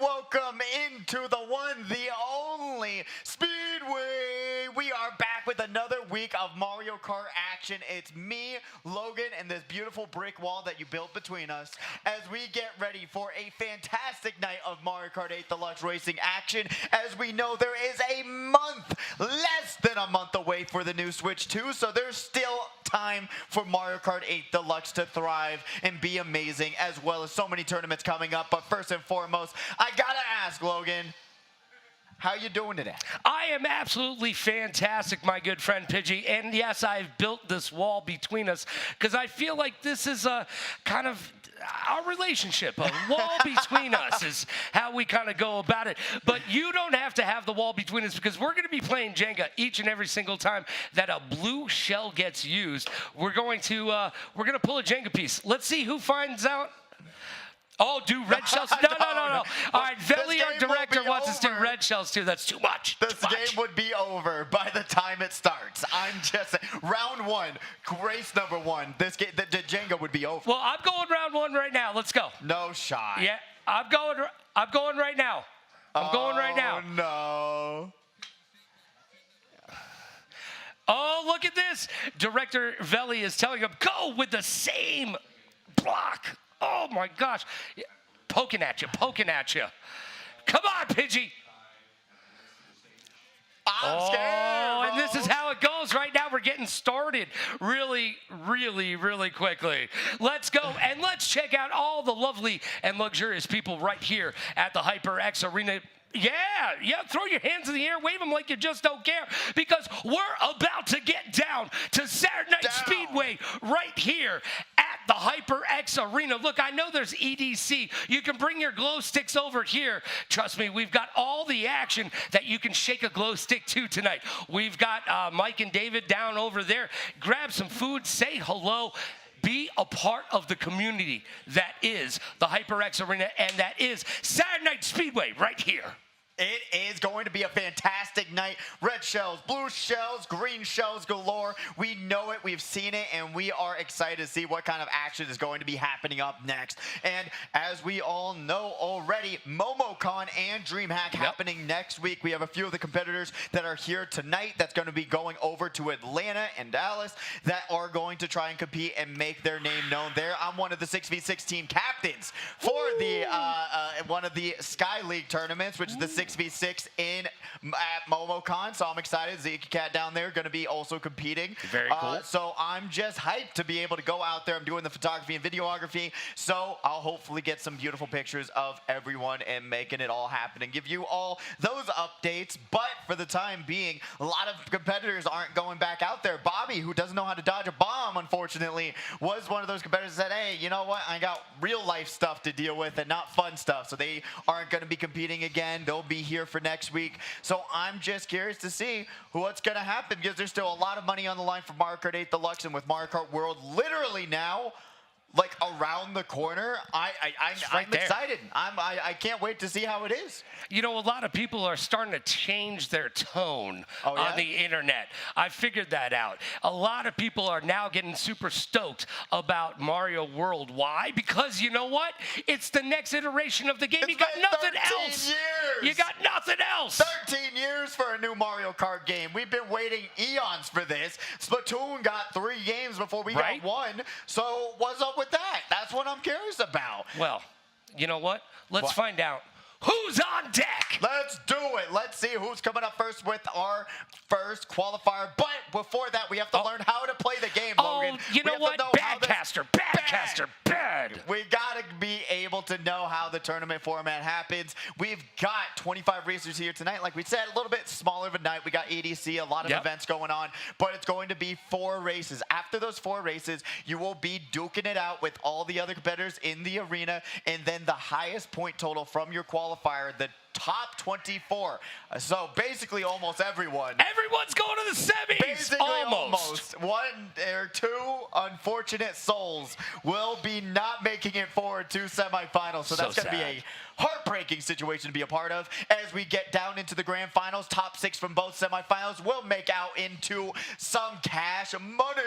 welcome into the one, the only Speedway. We are back with another week of Mario Kart action. It's me, Logan, and this beautiful brick wall that you built between us as we get ready for a fantastic night of Mario Kart 8 Deluxe Racing action. As we know, there is a month, less than a month away for the new Switch 2, so there's still time for Mario Kart 8 Deluxe to thrive and be amazing, as well as so many tournaments coming up. But first and foremost, I gotta ask, Logan, how you doing today? I am absolutely fantastic, my good friend Pidgey. And yes, I've built this wall between us because I feel like this is a kind of our relationship. A wall between us is how we kind of go about it. But you don't have to have the wall between us because we're going to be playing Jenga each and every single time that a blue shell gets used. We're going to pull a Jenga piece. Let's see who finds out. Oh, do red shells? No. All right, Veli, our director, wants us to do red shells too. That's too much. This game would be over by the time it starts. I'm just saying, round one, race number one. This game, the Jenga would be over. Well, I'm going round one right now. Let's go. No shot. Yeah, I'm going right now. I'm going right now. Oh no. Oh, look at this. Director Veli is telling him, go with the same block. Oh, my gosh. Poking at you. Come on, Pidgey. I'm scared, and this is how it goes. Right now, we're getting started really quickly. Let's go, and let's check out all the lovely and luxurious people right here at the HyperX Arena. Yeah, throw your hands in the air, wave them like you just don't care, because we're about to get down to Saturday Night Speedway right here at the HyperX Arena. Look, I know there's EDC. You can bring your glow sticks over here. Trust me, we've got all the action that you can shake a glow stick to tonight. We've got Mike and David down over there. Grab some food, say hello. Be a part of the community that is the HyperX Arena, and that is Saturday Night Speedway right here. It is going to be a fantastic night. Red shells, blue shells, green shells galore. We know it, we've seen it, and we are excited to see what kind of action is going to be happening up next. And as we all know already, MomoCon and DreamHack happening next week. We have a few of the competitors that are here tonight that's going to be going over to Atlanta and Dallas that are going to try and compete and make their name known there. I'm one of the 6v6 team captains for the one of the Sky League tournaments, which is the 6v6 at MomoCon, so I'm excited. Zeke Cat down there going to be also competing. Very cool. So I'm just hyped to be able to go out there. I'm doing the photography and videography, so I'll hopefully get some beautiful pictures of everyone and making it all happen and give you all those updates. But for the time being, a lot of competitors aren't going back out there. Bobby, who doesn't know how to dodge a bomb, unfortunately, was one of those competitors that said, hey, you know what? I got real life stuff to deal with and not fun stuff. So they aren't going to be competing again. They'll be here for next week. So I'm just curious to see what's going to happen, because there's still a lot of money on the line for Mario Kart 8 Deluxe, and with Mario Kart World literally now like around the corner, I'm excited. I can't wait to see how it is. You know, a lot of people are starting to change their tone on the internet. I figured that out. A lot of people are now getting super stoked about Mario World. Why? Because you know what? It's the next iteration of the game. You got nothing else. You got nothing else. 13 years for a new Mario Kart game. We've been waiting eons for this. Splatoon got 3 games before we got 1. So what's up with that? That's what I'm curious about. Well, you know what? Let's find out. Who's on deck? Let's do it. Let's see who's coming up first with our first qualifier. But before that, we have to learn how to play the game, Logan. You know what? Badcaster. Bad. We got to be able to know how the tournament format happens. We've got 25 racers here tonight. Like we said, a little bit smaller of a night. We got EDC, a lot of events going on. But it's going to be 4 races. After those 4 races, you will be duking it out with all the other competitors in the arena. And then the highest point total from your qualifier, the top 24. So basically almost everyone. Everyone's going to the semis. Basically almost. 1 or 2 unfortunate souls will be not making it forward to semifinals. So that's going to be a heartbreaking situation to be a part of. As we get down into the grand finals, top 6 from both semifinals will make out into some cash money.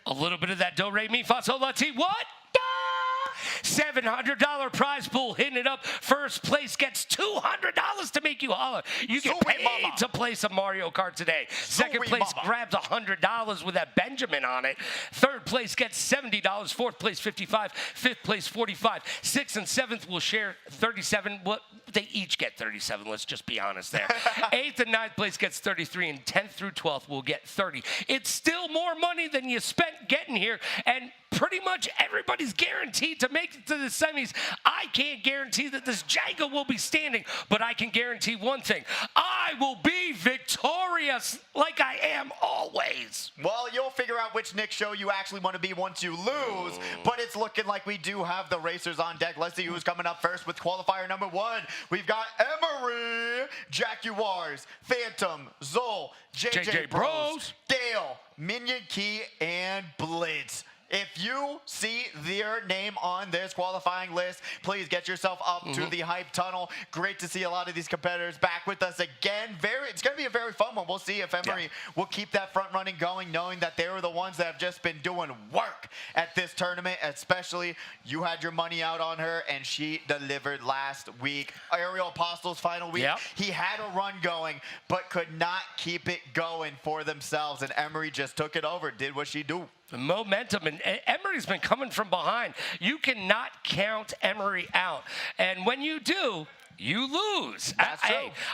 A little bit of that do re mi fa sol la ti. What? $700 prize pool hitting it up. First place gets $200 to make you holler. You get paid to play some Mario Kart today. Second place grabs $100 with that Benjamin on it. Third place gets $70. Fourth place, $55. Fifth place, $45. Sixth and seventh will share $37. Well, they each get $37. Let's just be honest there. Eighth and ninth place gets $33, and 10th through 12th will get $30. It's still more money than you spent getting here, and pretty much everybody's guaranteed to make it to the semis. I can't guarantee that this JENGA will be standing, but I can guarantee one thing. I will be victorious like I am always. Well, you'll figure out which Nick show you actually want to be once you lose, but it's looking like we do have the racers on deck. Let's see who's coming up first with qualifier number 1. We've got Emery, Jaguars, Phantom, Zol, JJ Bros, Dale, Minion Key, and Blitz. If you see their name on this qualifying list, please get yourself up to the hype tunnel. Great to see a lot of these competitors back with us again. It's going to be a very fun one. We'll see if Emery will keep that front running going, knowing that they were the ones that have just been doing work at this tournament, especially you had your money out on her, and she delivered last week. Aerial Apostles final week, he had a run going, but could not keep it going for themselves, and Emery just took it over, did what she do. The momentum, and Emery's been coming from behind. You cannot count Emery out. And when you do, you lose.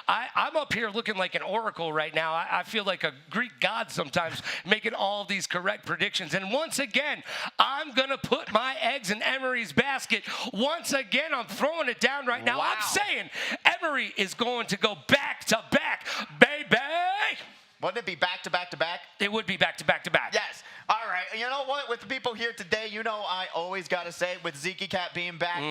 I'm up here looking like an oracle right now. I feel like a Greek god sometimes making all of these correct predictions. And once again, I'm going to put my eggs in Emery's basket. Once again, I'm throwing it down right now. I'm saying Emery is going to go back to back, baby. Wouldn't it be back to back to back? It would be back to back to back. Yes. All right. You know what? With the people here today, you know I always got to say, with Zeke Cat being back,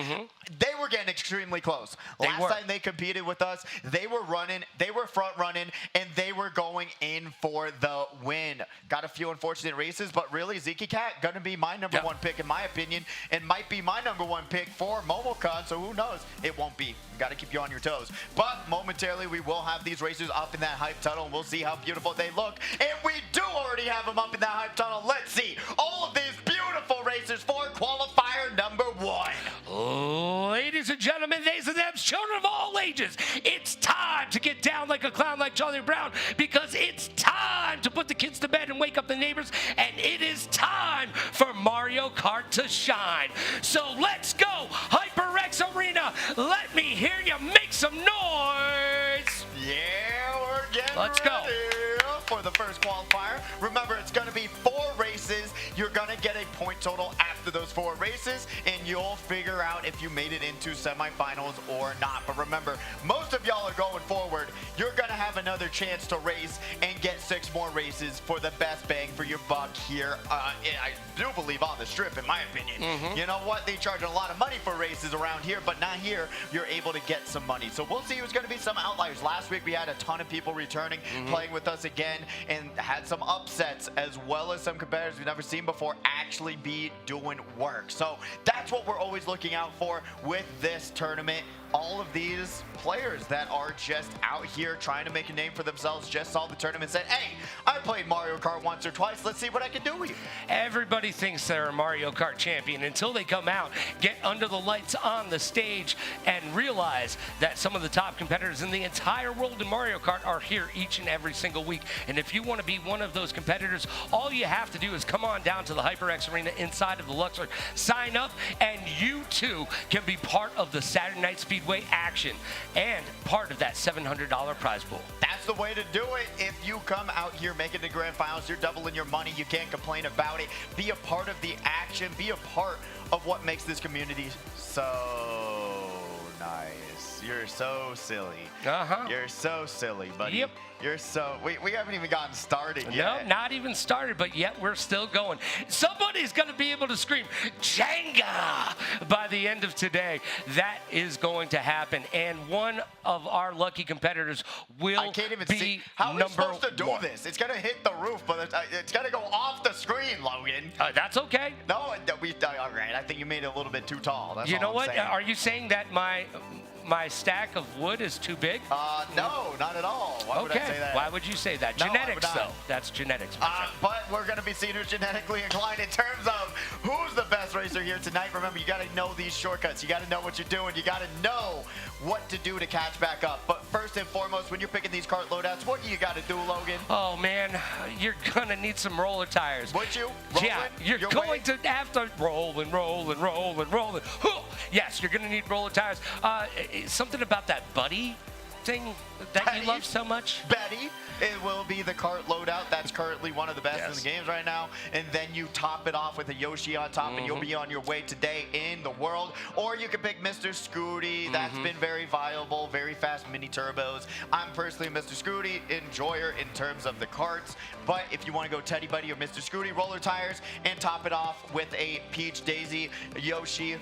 they were getting extremely close. Last time they competed with us, they were running, they were front running, and they were going in for the win. Got a few unfortunate races, but really, Zeke Cat going to be my number 1 pick, in my opinion, and might be my number 1 pick for MomoCon, so who knows? It won't be. Got to keep you on your toes. But momentarily, we will have these racers up in that hype tunnel, and we'll see how beautiful they look. And we do already have them up in that hype tunnel. Let's see all of these beautiful racers for qualifier number 1. Ladies and gentlemen, these and them, children of all ages, it's time to get down like a clown like Charlie Brown, because it's time to put the kids to bed and wake up the neighbors, and it is time for Mario Kart to shine. So let's go, HyperX Arena. Let me hear you make some noise. Yeah, we're getting Let's ready go for the first qualifier. Remember, it's going to be 4 races. You're going to get a point total after those 4 races, and you'll figure out if you made it into semifinals or not. But remember, most of y'all are going forward. You're going to have another chance to race and get 6 more races for the best bang for your buck here. I do believe on the strip, in my opinion. You know what? They charge a lot of money for races around here, but not here. You're able to get some money. So we'll see who's going to be some outliers. Last week, we had a ton of people returning, playing with us again, and had some upsets, as well as some competitors we've never seen before actually be doing work. So that's what we're always looking out for with this tournament. All of these players that are just out here trying to make a name for themselves just saw the tournament and said, hey, I played Mario Kart once or twice. Let's see what I can do with you. Everybody thinks they're a Mario Kart champion until they come out, get under the lights on the stage, and realize that some of the top competitors in the entire world in Mario Kart are here each and every single week. And if you want to be one of those competitors, all you have to do is come on down to the HyperX Arena inside of the Luxor, sign up, and you too can be part of the Saturday Night Speedway action and part of that $700 prize pool. That's the way to do it. If you come out here making the grand finals, you're doubling your money. You can't complain about it. Be a part of the action. Be a part of what makes this community so nice. You're so silly. You're so silly, buddy. Yep. You're so... We haven't even gotten started yet. No, not even started, but yet we're still going. Somebody's going to be able to scream, JENGA, by the end of today. That is going to happen. And one of our lucky competitors will I can't even be see. How are we supposed to do this? It's going to hit the roof, but it's going to go off the screen, Logan. That's okay. No, all right. I think you made it a little bit too tall. That's You all know I'm what? saying. Are you saying that my my stack of wood is too big? No, not at all. Why would I say that? Why would you say that? No, I would Genetics, not. though. That's genetics. my friend. But we're going to be seeing who's genetically inclined in terms of who's the best racer here tonight. Remember, you got to know these shortcuts. You got to know what you're doing. You got to know what to do to catch back up. But first and foremost, when you're picking these kart loadouts, what do you got to do, Logan? Oh, man, you're going to need some roller tires. Would you? Yeah, you're going to have to roll and roll and roll and roll. Yes, you're going to need roller tires. Something about that buddy thing that you love so much. Betty, it will be the kart loadout. That's currently one of the best in the games right now. And then you top it off with a Yoshi on top, and you'll be on your way today in the world. Or you can pick Mr. Scooty. That's been very viable, very fast mini turbos. I'm personally Mr. Scooty enjoyer in terms of the karts. But if you want to go Teddy Buddy or Mr. Scooty, roller tires, and top it off with a Peach Daisy, Yoshi,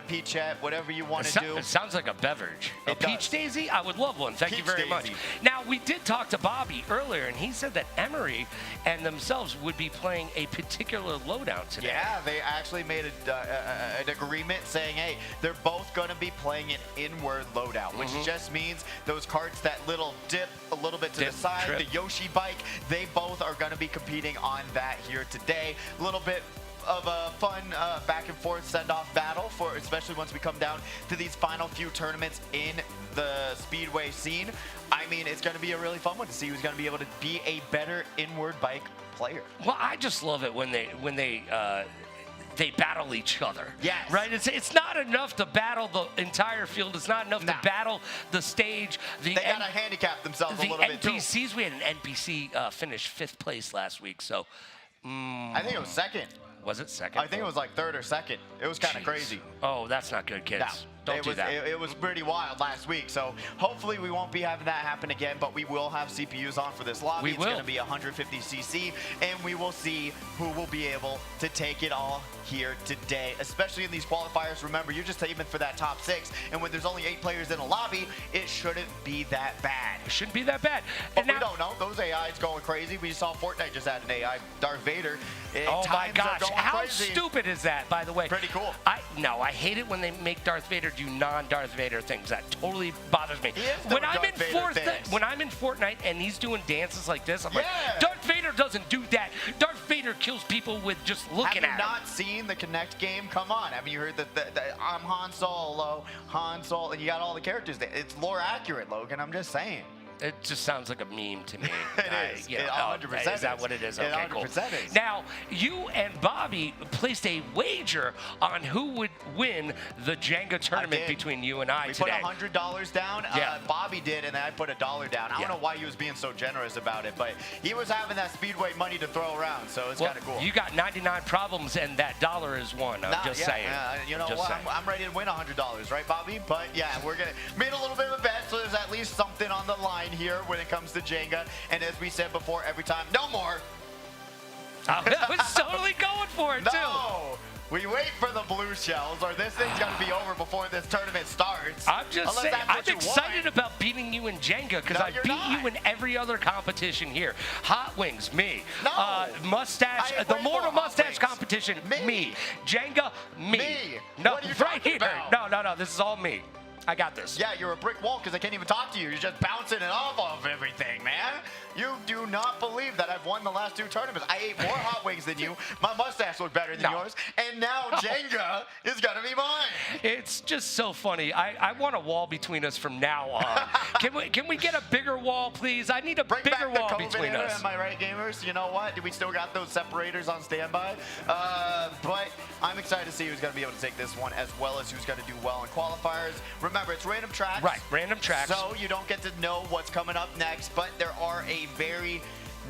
Peachette, whatever you want to do. It sounds like a beverage. A Peach Daisy? I would love one. Thank you very much. Now, we did talk to Bobby earlier, and he said that Emery and themselves would be playing a particular loadout today. Yeah, they actually made an agreement saying, hey, they're both going to be playing an inward loadout, which just means those karts that little dip a little bit to the side, the Yoshi bike, they both are going to be competing on that here today. A little bit of a fun back and forth send-off battle, for especially once we come down to these final few tournaments in the Speedway scene. I mean, it's going to be a really fun one to see who's going to be able to be a better inward bike player. Well, I just love it when they battle each other. Yes. Right? It's not enough to battle the entire field. It's not enough to battle the stage. They got to handicap themselves a little bit, too. The NPCs, we had an NPC finish 5th place last week, so... I think it was 2nd. Was it 2nd? I think it was like 3rd or 2nd. It was kind of crazy. Oh, that's not good, kids. No. Don't do that. It was pretty wild last week, so hopefully we won't be having that happen again, but we will have CPUs on for this lobby. It's going to be 150cc, and we will see who will be able to take it all here today, especially in these qualifiers. Remember, you're just aiming for that top 6, and when there's only 8 players in a lobby, it shouldn't be that bad. It shouldn't be that bad. But we don't know. Those AIs going crazy. We saw Fortnite just had an AI, Darth Vader. Oh my gosh, how stupid is that, by the way? Pretty cool. I hate it when they make Darth Vader do non-Darth Vader things. That totally bothers me. When I'm in Fortnite and he's doing dances like this, I'm like, Darth Vader doesn't do that. Darth Vader kills people with just looking at him. Have you not seen the Connect game? Come on. Haven't you heard that I'm Han Solo, and you got all the characters there. It's lore accurate, Logan. I'm just saying. It just sounds like a meme to me. It is. It 100% is that what it is? It Okay, 100% cool. is. Now, you and Bobby placed a wager on who would win the Jenga tournament between you and I today. We put $100 down. Bobby did, and then I put $1 down. I don't know why he was being so generous about it, but he was having that Speedway money to throw around, so it's kind of cool. You got 99 problems, and that dollar is one. I'm just saying. You know what? I'm ready to win $100, right, Bobby? But yeah, we're gonna made a little bit of a bet, so there's at least something on the line here when it comes to Jenga. And as we said before, every time, no more. I was totally going for it, too. We wait for the blue shells, or this thing's going to be over before this tournament starts. I'm just saying, I'm excited about beating you in Jenga, because I beat you in every other competition here. Hot Wings, me. No. Mustache, the Mortal Mustache competition, me. Jenga, me. No, what are you right here. about? No, this is all me. I got this. Yeah, you're a brick wall because I can't even talk to you. You're just bouncing it off of everything, man. You do not believe that I've won the last 2 tournaments. I ate more hot wings than you. My mustache looked better than yours. And now Jenga is going to be mine. It's just so funny. I want a wall between us from now on. Can we get a bigger wall, please? I need a bigger wall between us. Am I right, gamers? You know what? We still got those separators on standby. But I'm excited to see who's going to be able to take this one, as well as who's going to do well in qualifiers. Remember, it's random tracks. Right, random tracks. So you don't get to know what's coming up next, but there are a very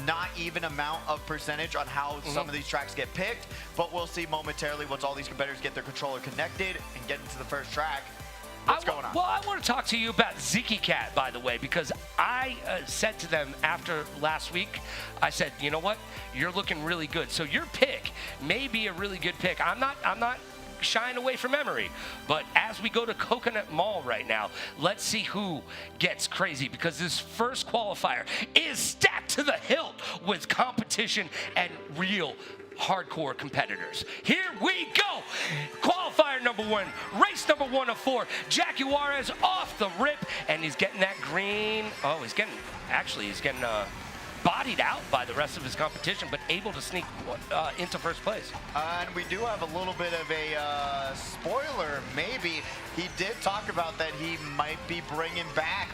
not even amount of percentage on how some of these tracks get picked, but we'll see momentarily once all these competitors get their controller connected and get into the first track. What's going on? Well, I want to talk to you about Ziki Cat, by the way, because I said to them after last week, I said, you know what? You're looking really good. So your pick may be a really good pick. I'm not shying away from memory, but as we go to Coconut Mall right now, let's see who gets crazy, because this first qualifier is stacked to the hilt with competition and real hardcore competitors. Here we go. Qualifier number 1, race number 1 of 4. Jackie Juarez off the rip, and he's getting that green. Oh, he's getting bodied out by the rest of his competition, but able to sneak into first place. And we do have a little bit of a spoiler, maybe. He did talk about that he might be bringing back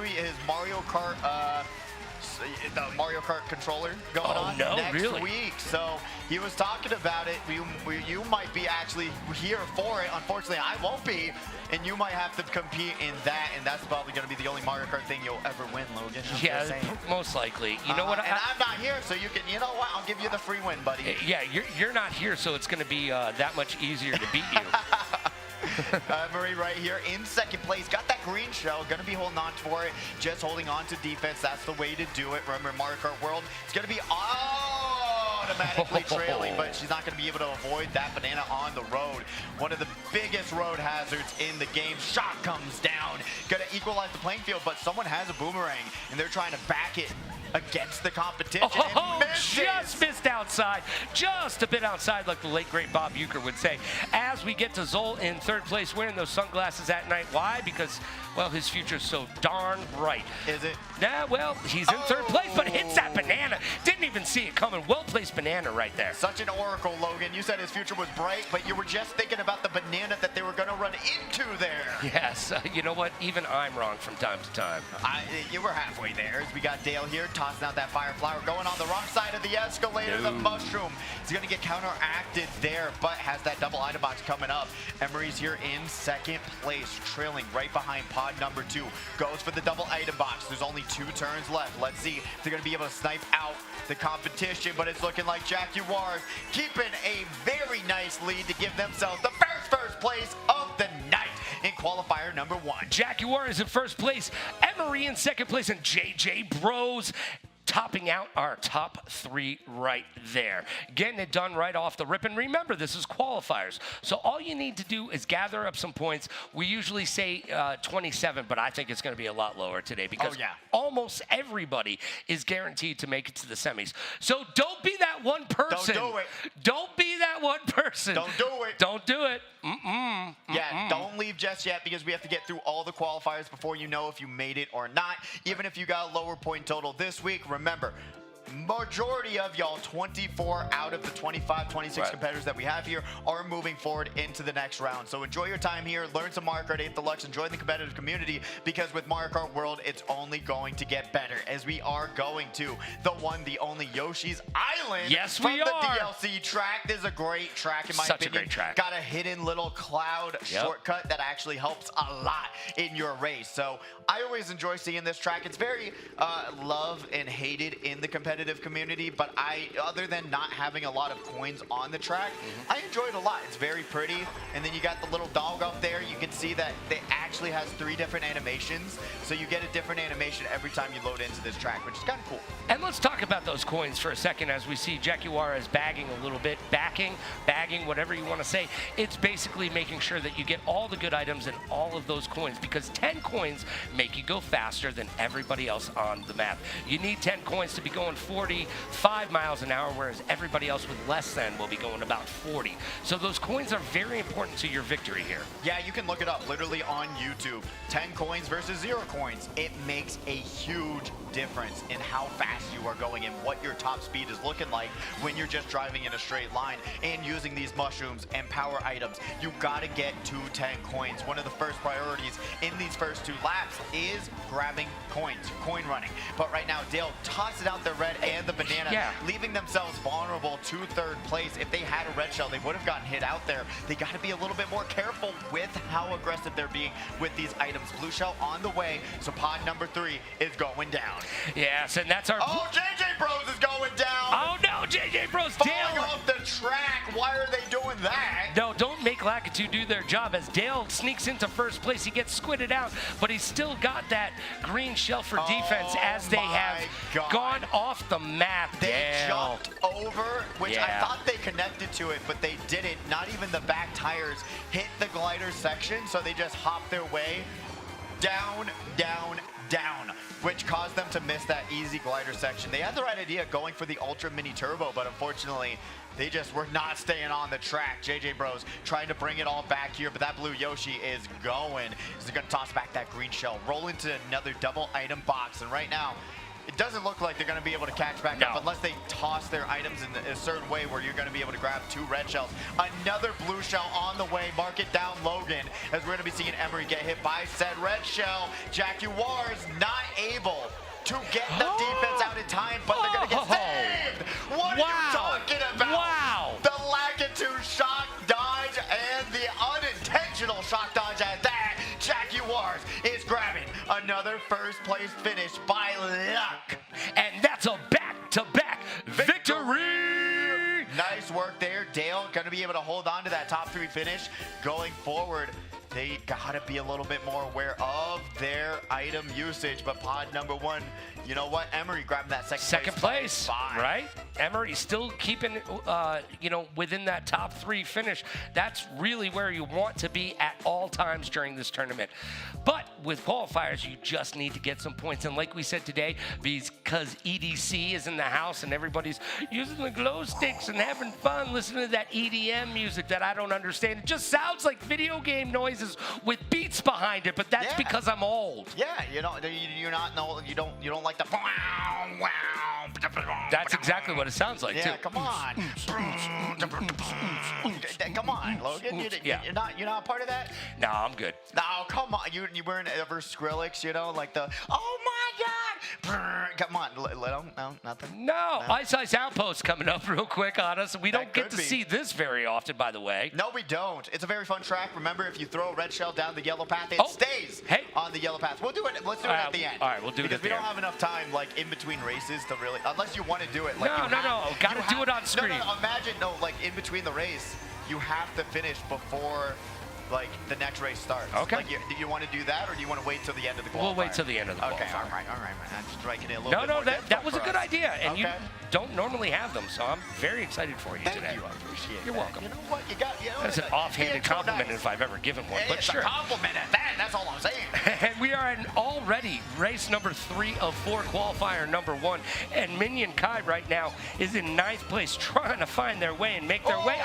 his Mario Kart, the Mario Kart controller going on next week. So he was talking about it. You might be actually here for it. Unfortunately, I won't be. And you might have to compete in that, and that's probably going to be the only Mario Kart thing you'll ever win, Logan. Yeah, most likely. You know what? And I'm not here, so you can. You know what? I'll give you the free win, buddy. Yeah, you're not here, so it's going to be that much easier to beat you. Marie right here in second place. Got that green shell. Going to be holding on for it. Just holding on to defense. That's the way to do it. Remember, Mario Kart World, it's going to be automatically trailing, but she's not going to be able to avoid that banana on the road. One of the biggest road hazards in the game. Shot comes down. Going to equalize the playing field, but someone has a boomerang, and they're trying to back it against the competition. Oh, just missed outside. Just a bit outside, like the late, great Bob Uecker would say. As we get to Zol in third place, wearing those sunglasses at night. Why? Because, well, his future's so darn bright. Is it? Nah, well, he's in third place, but hits that banana. Didn't even see it coming. Well-placed banana right there. Such an oracle, Logan. You said his future was bright, but you were just thinking about the banana that they were going to run into there. Yes. You know what? Even I'm wrong from time to time. You were halfway there. We got Dale here tossing out that fire flower, going on the wrong side of the escalator. The mushroom is going to get counteracted there, but has that double item box coming up. Emery's here in second place, trailing right behind pod number 2. Goes for the double item box. There's only 2 turns left. Let's see if they're going to be able to snipe out the competition, but it's looking like Jackie Juarez keeping a very nice lead to give themselves the first place of the night in qualifier number 1. Jackie Juarez in first place, Emery in second place, and JJ Bros topping out our top 3 right there. Getting it done right off the rip. And remember, this is qualifiers. So all you need to do is gather up some points. We usually say 27, but I think it's going to be a lot lower today because almost everybody is guaranteed to make it to the semis. So don't be that one person. Don't do it. Don't be that one person. Don't do it. Don't do it. Yeah, don't leave just yet because we have to get through all the qualifiers before you know if you made it or not. Even if you got a lower point total this week, remember, majority of y'all, 24 out of the 25, 26 competitors that we have here are moving forward into the next round. So enjoy your time here, learn some Mario Kart 8 Deluxe, enjoy the competitive community, because with Mario Kart World, it's only going to get better as we are going to the one, the only Yoshi's Island. Yes, we are. The DLC track. This is a great track in my opinion. Such a great track. Got a hidden little cloud shortcut that actually helps a lot in your race. So I always enjoy seeing this track. It's very loved and hated in the competitive community, but other than not having a lot of coins on the track, I enjoy it a lot. It's very pretty, and then you got the little dog up there. You can see that it actually has 3 different animations, so you get a different animation every time you load into this track, which is kind of cool. And let's talk about those coins for a second as we see Jackie Juarez bagging a little bit, bagging, whatever you want to say. It's basically making sure that you get all the good items and all of those coins, because 10 coins make you go faster than everybody else on the map. You need 10 coins to be going 45 miles an hour, whereas everybody else with less than will be going about 40. So those coins are very important to your victory here. Yeah, you can look it up literally on YouTube. 10 coins versus 0 coins. It makes a huge difference in how fast you are going and what your top speed is looking like when you're just driving in a straight line and using these mushrooms and power items. You got to get to 10 coins. One of the first priorities in these first 2 laps is grabbing coins, coin running. But right now, Dale tosses out the red and the banana, leaving themselves vulnerable to third place. If they had a red shell, they would have gotten hit out there. They got to be a little bit more careful with how aggressive they're being with these items. Blue shell on the way, so pod number 3 is going down. Yes, and that's our... Oh, JJ Bros is going down! Oh, no, JJ Bros! Falling off the track! Why are they doing that? No, don't make Lakitu do their job. As Dale sneaks into first place, he gets squidded out, but he's still got that green shell for defense as they have gone off the map. They jumped over, which I thought they connected to it, but they didn't. Not even the back tires hit the glider section, so they just hopped their way down, down, down, which caused them to miss that easy glider section. They had the right idea going for the Ultra Mini Turbo, but unfortunately, they just were not staying on the track. JJ Bros trying to bring it all back here, but that blue Yoshi is going. He's going to toss back that green shell, roll into another double item box, and right now, it doesn't look like they're going to be able to catch back up unless they toss their items in a certain way where you're going to be able to grab 2 red shells. Another blue shell on the way. Mark it down, Logan, as we're going to be seeing Emery get hit by said red shell. Jaguars not able to get the defense out in time, but they're going to get saved. What are you talking about? Wow. The Lakitu shock dodge and the unintentional shock dodge at that. Jaguars is grabbing another first place finish by luck. And that's a back-to-back victory. Nice work there. Dale going to be able to hold on to that top 3 finish going forward. They got to be a little bit more aware of their item usage. But pod number 1, you know what? Emery grabbing that second place, right? Emery still keeping, within that top 3 finish. That's really where you want to be at all times during this tournament. But with qualifiers, you just need to get some points. And like we said today, because EDC is in the house and everybody's using the glow sticks and having fun listening to that EDM music that I don't understand. It just sounds like video game noises with beats behind it, but that's because I'm old. Yeah, you don't like the wow. That's exactly what it sounds like too. Come on. Come on, Logan. You're not part of that? No, I'm good. No, come on. You weren't ever Skrillex, like the oh my god. Come on, Little. No, nothing. No, Ice Ice Outpost coming up real quick on us. We don't get to see this very often, by the way. No, we don't. It's a very fun track. Remember, if you throw a red shell down the yellow path, it stays on the yellow path. We'll do it. Let's do it at the end. All right, we'll do it at the end. Because we don't have enough time, in between races to really, unless you want to do it. No. Got to do it on screen. No, imagine, in between the race, you have to finish before the next race starts. Okay. Do you want to do that, or do you want to wait till the end of the qualifier? We'll wait till the end of the qualifier. Okay, all right. I'm just striking it a little bit more that was a good idea, and you Okay. don't normally have them, so I'm very excited for you today. Thank you, I appreciate it. You're welcome. You know what? That's an offhanded compliment if I've ever given one, but it's sure. a compliment at that, that's all I'm saying. And we are in already race number 3 of 4, qualifier number 1. And Minion Kai right now is in 9th place, trying to find their way and make their way.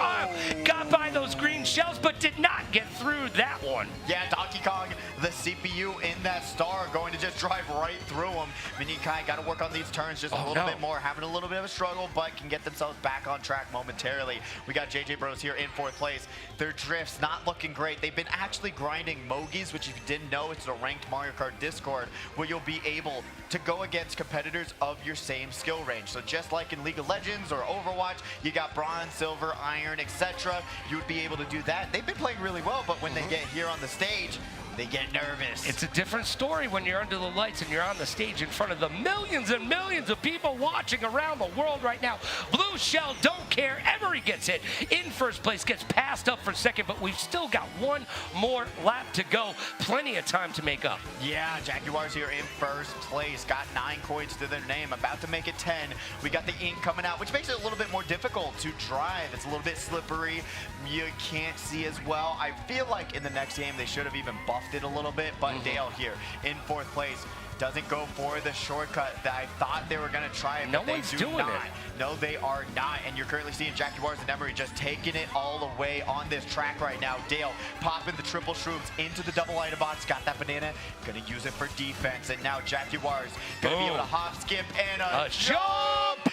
Got by those green shells, but did not get through that one. Yeah, Donkey Kong, the CPU in that star, going to just drive right through him. Minion Kai got to work on these turns just a little bit more, having a little bit of a struggle, but can get themselves back on track momentarily. We got JJ Bros here in 4th place. Their drifts not looking great. They've been actually grinding Mogies, which if you didn't know, it's a ranked Mario Kart Discord where you'll be able to go against competitors of your same skill range. So just like in League of Legends or Overwatch, you got bronze, silver, iron, etc. You would be able to do that. They've been playing really well, but when they get here on the stage, they get nervous. It's a different story when you're under the lights and you're on the stage in front of the millions and millions of people watching around the world right now. Blue Shell don't care. Emery gets it in 1st place, gets passed up for 2nd, but we've still got one more lap to go. Plenty of time to make up. Yeah, Jaguars here in 1st place. Got 9 coins to their name, about to make it 10. We got the ink coming out, which makes it a little bit more difficult to drive. It's a little bit slippery. You can't see as well. I feel like in the next game, they should have even buffed it a little bit, but Dale here in 4th place doesn't go for the shortcut that I thought they were going to try, but they do not. No, they are not, and you're currently seeing Jaguars and Emery just taking it all the way on this track right now. Dale popping the triple shrooms into the double item box, got that banana, going to use it for defense, and now Jaguars going to be able to hop, skip, and a jump!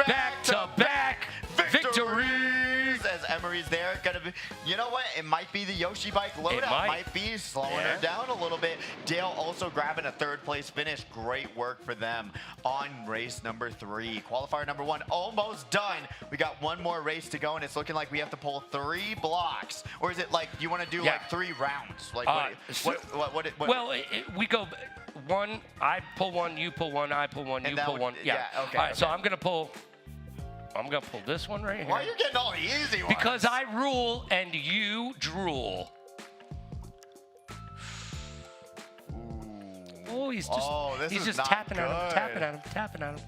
Back to back victories! As Emery's there, gonna be, you know what? It might be the Yoshi bike loadout. Might be slowing her down a little bit. Dale also grabbing a 3rd place finish. Great work for them on race number 3. Qualifier number 1 almost done. We got one more race to go, and it's looking like we have to pull 3 blocks. Or is it you want to do 3 rounds? Well, we go 1, I pull 1, you pull 1, I pull 1, you pull 1. Yeah. Okay. All right, so I'm gonna pull this one right here. Why are you getting all the easy ones? Because I rule and you drool. Oh, he's just tapping at him.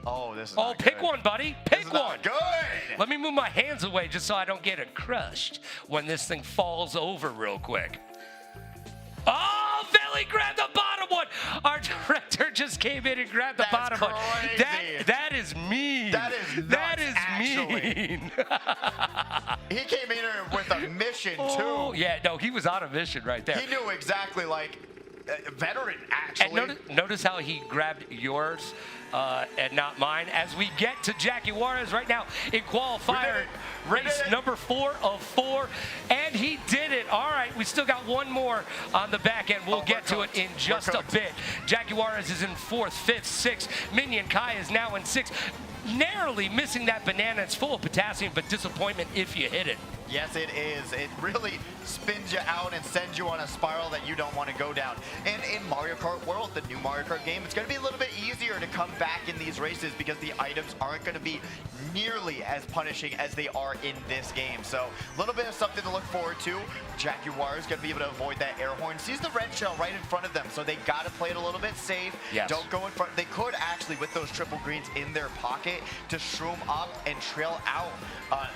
Oh, this is not pick good. one, buddy. Pick one. Not good. Let me move my hands away just so I don't get it crushed when this thing falls over real quick. Oh! he grabbed the bottom one. Our director just came in and grabbed the bottom one. That is mean. That is nuts, that is actually. mean. He came in here with a mission, too. Yeah, no, he was on a mission right there. He knew exactly, like, veteran, actually. And notice how he grabbed yours and not mine. As we get to Jackie Juarez right now in qualifier race number 4 of 4, and he did it. All right, we still got one more on the back end. We'll get to it in just a bit. Jackie Juarez is in 4th, 5th, 6th. Minion Kai is now in 6th. Narrowly missing that banana. It's full of potassium, but disappointment if you hit it. Yes, it is. It really spins you out and sends you on a spiral that you don't want to go down. And in Mario Kart World, the new Mario Kart game, it's going to be a little bit easier to come back in these races because the items aren't going to be nearly as punishing as they are in this game. So a little bit of something to look forward to. Jackie Juarez is going to be able to avoid that air horn. Sees the red shell right in front of them, so they got to play it a little bit safe. Yes. Don't go in front. They could actually, with those triple greens in their pocket, to shroom up and trail out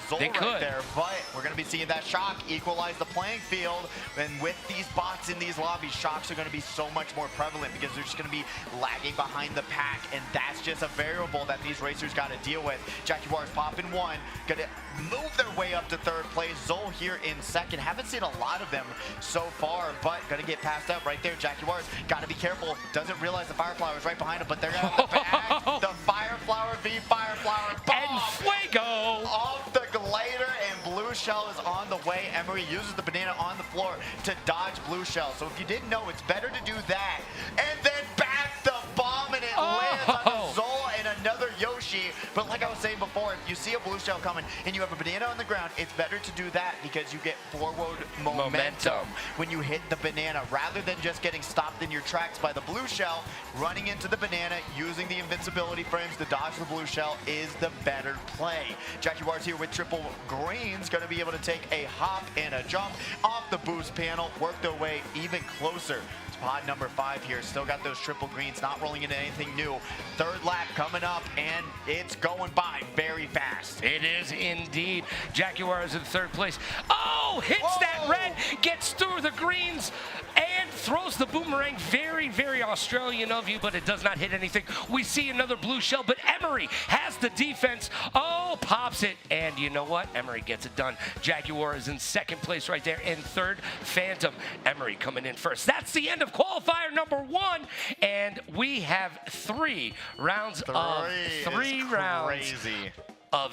Zol right there. But we're going to be seeing that shock equalize the playing field. And with these bots in these lobbies, shocks are going to be so much more prevalent because they're just going to be lagging behind the pack. And that's just a variable that these racers got to deal with. Jackie Juarez popping 1, going to move their way up to 3rd place. Zol here in 2nd. Haven't seen a lot of them so far, but going to get passed up right there. Jackie Juarez got to be careful. Doesn't realize the Fire Flower is right behind him, but they're going to have the bag. The Fire Flower v Fire Flower. And fuego! Off the glider, and Blue Shell is on the way. Emery uses the banana on the floor to dodge Blue Shell. So if you didn't know, it's better to do that. And then back the bomb, and it lands on the Zol and another Yoshi. But like I was saying before, if you see a Blue Shell coming and you have a banana on the ground, it's better to do that because you get forward momentum when you hit the banana, rather than just getting stopped in your tracks by the Blue Shell. Running into the banana, using the invincibility frames to dodge the Blue Shell is the better play. Jackie Juarez here with triple greens, going to be able to take a hop and a jump off the boost panel, work their way even closer. Pod number 5 here, still got those triple greens, not rolling into anything new. 3rd lap coming up, and it's going by very fast. It is indeed. Jackie Juarez in 3rd place. Oh, hits that red, gets through the greens, and throws the boomerang. Very, very Australian of you, but it does not hit anything. We see another Blue Shell, but Emery has the defense. Oh, pops it, and you know what? Emery gets it done. Jackie Juarez in 2nd place right there. In 3rd, Phantom. Emery coming in 1st. That's the end of qualifier number 1, and we have 3 rounds of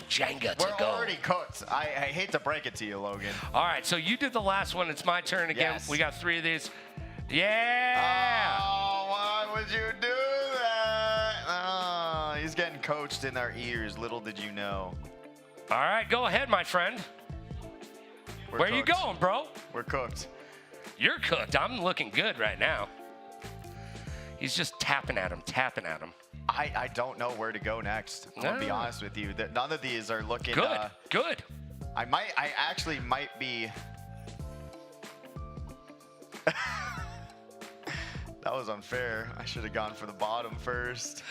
Jenga to go. We're already cooked. I hate to break it to you, Logan. All right, so you did the last one. It's my turn again. Yes. We got 3 of these. Yeah! Oh, why would you do that? Oh, he's getting coached in our ears. Little did you know. All right, go ahead, my friend. Where are you going, bro? We're cooked. You're cooked. I'm looking good right now. He's just tapping at him, tapping at him. I don't know where to go next. I'm gonna be honest with you. None of these are looking good. Good. I actually might be. That was unfair. I should have gone for the bottom first.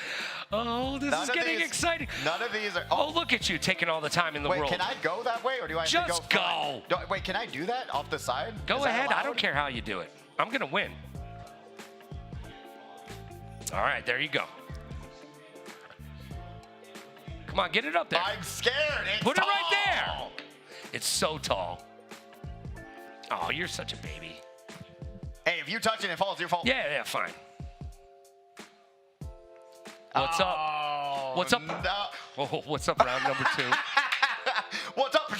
Oh, this is getting exciting. None of these are. Oh, look at you taking all the time in the world. Wait, can I go that way, or do I have to go? Just go. Wait, can I do that off the side? Go ahead. I don't care how you do it. I'm gonna win. All right, there you go. Come on, get it up there. I'm scared. It's Put tall. it right there. It's so tall. Oh, you're such a baby. Hey, if you touch it, it falls. Your fault. Yeah, fine. What's up? What's up? No. Oh, what's up, round number 2? What's up?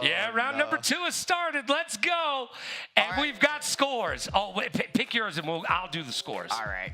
Yeah, round number 2 has started. Let's go. And we've got scores. Oh, wait, pick yours and I'll do the scores. All right.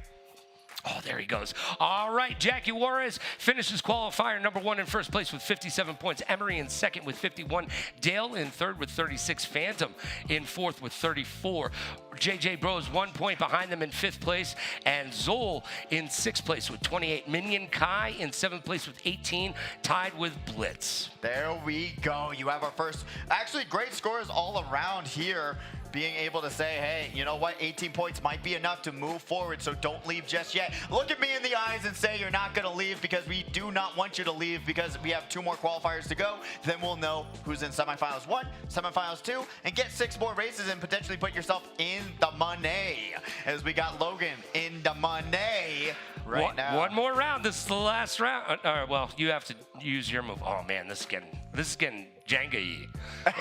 Oh, there he goes. All right, Jackie Juarez finishes qualifier number 1 in 1st place with 57 points. Emery in 2nd with 51. Dale in 3rd with 36. Phantom in 4th with 34. JJ Bros 1 point behind them in 5th place. And Zol in 6th place with 28. Minion Kai in 7th place with 18. Tied with Blitz. There we go. You have our first. Actually, great scores all around here. being able to say, hey, you know what, 18 points might be enough to move forward, so don't leave just yet. Look at me in the eyes and say you're not going to leave, because we do not want you to leave, because we have 2 more qualifiers to go. Then we'll know who's in semifinals 1, semifinals 2, and get 6 more races and potentially put yourself in the money, as we got Logan in the money right now. One more round. This is the last round. Well, you have to use your move. Oh man, this is getting Jenga-y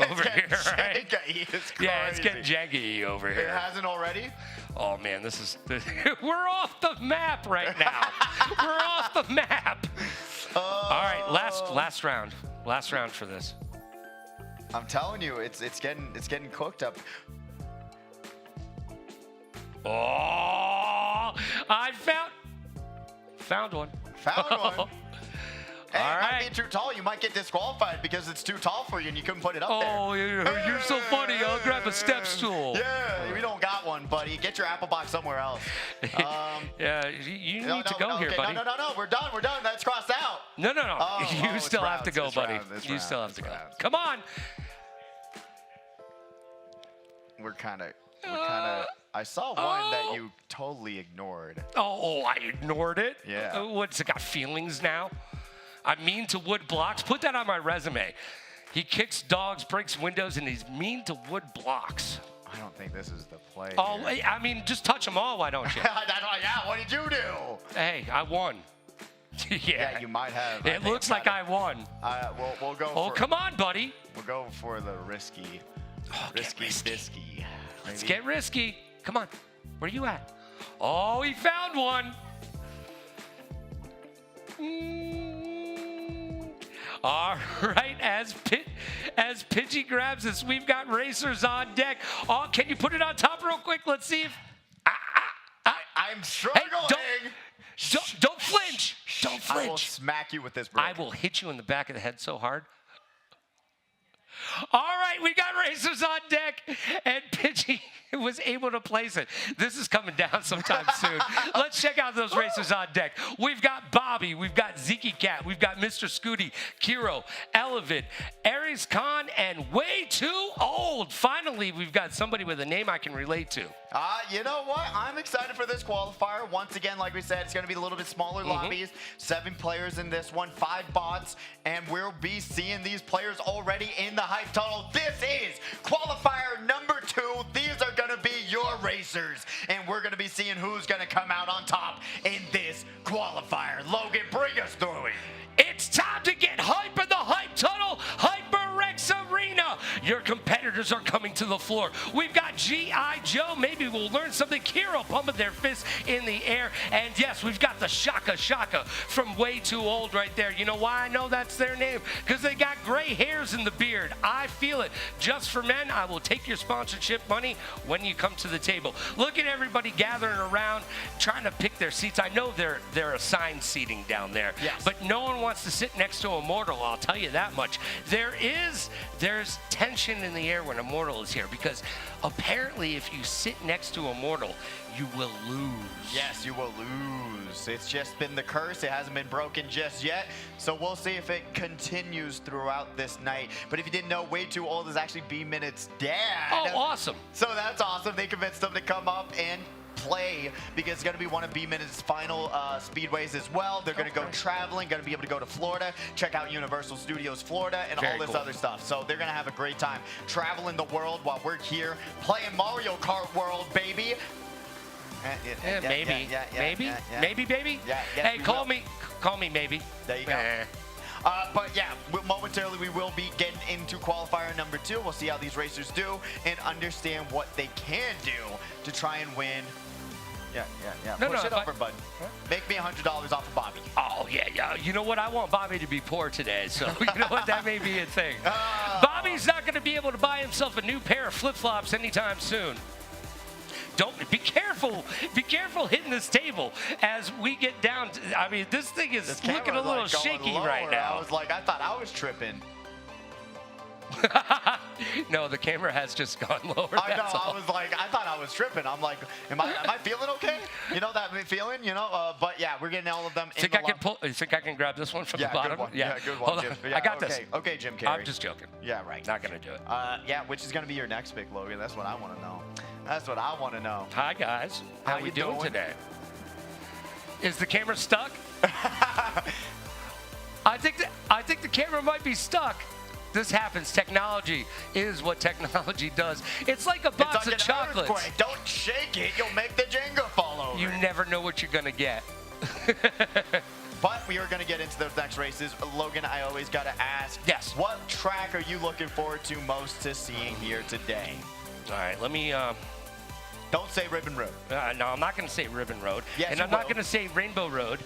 over here, right? Jenga-y is crazy. Yeah, it's getting Jenga-y over here. It hasn't already? Oh man, we're off the map right now. We're off the map. All right, last round. Last round for this. I'm telling you, it's getting cooked up. Oh, I found one. Found one. Hey, All it right. might be too tall. You might get disqualified because it's too tall for you and you couldn't put it up there. Oh, you're so funny. I'll grab a step stool. Yeah, we don't got one, buddy. Get your apple box somewhere else. Yeah, you need to go here, okay, buddy. No, we're done. That's crossed out. No. You it's still have to rounds, go, it's buddy. rounds, You still have rounds, to go. rounds. Come on. We're kind of. I saw one that you totally ignored. Oh, I ignored it? Yeah. What's it got, feelings now? I'm mean to wood blocks? Put that on my resume. He kicks dogs, breaks windows, and he's mean to wood blocks. I don't think this is the play. Oh, here. I mean, just touch them all, why don't you? Yeah, what did you do? Hey, I won. Yeah, you might have. It looks like I won. We'll go. Oh, come on, buddy. We'll go for the risky. Risky. Let's get risky. Come on. Where you at? Oh, he found one. All right, as Pidgey grabs this, we've got racers on deck. Oh, can you put it on top real quick? Let's see if. I'm struggling. Hey, don't flinch. Don't flinch. I will smack you with this brick. I will hit you in the back of the head so hard. All right, we got racers on deck, and Pidgey was able to place it. This is coming down sometime soon. Let's check out those racers on deck. We've got Bobby, we've got Zeke Cat, we've got Mr. Scooty, Kiro, Elevid, Aries Khan, and Way Too Old. Finally, we've got somebody with a name I can relate to. You know what? I'm excited for this qualifier. Once again, like we said, it's going to be a little bit smaller lobbies. 7 players in this one, 5 bots, and we'll be seeing these players already in the hype tunnel. This is qualifier number 2. These are going to be your racers, and we're going to be seeing who's going to come out on top in this qualifier. Logan, bring us through it. It's time to get hype in the hype tunnel, HyperX Arena. Your competitors are coming to the floor. We've got G.I. Joe. Maybe we'll learn something. Kiro pumping their fists in the air. And yes, we've got the Shaka from Way Too Old right there. You know why I know that's their name? Because they got gray hairs in the beard. I feel it. Just for men, I will take your sponsorship money when you come to the table. Look at everybody gathering around, trying to pick their seats. I know they're assigned seating down there. Yes. But no one wants to sit next to Immortal, I'll tell you that much. There's tension in the air when Immortal is here, because apparently if you sit next to Immortal, you will lose. Yes, you will lose. It's just been the curse. It hasn't been broken just yet. So we'll see if it continues throughout this night. But if you didn't know, Way Too Old is actually B-Minute's dad. Oh, awesome. So that's awesome. They convinced him to come up and play, because it's going to be one of B-Minute's final speedways as well. They're going to go traveling, going to be able to go to Florida, check out Universal Studios Florida, and all this other stuff. So they're going to have a great time traveling the world while we're here playing Mario Kart World, baby. Maybe, baby. Yeah, hey, call me maybe. There you go. But yeah, momentarily we will be getting into qualifier number 2. We'll see how these racers do and understand what they can do to try and win. Yeah. Push it over, bud. Make me $100 off of Bobby. Oh, yeah. You know what? I want Bobby to be poor today, so you know what? That may be a thing. Bobby's not going to be able to buy himself a new pair of flip-flops anytime soon. Be careful hitting this table as we get down to, I mean, this thing is looking a little shaky right now. I thought I was tripping. No, the camera has just gone lower. I know. I thought I was tripping. I'm like, am I feeling okay? You know that feeling, you know? But yeah, we're getting all of them. Think I can pull? You think I can grab this one from the bottom? Good one. Yeah, good one. Hold on. Yeah, I got okay. this. Okay, Jim Carrey. I'm just joking. Yeah, right. Not gonna do it. Yeah, which is gonna be your next pick, Logan? That's what I want to know. That's what I want to know. Hi guys. How you we doing doing? today? Is the camera stuck? I think the camera might be stuck. This happens. Technology is what technology does. It's like a box of chocolates. Earthquake. Don't shake it. You'll make the Jenga fall over. You never know what you're gonna get. But we are going to get into those next races. Logan, I always got to ask. Yes. What track are you looking forward to most to seeing here today? All right, let me. Don't say Ribbon Road. No, I'm not going to say Ribbon Road. Yes, and you I'm not will. going to say Rainbow Road.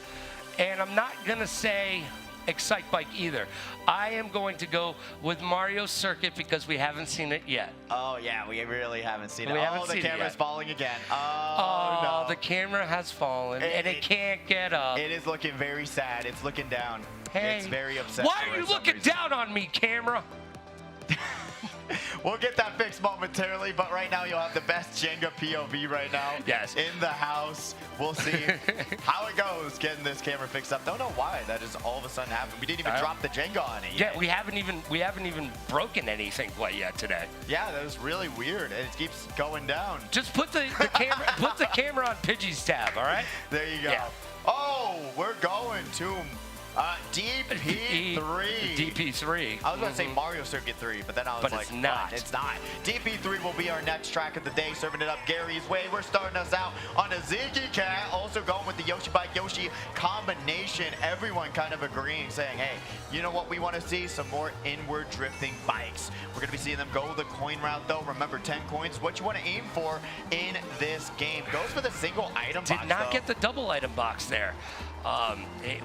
And I'm not going to say Excite Bike either. I am going to go with Mario Circuit because we haven't seen it yet. Oh, yeah, we really haven't seen it. We haven't the seen it camera's yet. falling again. Oh, no. the camera has fallen and it can't get up. It is looking very sad. It's looking down. Hey, it's very upset. why are you looking down on me, camera? We'll get that fixed momentarily, but right now you'll have the best Jenga POV right now. Yes. In the house. We'll see how it goes getting this camera fixed up. Don't know why that just all of a sudden happened. We didn't even drop the Jenga on it yet. Yeah, we haven't even broken anything quite yet today. Yeah, that was really weird, and it keeps going down. Just put the camera on Pidgey's tab, all right? There you go. Yeah. Oh, we're going to DP3. DP3. I was going to say Mario Circuit 3, but then I was But like, it's not. It's not. DP3 will be our next track of the day, serving it up Gary's way. We're starting us out on a Ziggy Cat, also going with the Yoshi Bike Yoshi combination. Everyone kind of agreeing, saying, hey, you know what we want to see? Some more inward drifting bikes. We're going to be seeing them go the coin route, though. Remember, 10 coins, what you want to aim for in this game. Goes for the single item box, Did not though. get the double item box there,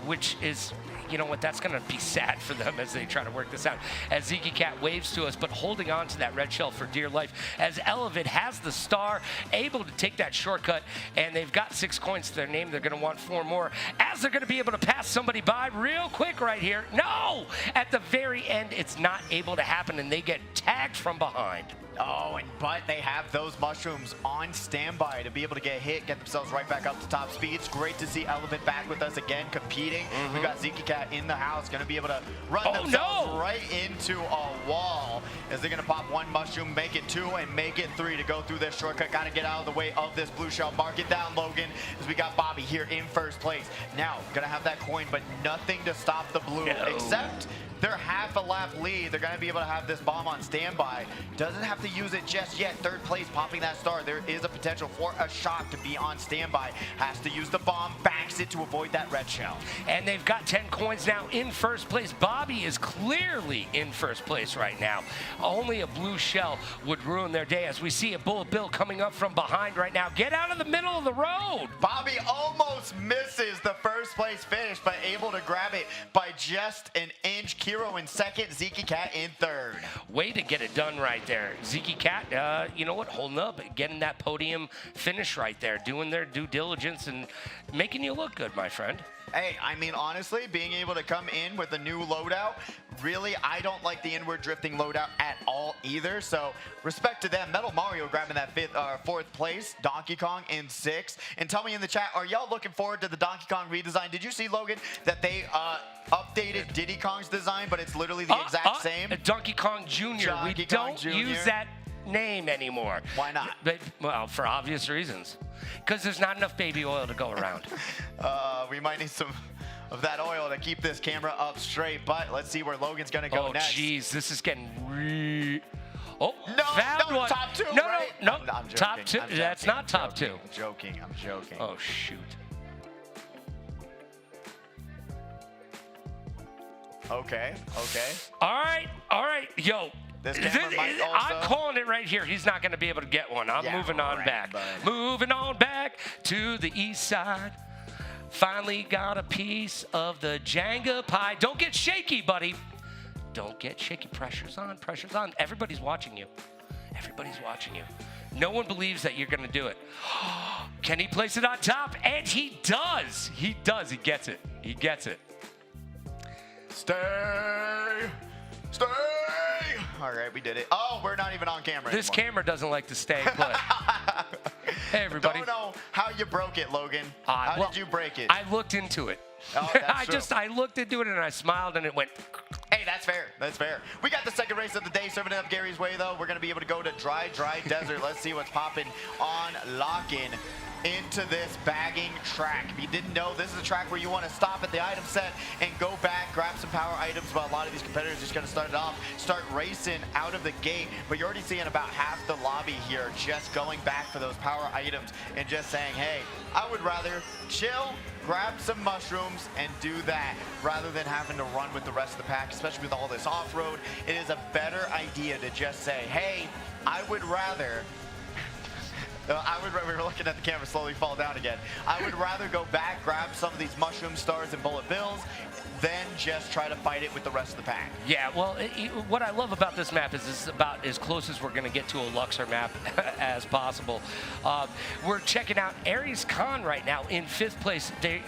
which is, you know what, that's going to be sad for them as they try to work this out. As Ziggy Cat waves to us, but holding on to that red shell for dear life, as Elevate has the star, able to take that shortcut, and they've got 6 coins to their name. They're going to want 4 more, as they're going to be able to pass somebody by real quick right here. No! At the very end, it's not able to happen, and they get tagged from behind. Oh, but they have those mushrooms on standby to be able to get hit, get themselves right back up to top speed. It's great to see Elevate back with us again, competing. We got Ziggy Cat in the house, going to be able to run themselves right into a wall as they're going to pop 1 mushroom, make it 2, and make it 3 to go through this shortcut. Got to get out of the way of this blue shell. Mark it down, Logan, as we got Bobby here in first place. Now, going to have that coin, but nothing to stop the blue, except they're half a lap lead. They're going to be able to have this bomb on standby. Doesn't have to use it just yet. Third place, popping that star. There is a potential for a shot to be on standby. Has to use the bomb, banks it to avoid that red shell. And they've got 10 coins now in first place. Bobby is clearly in first place right now. Only a blue shell would ruin their day, as we see a Bullet Bill coming up from behind right now. Get out of the middle of the road. Bobby almost misses the first place finish, but able to grab it by just an inch. Kiro in second, Ziggy Cat in third. Way to get it done right there. Ziggy Cat, you know what, holding up, getting that podium finish right there, doing their due diligence and making you look good, my friend. Hey, I mean, honestly, being able to come in with a new loadout, really, I don't like the inward drifting loadout at all either. So respect to them. Metal Mario grabbing that 4th place, Donkey Kong in 6th. And tell me in the chat, are y'all looking forward to the Donkey Kong redesign? Did you see, Logan, that they updated Diddy Kong's design, but it's literally the exact same? Donkey Kong Jr. We don't use that name anymore. Why not? Well, for obvious reasons. Because there's not enough baby oil to go around. We might need some of that oil to keep this camera up straight, but let's see where Logan's going to go next. Oh, jeez, this is getting no, one. Top 2, no, right? No, I'm joking. top 2. That's not top 2. I'm joking. Oh, shoot. Okay. All right. Yo, This camera might also... I'm calling it right here. He's not going to be able to get one. I'm moving on back. Bud. Moving on back to the east side. Finally got a piece of the Jenga pie. Don't get shaky, buddy. Don't get shaky. Pressure's on. Pressure's on. Everybody's watching you. Everybody's watching you. No one believes that you're going to do it. Can he place it on top? And he does. He does. He gets it. He gets it. Stay. All right, we did it. Oh, we're not even on camera This anymore. camera doesn't like to stay put. Hey, everybody. Don't know how you broke it, Logan. How well, did you break it? I looked into it. Oh, that's true. I looked into it and I smiled and it went. Hey, that's fair. That's fair. We got the second race of the day serving it up Gary's way, though. We're going to be able to go to dry desert. Let's see what's popping on lock-in into this bagging track. If you didn't know, this is a track where you want to stop at the item set and go back, grab some power items, but a lot of these competitors are just going to start racing out of the gate. But you're already seeing about half the lobby here just going back for those power items and just saying, hey, I would rather chill, grab some mushrooms, and do that rather than having to run with the rest of the pack, especially with all this off-road. It is a better idea to just say, hey, I would rather we were looking at the camera slowly fall down again. I would rather go back, grab some of these mushroom stars and bullet bills, than just try to fight it with the rest of the pack. Yeah, well, what I love about this map is it's about as close as we're going to get to a Luxor map as possible. We're checking out Aries Khan right now in 5th place. They're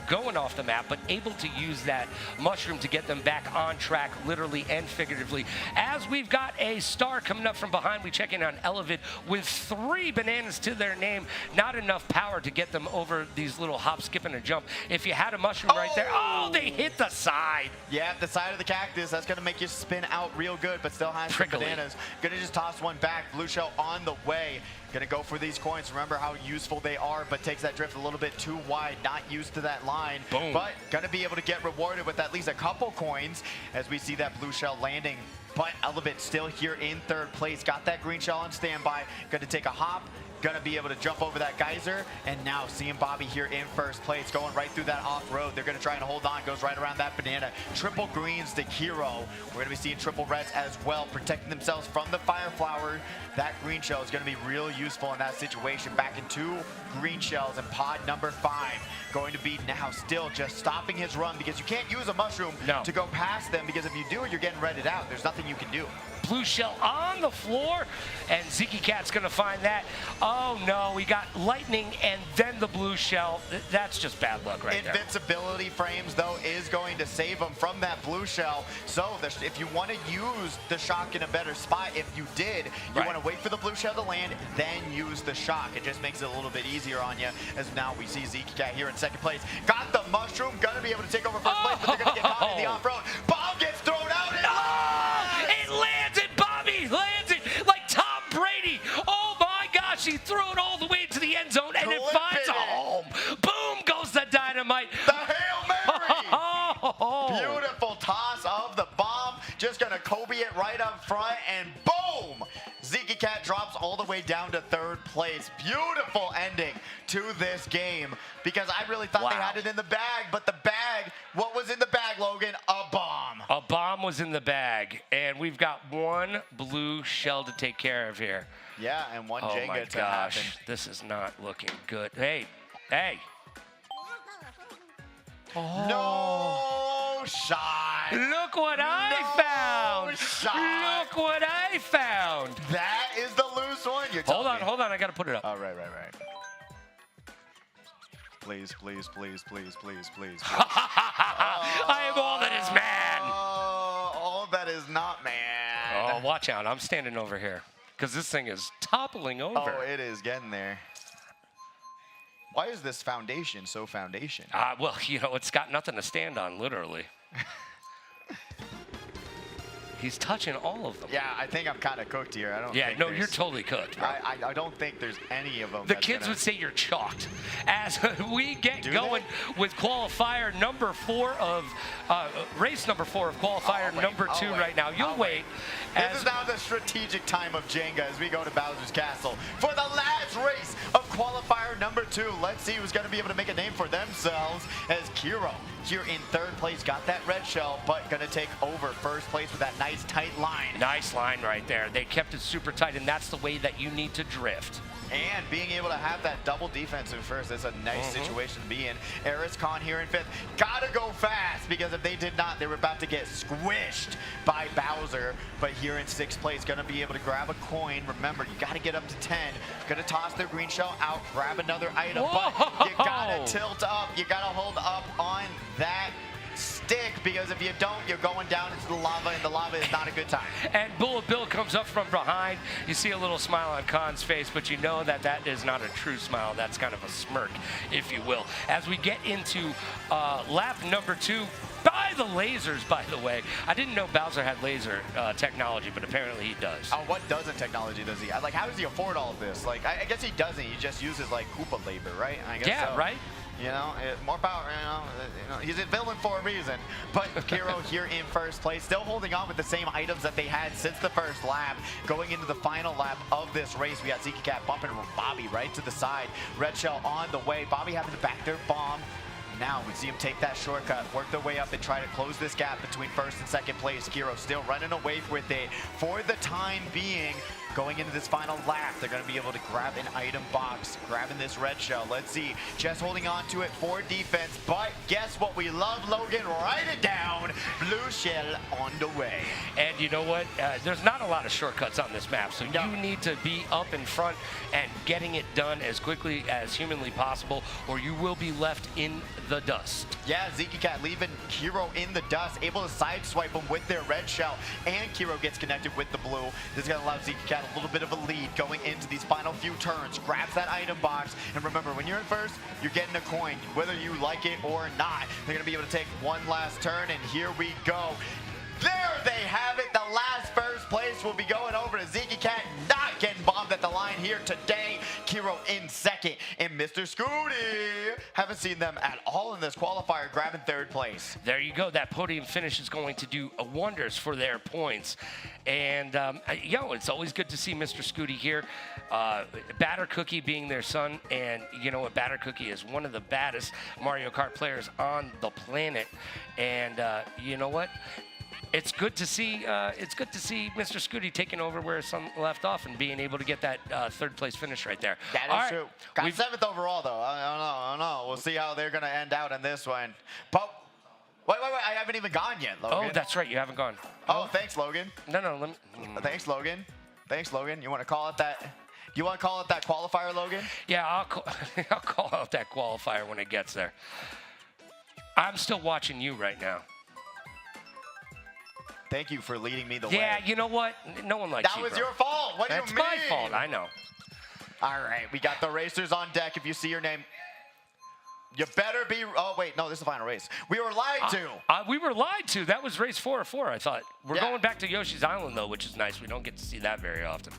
going off the map, but able to use that mushroom to get them back on track, literally and figuratively. As we've got a star coming up from behind, we check in on Elevid with 3 bananas to their name. Not enough power to get them over these little hop, skip, and a jump. If you had a mushroom right there, oh, they hit the side. Yeah, the side of the cactus. That's going to make you spin out real good, but still has some bananas. Going to just toss one back. Blue shell on the way. Going to go for these coins. Remember how useful they are, but takes that drift a little bit too wide. Not used to that line. Boom. But going to be able to get rewarded with at least a couple coins as we see that blue shell landing. But Elevate still here in 3rd place. Got that green shell on standby. Going to take a hop. Gonna be able to jump over that geyser, and now seeing Bobby here in 1st place, going right through that off-road. They're gonna try and hold on, goes right around that banana. Triple greens to Hero. We're gonna be seeing triple reds as well, protecting themselves from the fire flower. That green shell is gonna be real useful in that situation. Back in 2 green shells, and pod number 5 going to be now still just stopping his run, because you can't use a mushroom to go past them, because if you do, you're getting redded out. There's nothing you can do. Blue shell on the floor, and Zeke Cat's gonna find that. Oh no, we got lightning and then the blue shell. That's just bad luck right there. Invincibility frames, though, is going to save him from that blue shell. So if you want to use the shock in a better spot, if you did, you want to wait for the blue shell to land, then use the shock. It just makes it a little bit easier on you, as now we see Zeke Cat here in 2nd place. Got the mushroom, gonna be able to take over 1st place, but they're gonna get caught in the off-road. Bomb gets thrown out, and it lands it, Bobby lands it like Tom Brady. Oh my gosh, he threw it all the way to the end zone, and it finds a home. Boom goes the dynamite. The Hail Mary. Beautiful toss of the bomb. Just gonna Kobe it right up front, and boom! Zeke Cat drops all the way down to 3rd place. Beautiful ending to this game, because I really thought they had it in the bag, but the bag, what was in the bag, Logan? A bomb. A bomb was in the bag, and we've got 1 blue shell to take care of here. Yeah, and 1 Jenga my to gosh, happen. this is not looking good. Hey. No shot. Look what I found. Look what I found. That is the loose one. Hold on. I got to put it up. Oh, right. Please. I am all that is man. All that is not man. Oh, watch out. I'm standing over here, because this thing is toppling over. Oh, it is getting there. Why is this foundation so foundation? Well, it's got nothing to stand on, literally. He's touching all of them. Yeah, I think I'm kind of cooked here. I don't. Yeah, think no, you're totally cooked. I don't think there's any of them. The kids would say you're chalked. As we get going with qualifier number 4 of race number 4 of qualifier number 2 right now. You'll wait. This is now the strategic time of Jenga as we go to Bowser's Castle for the last race of qualifier number 2. Let's see who's going to be able to make a name for themselves, as Kiro here in 3rd place got that red shell, but going to take over 1st place with that nice tight line. Nice line right there. They kept it super tight, and that's the way that you need to drift. And being able to have that double defense in 1st, that's a nice situation to be in. Aries Khan here in 5th. Gotta go fast, because if they did not, they were about to get squished by Bowser. But here in 6th place, gonna be able to grab a coin. Remember, you gotta get up to 10. Gonna toss their green shell out, grab another item. But you gotta tilt up. You gotta hold up on that stick, because if you don't, you're going down into the lava, and the lava is not a good time. And Bullet Bill comes up from behind. You see a little smile on Khan's face, but you know that that is not a true smile. That's kind of a smirk, if you will. As we get into lap number 2, by the lasers, by the way. I didn't know Bowser had laser technology, but apparently he does. Oh, what doesn't technology does he? Like, how does he afford all of this? Like, I guess he doesn't. He just uses, like, Koopa labor, right? I guess yeah, so. right? You know, more power, you know, he's a villain for a reason. But Kiro here in first place, still holding on with the same items that they had since the first lap. Going into the final lap of this race, we got Zeke Cat bumping Bobby right to the side. Red Shell on the way. Bobby having to back their bomb. Now we see him take that shortcut, work their way up and try to close this gap between first and second place. Kiro still running away with it for the time being. Going into this final lap, they're going to be able to grab an item box, grabbing this red shell. Let's see, just holding on to it for defense, but guess what? We love Logan, write it down. Blue shell on the way. And you know what? There's not a lot of shortcuts on this map, so No. you need to be up in front and getting it done as quickly as humanly possible, or you will be left in the dust. Yeah, Zeke Cat leaving Kiro in the dust, able to sideswipe him with their red shell, and Kiro gets connected with the blue. This is going to allow Zeke Cat a little bit of a lead going into these final few turns. Grabs that item box, and remember, when you're in first, you're getting a coin, whether you like it or not. They're going to be able to take one last turn, and here we go. There they have it. The last first place will be going over to Zeke Cat, not getting bombed at the line here today. Kiro in second, and Mr. Scooty. Haven't seen them at all in this qualifier, grabbing third place. There you go. That podium finish is going to do wonders for their points. And, it's always good to see Mr. Scooty here. Batter Cookie being their son, and you know what? Batter Cookie is one of the baddest Mario Kart players on the planet. And you know what? It's good to see. It's good to see Mr. Scooty taking over where his son left off and being able to get that third place finish right there. That is true. Got 7th overall though. I don't know. We'll see how they're gonna end out in this one. But wait. I haven't even gone yet, Logan. Oh, that's right. You haven't gone. Oh, thanks, Logan. No. Let me. Thanks, Logan. Thanks, Logan. You want to call it that? Do you want to call it that qualifier, Logan? Yeah, I'll call out that qualifier when it gets there. I'm still watching you right now. Thank you for leading me the way. Yeah, you know what? No one likes you, That was bro. your fault. What do you mean? That's my fault. I know. All right, we got the racers on deck. If you see your name, you better be. Oh wait, no, this is the final race. We were lied to. We were lied to. That was race 4 of 4. I thought we're going back to Yoshi's Island though, which is nice. We don't get to see that very often.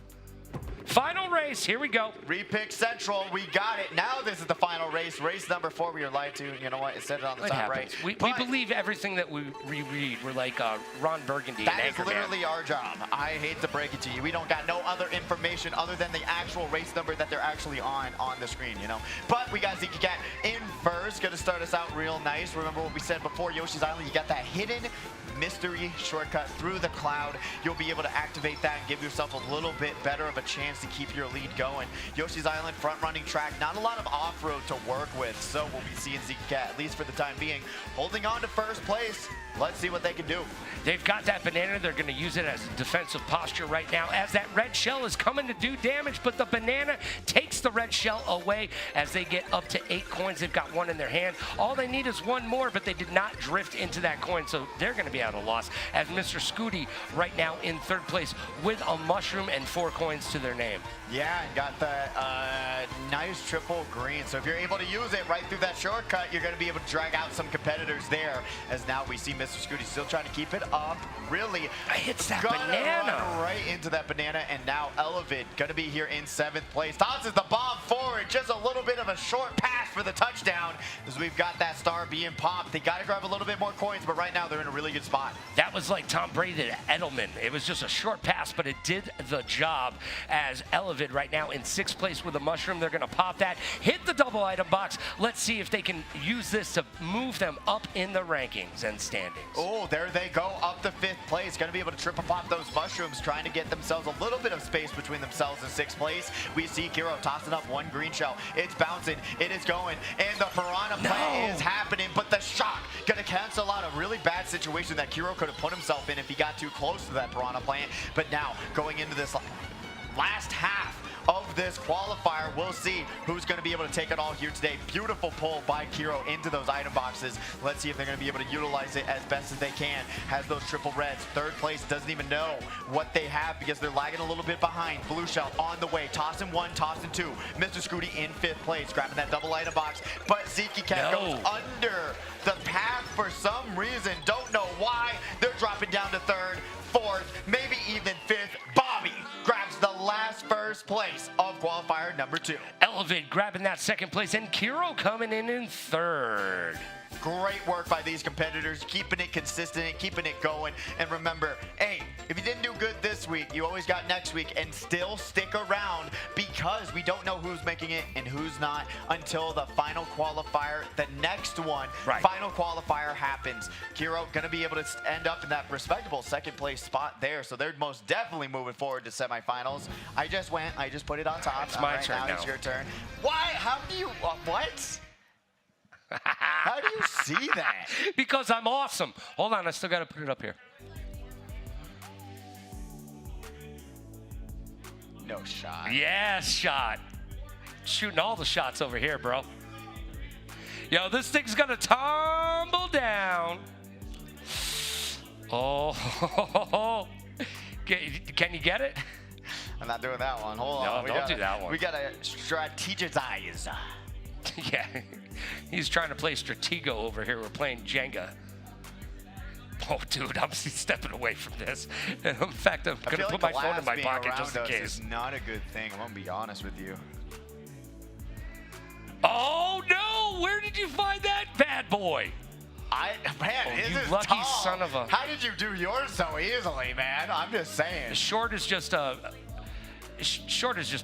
Final race, here we go. Repick Central, we got it. Now this is the final race. Race number 4, we were lied to. You know what? It said it on the top right. We believe everything that we read. We're like Ron Burgundy and That is Anchorman. literally our job. I hate to break it to you. We don't got no other information other than the actual race number that they're actually on the screen, you know? But we got Zeke Cat in first. Going to start us out real nice. Remember what we said before, Yoshi's Island, you got that hidden mystery shortcut through the cloud. You'll be able to activate that and give yourself a little bit better of a chance to keep your lead going. Yoshi's Island front running track, not a lot of off-road to work with, so we'll be seeing Zeke Cat, at least for the time being, holding on to first place. Let's see what they can do. They've got that banana. They're going to use it as a defensive posture right now as that red shell is coming to do damage, but the banana takes the red shell away as they get up to 8 coins. They've got 1 in their hand. All they need is 1 more, but they did not drift into that coin, so they're going to be at a loss as Mr. Scooty right now in 3rd place with a mushroom and 4 coins to their name. Yeah, and got that nice triple green. So if you're able to use it right through that shortcut, you're going to be able to drag out some competitors there. As now we see Mr. Scooty still trying to keep it up. Really hits that gonna banana. Run right into that banana, and now Elevid going to be here in 7th place. Tosses the bomb forward. Just a little bit of a short pass for the touchdown as we've got that star being popped. They got to grab a little bit more coins, but right now they're in a really good spot. That was like Tom Brady to Edelman. It was just a short pass, but it did the job as Elevid right now in 6th place with a mushroom. They're going to pop that, hit the double item box. Let's see if they can use this to move them up in the rankings and standings. Oh, there they go, up to 5th place. Going to be able to triple pop those mushrooms, trying to get themselves a little bit of space between themselves and 6th place. We see Kiro tossing up 1 green shell. It's bouncing, it is going, and the piranha play is happening, but the shock going to cancel out a really bad situation that Kiro could have put himself in if he got too close to that piranha plant. But now, going into this last half of this qualifier. We'll see who's going to be able to take it all here today. Beautiful pull by Kiro into those item boxes. Let's see if they're going to be able to utilize it as best as they can. Has those triple reds. Third place doesn't even know what they have because they're lagging a little bit behind. Blue Shell on the way. Tossing one, tossing two. Mr. Scooty in 5th place, grabbing that double item box. But Zeke Cat goes under the path for some reason. Don't know why. They're dropping down to 3rd, 4th, maybe even 5th. Bobby grabs the last first place of qualifier number 2. Elevate grabbing that 2nd place, and Kiro coming in 3rd. Great work by these competitors, keeping it consistent and keeping it going. And remember, hey, if you didn't do good this week, you always got next week, and still stick around because we don't know who's making it and who's not until the final qualifier, the next one. Right. Final qualifier happens. Kiro gonna be able to end up in that respectable 2nd place spot there, so they're most definitely moving forward to semifinals. I just put it on top. It's my turn now. It's your turn. Why? How do you, what? How do you see that? Because I'm awesome. Hold on, I still got to put it up here. No shot. Yes, shot. Shooting all the shots over here, bro. Yo, this thing's going to tumble down. Oh, can you get it? I'm not doing that one. Hold No, on. don't do that one. We got to strategize. Yeah, he's trying to play Stratego over here. We're playing Jenga. Oh, dude, I'm stepping away from this. In fact, I'm going to put my phone in my pocket just in case. It's not a good thing. I'm going to be honest with you. Oh, no! Where did you find that bad boy? Man, this is lucky tall. son of a... How did you do yours so easily, man? I'm just saying. Short is just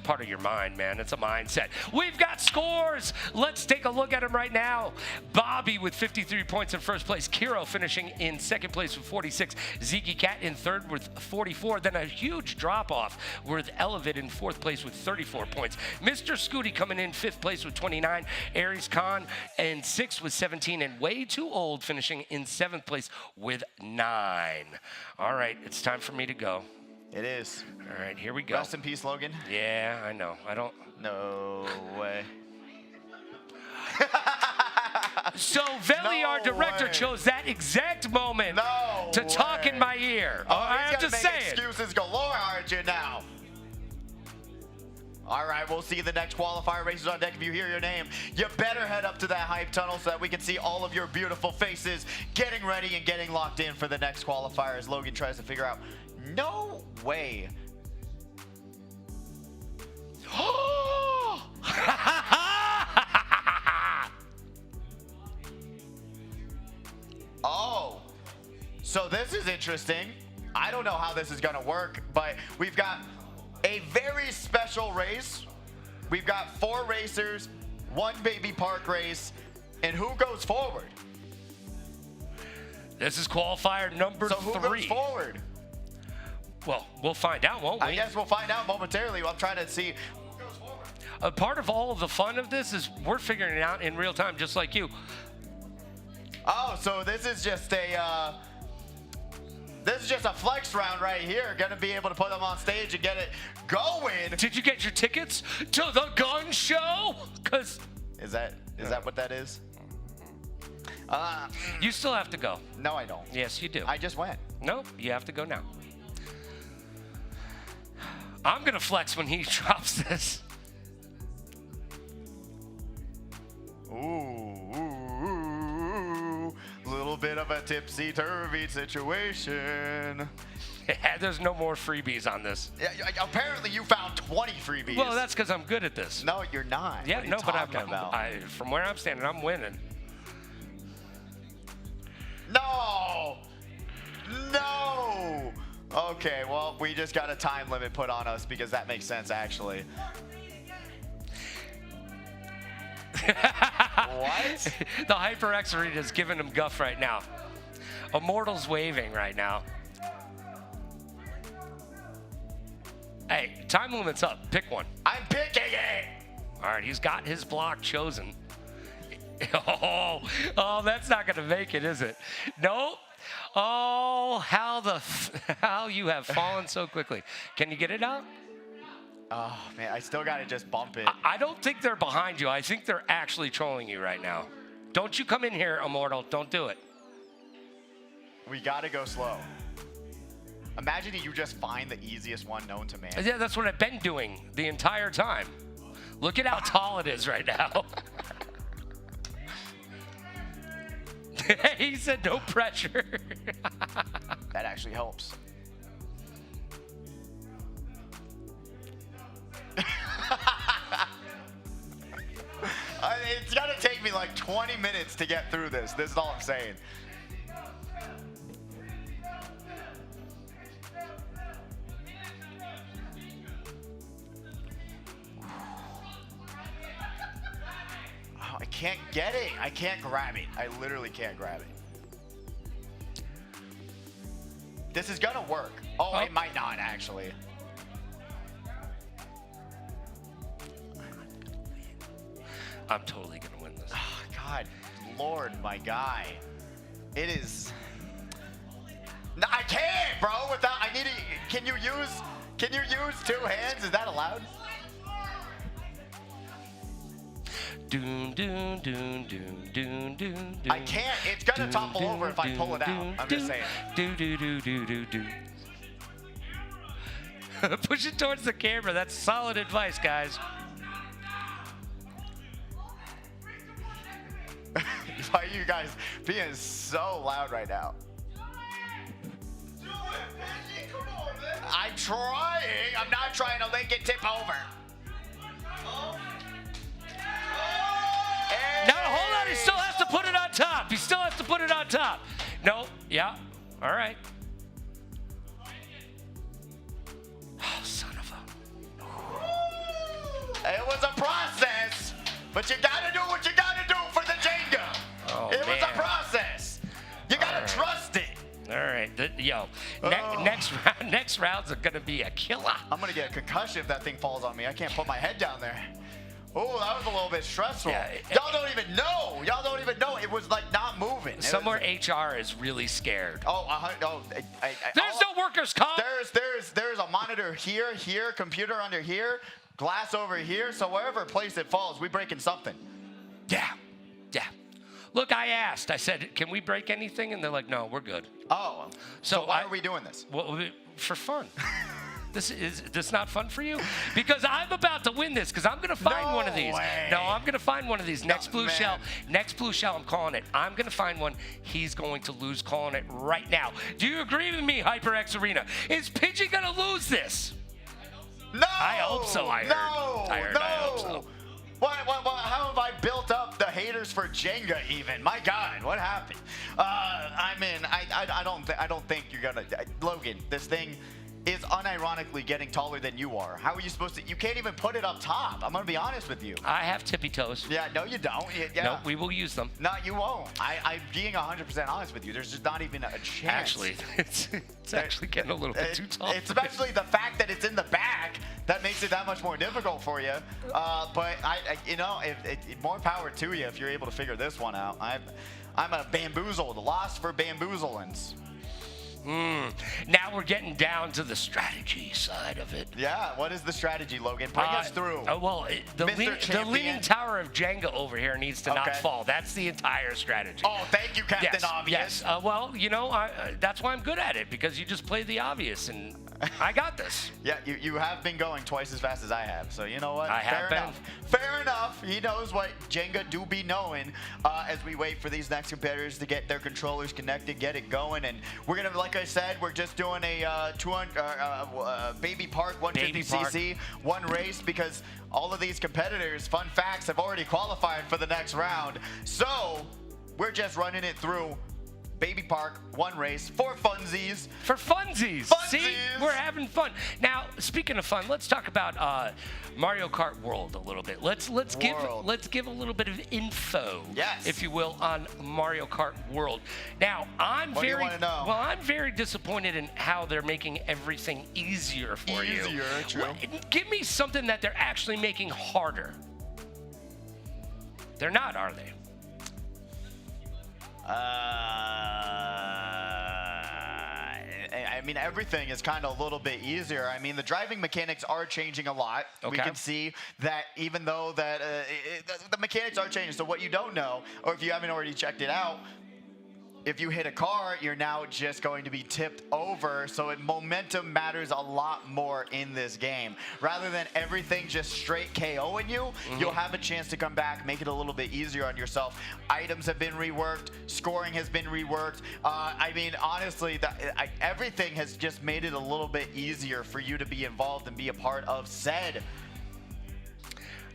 part of your mind, man. It's a mindset. We've got scores. Let's take a look at them right now. Bobby with 53 points in 1st place. Kiro finishing in 2nd place with 46. Zeke Cat in 3rd with 44. Then a huge drop-off with Elevate in 4th place with 34 points. Mr. Scooty coming in 5th place with 29. Aries Khan in 6th with 17. And Way Too Old finishing in 7th place with 9. All right, it's time for me to go. It is. All right, here we go. Rest in peace, Logan. Yeah, I know. I don't. No way. So Veli, our director, chose that exact moment to talk in my ear. Oh, I'm just saying. Excuses galore, aren't you now? All right, we'll see the next qualifier races on deck. If you hear your name, you better head up to that hype tunnel so that we can see all of your beautiful faces getting ready and getting locked in for the next qualifier as Logan tries to figure out. No way. Oh, so this is interesting. I don't know how this is gonna work, but we've got a very special race. We've got 4 racers, 1 baby park race, and who goes forward? This is qualifier number 3. So who goes forward? Well, we'll find out, won't we? I guess we'll find out momentarily. I'm trying to see who goes forward. A part of all of the fun of this is we're figuring it out in real time, just like you. Oh, so this is just a flex round right here. Gonna be able to put them on stage and get it going. Did you get your tickets to the gun show? Cause is that what that is? You still have to go. No, I don't. Yes, you do. I just went. No, you have to go now. I'm gonna flex when he drops this. Ooh, little bit of a tipsy-turvy situation. Yeah, there's no more freebies on this. Yeah, apparently you found 20 freebies. Well, that's because I'm good at this. No, you're not. Yeah, what are you no, but talking about? from where I'm standing, I'm winning. No! No! Okay, well, we just got a time limit put on us because that makes sense, actually. What? The HyperX Arena is giving him guff right now. Immortal's waving right now. Hey, time limit's up. Pick one. I'm picking it! All right, he's got his block chosen. Oh, that's not going to make it, is it? Nope. Oh, how you have fallen so quickly. Can you get it out? Oh, man, I still got to just bump it. I don't think they're behind you. I think they're actually trolling you right now. Don't you come in here, Immortal. Don't do it. We got to go slow. Imagine you just find the easiest one known to man. Yeah, that's what I've been doing the entire time. Look at how tall it is right now. He said no pressure. That actually helps. It's gonna take me like 20 minutes to get through this. This is all I'm saying. Oh, I can't get it. I can't grab it. I literally can't grab it. This is gonna work. Oh, it might not actually. I'm totally gonna win this. Oh, God, Lord, my guy. It is. No, I can't, bro. Without, I need to. Can you use two hands? Is that allowed? Doom, doom, doom, doom, doom, doom, doom. I can't. It's gonna topple over if I pull it out. I'm just saying. Do do do do do do. Push it towards the camera. That's solid advice, guys. Why are you guys being so loud right now? I'm trying. I'm not trying to make it tip over. No, hold on. He still has to put it on top. He still has to put it on top. No. Yeah. All right. Oh, son of a. It was a process, but you gotta do what you gotta do for the Jenga. Oh, it was a process. You gotta trust it. All right, next rounds are gonna be a killer. I'm gonna get a concussion if that thing falls on me. I can't put my head down there. Oh, that was a little bit stressful. Yeah, Y'all don't even know. Y'all don't even know. It was like not moving. Somewhere HR is really scared. There's no workers' comp. There's a monitor here, computer under here, glass over here. So wherever place it falls, we breaking something. Yeah. Look, I asked. I said, "Can we break anything?" And they're like, "No, we're good." Oh, so why are we doing this? Well, for fun. This not fun for you? Because I'm about to win this. Because I'm gonna find one of these. Way. No, I'm gonna find one of these. Next blue shell. Next blue shell. I'm calling it. I'm gonna find one. He's going to lose. Calling it right now. Do you agree with me, HyperX Arena? Is Pidgey gonna lose this? No. I hope so. I hope so. What, how have I built up the haters for Jenga even? My God, what happened? I don't think you're gonna, Logan, this thing is unironically getting taller than you are. How are you supposed to, you can't even put it up top. I'm gonna be honest with you. I have tippy toes. Yeah, no you don't. Yeah. No, we will use them. No, you won't. I'm being 100% honest with you. There's just not even a chance. Actually, it's actually getting a little bit too tall. Especially the fact that it's in the back, that makes it that much more difficult for you. But more power to you if you're able to figure this one out. I'm a bamboozled, lost for bamboozlings. Now we're getting down to the strategy side of it. Yeah, what is the strategy, Logan? Bring us through. The leaning tower of Jenga over here needs to not fall. That's the entire strategy. Oh, thank you, Captain Obvious. Yes. Well, that's why I'm good at it, because you just play the obvious, and I got this. Yeah, you have been going twice as fast as I have, so you know what? Fair enough. Fair enough. He knows what Jenga do be knowing as we wait for these next competitors to get their controllers connected, get it going, and we're gonna, like I said, we're just doing a 200 Baby Park 150cc one race because all of these competitors, fun facts, have already qualified for the next round. So we're just running it through Baby Park, one race for funsies. For funsies. See, we're having fun. Now, speaking of fun, let's talk about Mario Kart World a little bit. Let's give a little bit of info, if you will, on Mario Kart World. Now, I'm very disappointed in how they're making everything easier for you. True. Give me something that they're actually making harder. They're not, are they? mean, everything is kind of a little bit easier. I mean, the driving mechanics are changing a lot. Okay. We can see that even though that the mechanics are changing. So what you don't know, or if you haven't already checked it out, if you hit a car, you're now just going to be tipped over. So momentum matters a lot more in this game. Rather than everything just straight KOing you, you'll have a chance to come back, make it a little bit easier on yourself. Items have been reworked, scoring has been reworked. I mean, honestly, everything has just made it a little bit easier for you to be involved and be a part of said.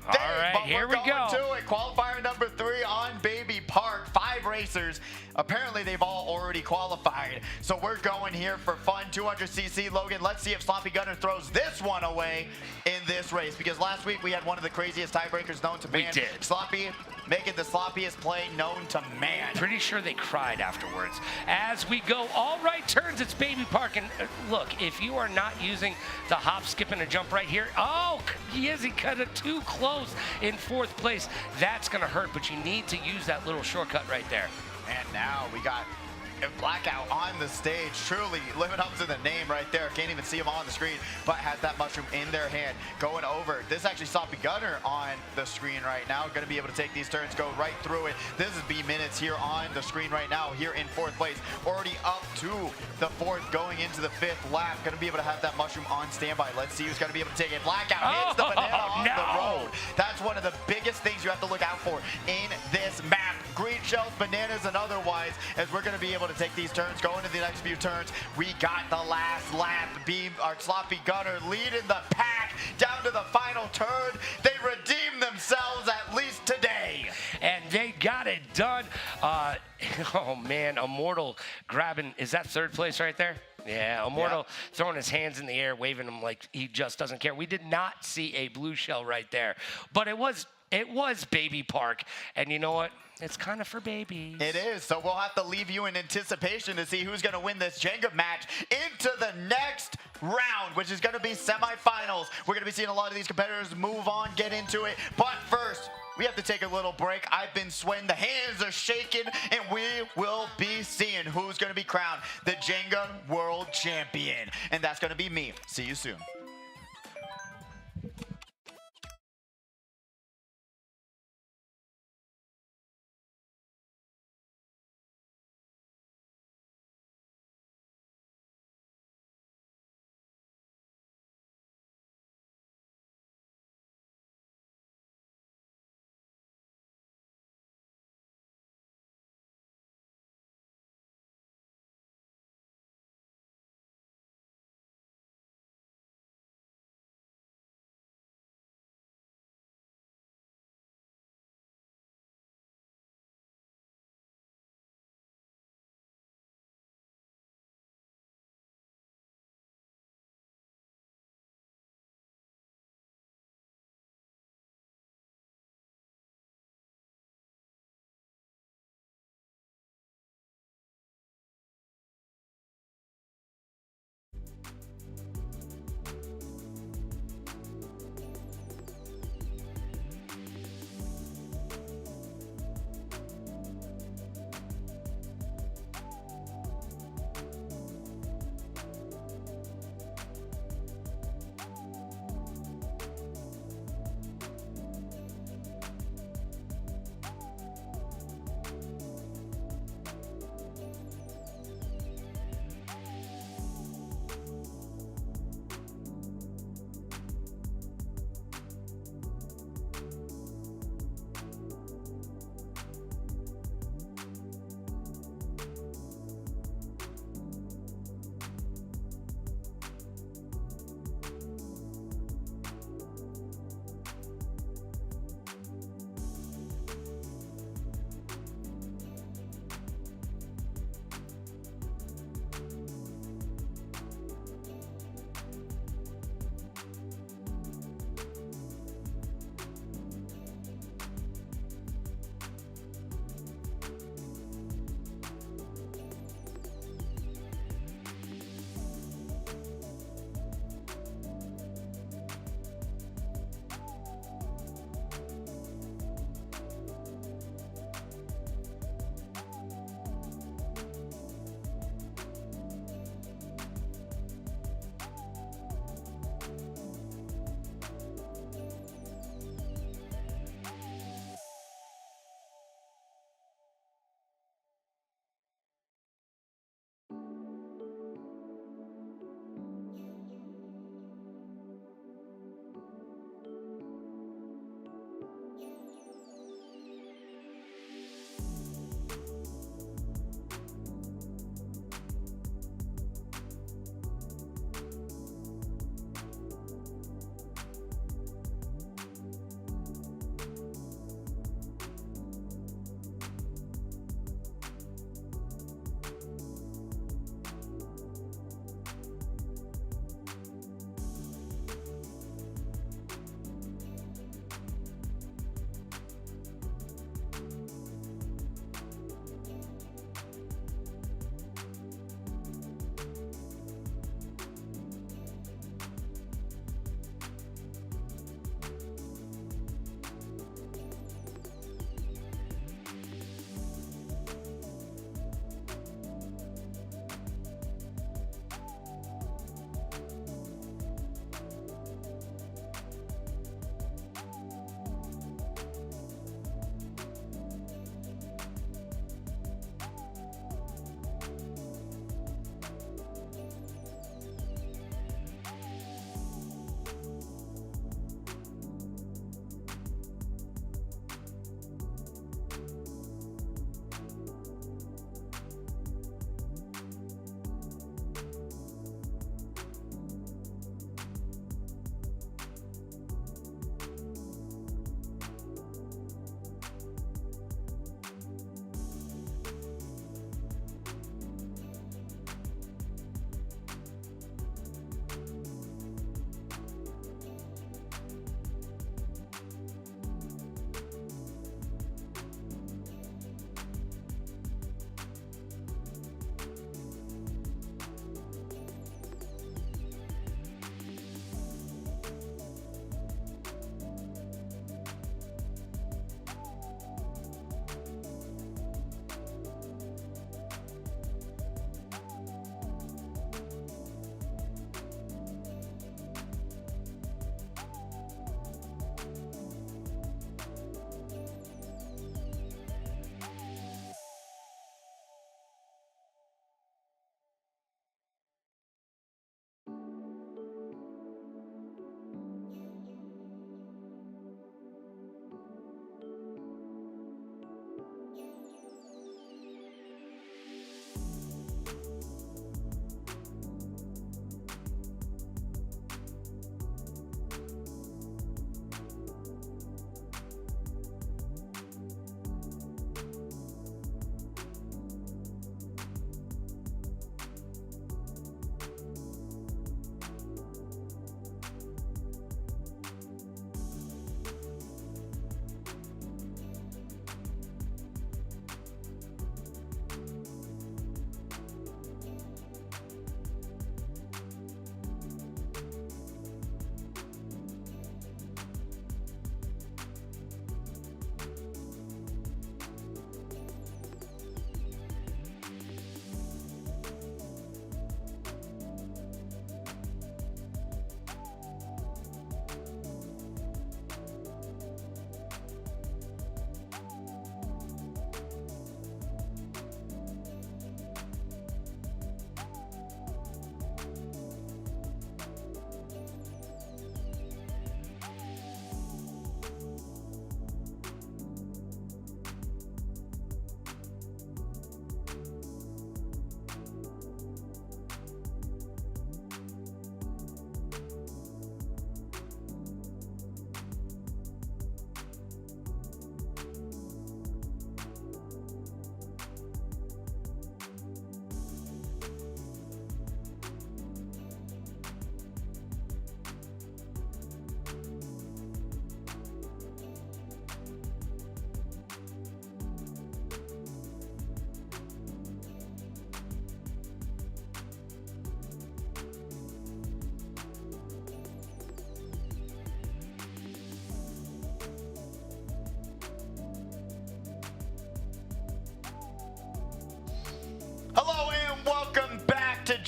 All right, here we go. To it. Qualifier number 3 on Baby Park. 5 racers. Apparently, they've all already qualified. So we're going here for fun. 200cc. Logan, let's see if Sloppy Gunner throws this one away in this race. Because last week, we had one of the craziest tiebreakers known to man. We did. Sloppy making the sloppiest play known to man. Pretty sure they cried afterwards. As we go all right turns, it's Baby Park. And look, if you are not using the hop, skip, and a jump right here, oh, he cut it too close in 4th place. That's going to hurt, but you need to use that little shortcut right there. And now we got Blackout on the stage, truly living up to the name right there. Can't even see him on the screen, but has that mushroom in their hand. Going over. This is actually Sloppy Gunner on the screen right now. Going to be able to take these turns, go right through it. This is B Minutes here on the screen right now, here in 4th place. Already up to the 4th, going into the 5th lap. Going to be able to have that mushroom on standby. Let's see who's going to be able to take it. Blackout hits the banana on the road. That's one of the biggest things you have to look out for in this map. Green shells, bananas, and otherwise, as we're going to be able to take these turns, go into the next few turns. We got the last lap. Our Sloppy Gunner leading the pack down to the final turn. They redeemed themselves, at least today. And they got it done. Oh, man, Immortal grabbing, is that 3rd place right there? Yeah, Immortal throwing his hands in the air, waving them like he just doesn't care. We did not see a blue shell right there, but it was Baby Park, and you know what? It's kind of for babies. It is, so we'll have to leave you in anticipation to see who's going to win this Jenga match into the next round, which is going to be semifinals. We're going to be seeing a lot of these competitors move on, get into it, but first, we have to take a little break. I've been sweating, the hands are shaking, and we will be seeing who's going to be crowned the Jenga World Champion, and that's going to be me. See you soon.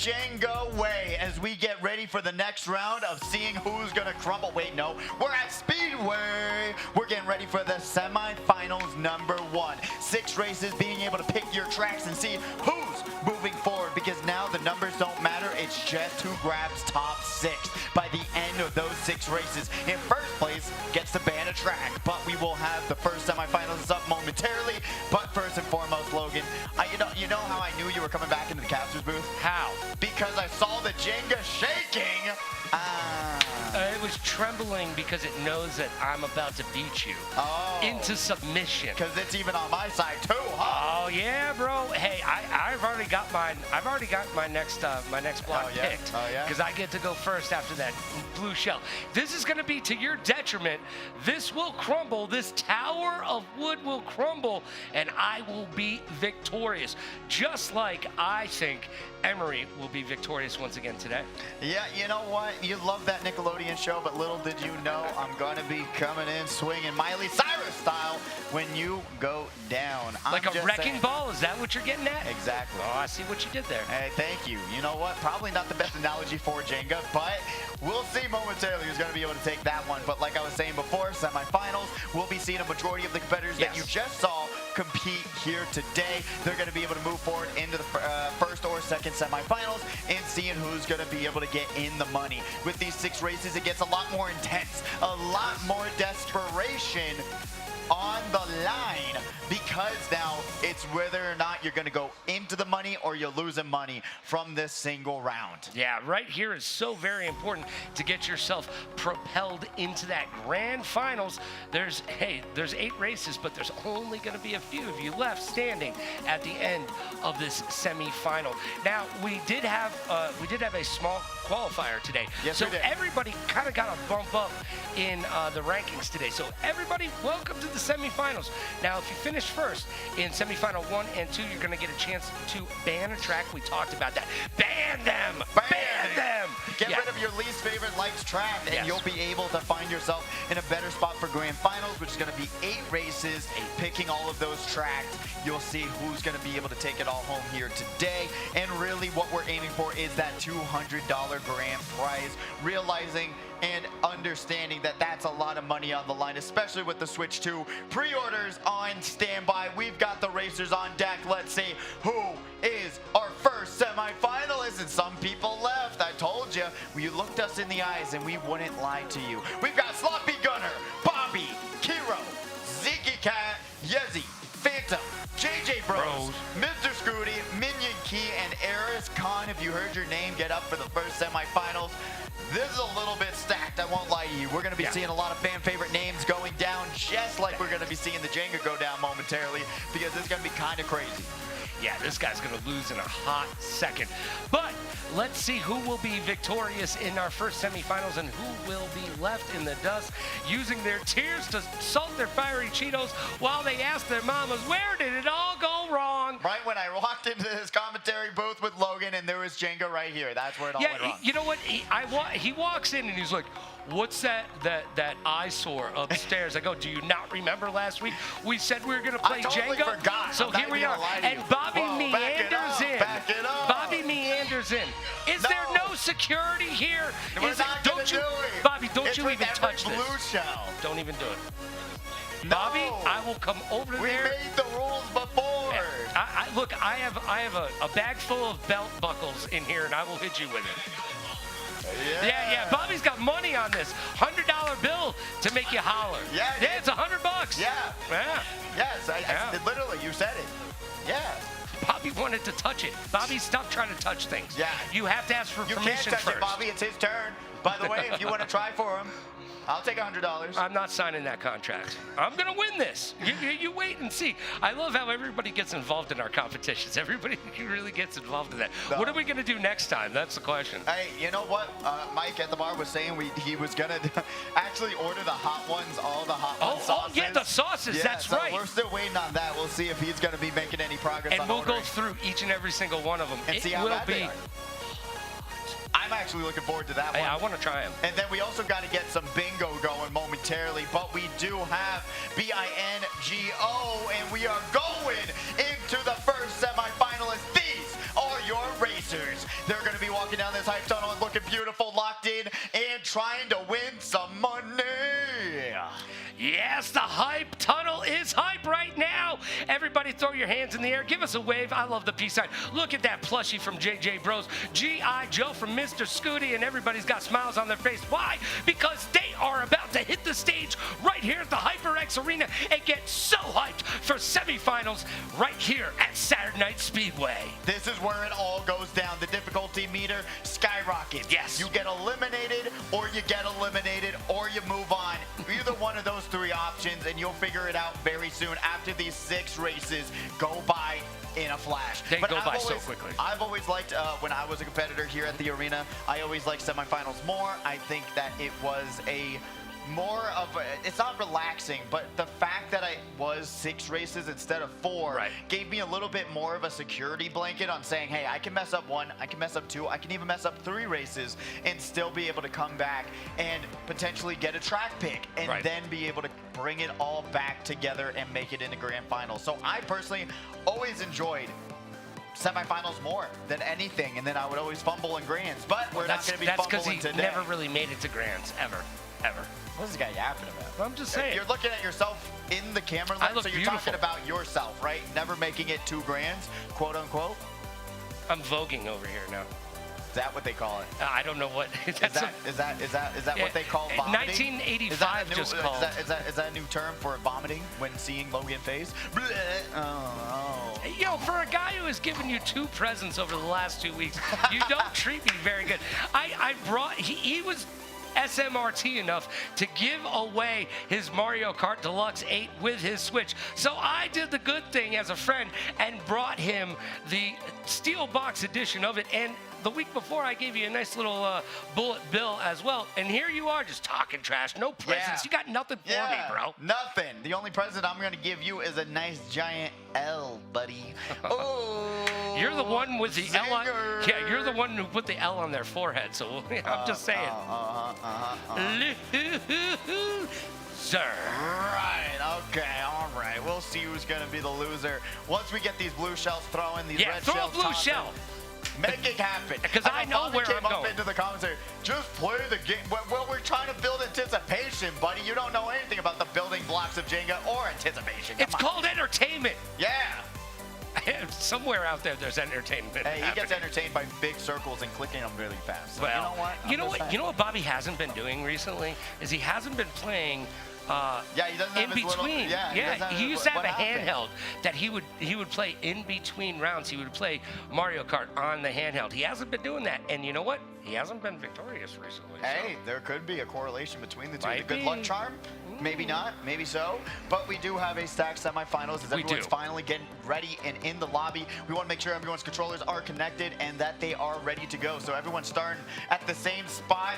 Jenga way as we get ready for the next round of seeing who's gonna crumble. Wait, no, we're at Speedway. We're getting ready for the semifinals number 1. 6 races, being able to pick your tracks and see who's moving forward, because now the numbers don't matter. It's just who grabs top 6 by the end of those 6 races. In first place gets to ban a track, but we will have the first semifinals up momentarily. But first and foremost, Logan, you know how I knew you were coming back into the caster's booth? How? Because I saw the Jenga shaking. It was trembling because it knows that I'm about to beat you into submission. Because it's even on my side too, huh? Oh yeah, bro. Hey, I've already got mine. I've already got my next block picked. Oh yeah. Because I get to go first after that blue shell. This is going to be to your detriment. This will crumble. This tower of wood will crumble, and I will be victorious. Just like I think Emery will be victorious once again today. Yeah, you know what? You love that Nickelodeon show, but little did you know I'm going to be coming in swinging Miley Cyrus style when you go down. Like a wrecking ball? Is that what you're getting at? Exactly. Oh, I see what you did there. Hey, thank you. You know what? Probably not the best analogy for Jenga, but we'll see momentarily who's going to be able to take that one. But like I was saying before, semifinals, we'll be seeing a majority of the competitors that you just saw compete here today. They're going to be able to move forward into the first or second semifinals and seeing who's going to be able to get in the money. With these 6 races, it gets a lot more intense, a lot more desperation on the line, because now it's whether or not you're going to go into the money or you're losing money from this single round. Yeah, right here is so very important to get yourself propelled into that grand finals. There's 8 races, but there's only going to be a few of you left standing at the end of this semi-final. Now, we did have a small qualifier today. Yes, so we did. Everybody kind of got a bump up in the rankings today. So everybody, welcome to the semifinals. Now, if you finish first in semifinal 1 and 2, you're going to get a chance to ban a track. We talked about that. Ban them! Ban them! Get rid of your least favorite liked track, and you'll be able to find yourself in a better spot for grand finals, which is going to be 8 races, picking all of those tracks. You'll see who's going to be able to take it all home here today. And really what we're aiming for is that $200 grand prize, realizing and understanding that that's a lot of money on the line, especially with the Switch 2 pre-orders on standby. We've got the racers on deck. Let's see who is our first semi-finalist. And some people left. I told you, you looked us in the eyes and we wouldn't lie to you. We've got Sloppy Gunner, Bobby, Kiro, Ziggy Cat, Yezi, Phantom, JJ Bros, Mr. Scooty, Minion Key, and Eris Khan. If you heard your name get up for the first semifinals, this is a little bit stacked, I won't lie to you. We're going to be seeing a lot of fan favorite names going down, just like we're going to be seeing the Jenga go down momentarily, because it's going to be kind of crazy. Yeah, this guy's going to lose in a hot second. But let's see who will be victorious in our first semifinals and who will be left in the dust, using their tears to salt their fiery Cheetos while they ask their mamas, where did it all go wrong? Right when I walked into this commentary booth with Logan and there was Jenga right here. That's where it all went wrong. You know what? He walks in and he's like, what's that eyesore upstairs? I go, do you not remember last week? We said we were going to play totally Jenga. Forgot. So here we are. And Bobby meanders in. Back it up. Bobby meanders in. Is there no security here? Don't you, Bobby, don't you even touch this. Blue shell. Don't even do it. No. Bobby, I will come over there. We made the rules before. Look, I have a bag full of belt buckles in here, and I will hit you with it. Yeah. Bobby's got money on this $100 bill to make you holler. Yeah, it's $100. Yeah. Yes, literally, you said it. Yeah. Bobby wanted to touch it. Bobby, stop trying to touch things. Yeah. You have to ask for permission can't touch first. it, Bobby. It's his turn. By the way, if you want to try for him, I'll take $100. I'm not signing that contract. I'm going to win this. You wait and see. I love how everybody gets involved in our competitions. Everybody really gets involved in that. No. What are we going to do next time? That's the question. Hey, you know what? Mike at the bar was saying he was going to actually order the hot ones, all the hot ones sauces. Oh, yeah, the sauces. Yeah, that's right. We're still waiting on that. We'll see if he's going to be making any progress. And we'll go through each and every single one of them. And see how bad they are. I'm actually looking forward to that one. I want to try them. And then we also got to get some bingo going momentarily, but we do have BINGO, and we are going into the first semifinalist. These are your racers. They're going to be this hype tunnel and looking beautiful, locked in, and trying to win some money. Yes, the hype tunnel is hype right now. Everybody throw your hands in the air. Give us a wave. I love the peace sign. Look at that plushie from JJ Bros. G.I. Joe from Mr. Scooty, and everybody's got smiles on their face. Why? Because they are about to hit the stage right here at the HyperX Arena and get so hyped for semifinals right here at Saturday Night Speedway. This is where it all goes down. The difficulty meter skyrockets. Yes. You get eliminated, or you get eliminated, or you move on. Either one of those three options, and you'll figure it out very soon after these 6 races go by in a flash. They go by so quickly. I've always liked, when I was a competitor here at the arena, I always liked semifinals more. I think that it was more of it's not relaxing, but the fact that I was 6 races instead of 4 gave me a little bit more of a security blanket on saying, hey, I can mess up 1, I can mess up 2, I can even mess up 3 races and still be able to come back and potentially get a track pick and then be able to bring it all back together and make it into grand finals. So I personally always enjoyed semifinals more than anything, and then I would always fumble in grands, but we're not going to be fumbling today. That's because he never really made it to grands, ever. What's this guy yapping about? I'm just saying. You're looking at yourself in the camera lens, so you're talking about yourself, right? Never making it 2 grands, quote unquote. I'm voguing over here now. Is that what they call it? I don't know what. Is that what they call vomiting? 1985 just called. Is that a new term for vomiting when seeing Logan FaZe? Oh. Yo, for a guy who has given you 2 presents over the last 2 weeks, you don't treat me very good. He was SMRT enough to give away his Mario Kart Deluxe 8 with his Switch. So I did the good thing as a friend and brought him the steel box edition of it. And the week before, I gave you a nice little bullet bill as well. And here you are just talking trash. No presents. You got nothing for me, bro. Nothing. The only present I'm going to give you is a nice giant L, buddy. Oh. You're the one with the L on. Yeah, you're the one who put the L on their forehead. So I'm just saying. Sir. Right, okay, all right. We'll see who's going to be the loser. Once we get these blue shells thrown, these red throw shells a blue shell. Make it happen. Because I know where I'm going. Into the commentary, just play the game. Well, we're trying to build anticipation, buddy. You don't know anything about the building blocks of Jenga or anticipation. It's called entertainment. Yeah. Somewhere out there, there's entertainment. Hey, he gets entertained by big circles and clicking them really fast. So well, you know what? You know what Bobby hasn't been doing recently is he hasn't been playing. He doesn't have in between. He used to have a handheld that he would play in between rounds. He would play Mario Kart on the handheld. He hasn't been doing that, and you know what? He hasn't been victorious recently. Hey, there could be a correlation between the two. The good luck charm, maybe not, maybe so. But we do have a stacked semifinals as everyone's finally getting ready and in the lobby. We want to make sure everyone's controllers are connected and that they are ready to go. So everyone's starting at the same spot,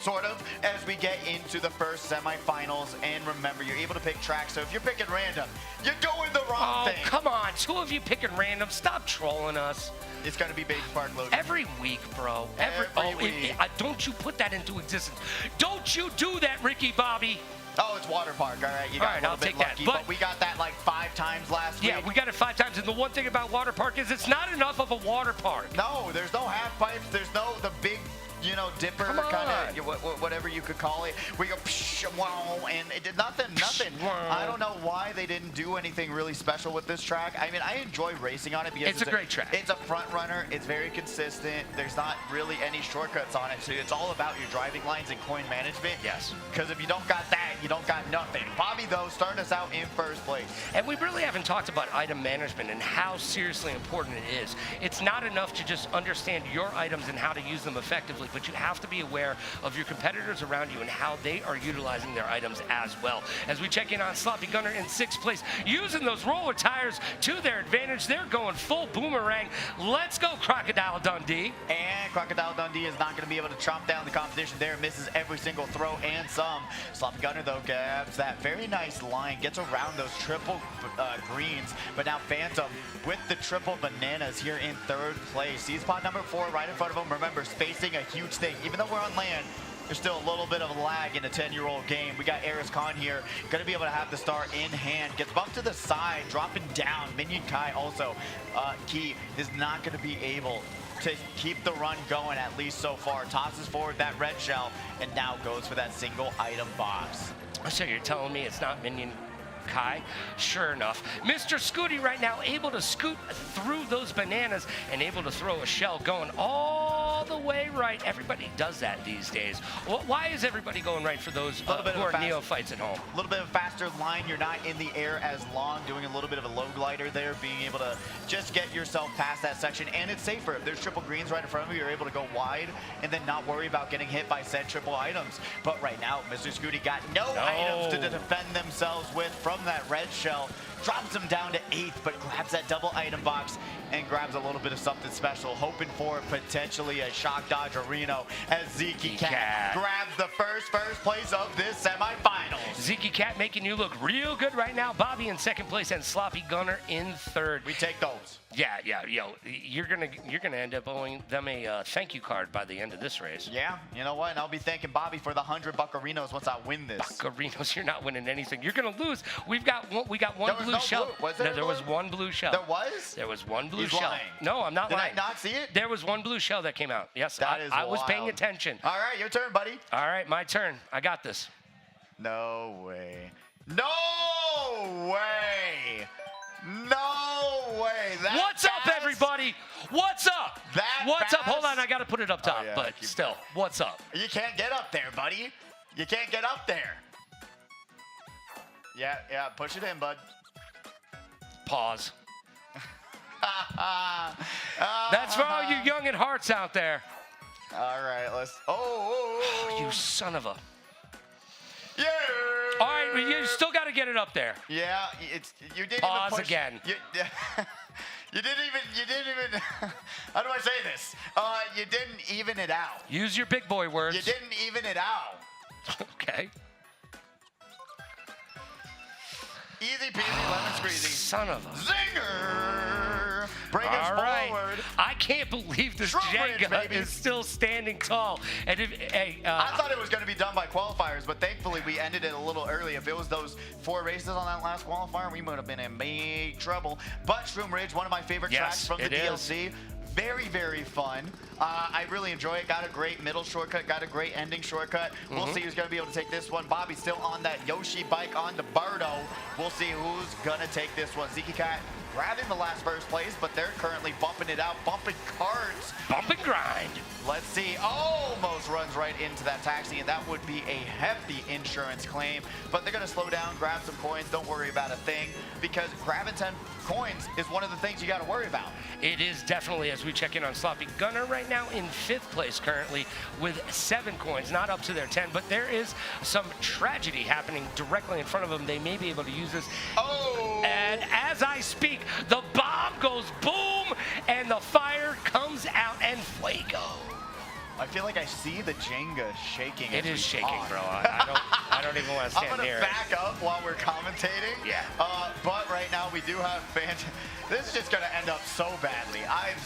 sort of, as we get into the first semifinals. And remember, you're able to pick tracks, so if you're picking random, you're doing the wrong thing. Oh, come on. 2 of you picking random. Stop trolling us. It's going to be Baby Park Logan. Every week, bro. Every week. Don't you put that into existence. Don't you do that, Ricky Bobby. Oh, it's Water Park. All right, you got a little bit lucky, but we got that like 5 times last week. Yeah, we got it 5 times, and the one thing about Water Park is it's not enough of a water park. No, there's no half pipes. There's no the big, dipper kind of whatever you could call it. We go and it did nothing. I don't know why they didn't do anything really special with this track. I mean, I enjoy racing on it because it's a great track. It's a front runner. It's very consistent. There's not really any shortcuts on it. So it's all about your driving lines and coin management. Yes. Because if you don't got that, you don't got nothing. Bobby, though, starting us out in first place. And we really haven't talked about item management and how seriously important it is. It's not enough to just understand your items and how to use them effectively, but you have to be aware of your competitors around you and how they are utilizing their items as well. As we check in on Sloppy Gunner in 6th place, using those roller tires to their advantage. They're going full boomerang. Let's go, Crocodile Dundee. And Crocodile Dundee is not going to be able to chomp down the competition there. Misses every single throw and some. Sloppy Gunner, though, grabs that very nice line, gets around those triple greens, but now Phantom with the triple bananas here in 3rd place. Sees spot number 4 right in front of him. Remember, spacing a huge thing. Even though we're on land, there's still a little bit of a lag in a 10-year-old game. We got Eris Khan here, going to be able to have the star in hand. Gets bumped to the side, dropping down. Minion Kai also, Key is not going to be able to keep the run going, at least so far. Tosses forward that red shell and now goes for that single item box. So you're telling me it's not Minion Kai? Sure enough. Mr. Scooty right now able to scoot through those bananas and able to throw a shell going all the way right. Everybody does that these days. Why is everybody going right for those who are neophytes at home? A little bit of a faster line. You're not in the air as long, doing a little bit of a low glider there, being able to just get yourself past that section. And it's safer. If there's triple greens right in front of you, you're able to go wide and then not worry about getting hit by said triple items. But right now, Mr. Scooty got no items to defend themselves with from that red shell. Drops him down to 8th, but grabs that double item box and grabs a little bit of something special, hoping for potentially a shock dodge or Reno as Zeke Cat grabs the first place of this semifinals. Zeke Cat making you look real good right now. Bobby in 2nd place and Sloppy Gunner in 3rd. We take those. Yeah, yo, you're gonna end up owing them a thank you card by the end of this race. Yeah, you know what? And I'll be thanking Bobby for the 100 buccarinos once I win this. Buccarinos, you're not winning anything. You're gonna lose. We got one blue shell. Was there? No, there was one blue shell. There was? There was one blue He's shell. lying. No, I'm not lying. Did I not see it? There was one blue shell that came out. Yes, I was paying attention. All right, your turn, buddy. All right, my turn. I got this. No way. No way. No way. What's up, everybody? What's up? What's up? Hold on, I got to put it up top, but still, what's up? You can't get up there, buddy. You can't get up there. Yeah, push it in, bud. Pause. That's for all you young at hearts out there. All right, let's. Oh. You son of a. Yeah. All right, but you still got to get it up there. Yeah, you didn't Pause even push. again. You didn't even. How do I say this? You didn't even it out. Use your big boy words. You didn't even it out. Okay. Easy peasy, lemon squeezy. Son of a zinger. Bring us forward. I can't believe this JENGA is still standing tall. And I thought it was going to be done by qualifiers, but thankfully we ended it a little early. If it was those 4 races on that last qualifier, we would have been in big trouble. But Shroom Ridge, one of my favorite tracks from the DLC. Very, very fun. I really enjoy it. Got a great middle shortcut, got a great ending shortcut. We'll see who's going to be able to take this one. Bobby's still on that Yoshi bike on the Bardo. We'll see who's going to take this one. Zeke Cat grabbing the last 1st place, but they're currently bumping it out, bumping carts. Bump and grind. Let's see. Almost runs right into that taxi, and that would be a hefty insurance claim. But they're going to slow down, grab some coins. Don't worry about a thing, because grabbing 10 coins is one of the things you got to worry about. It is definitely, as we check in on Sloppy Gunner right now in 5th place currently with 7 coins, not up to their 10, but there is some tragedy happening directly in front of them. They may be able to use this. Oh! And as I speak, the bomb goes boom, and the fire comes out, and fuego. I feel like I see the Jenga shaking. It is shaking, bro. I don't even want to stand near it. I'm gonna back up while we're commentating. Yeah. But right now we do have fans. This is just gonna end up so badly. I'm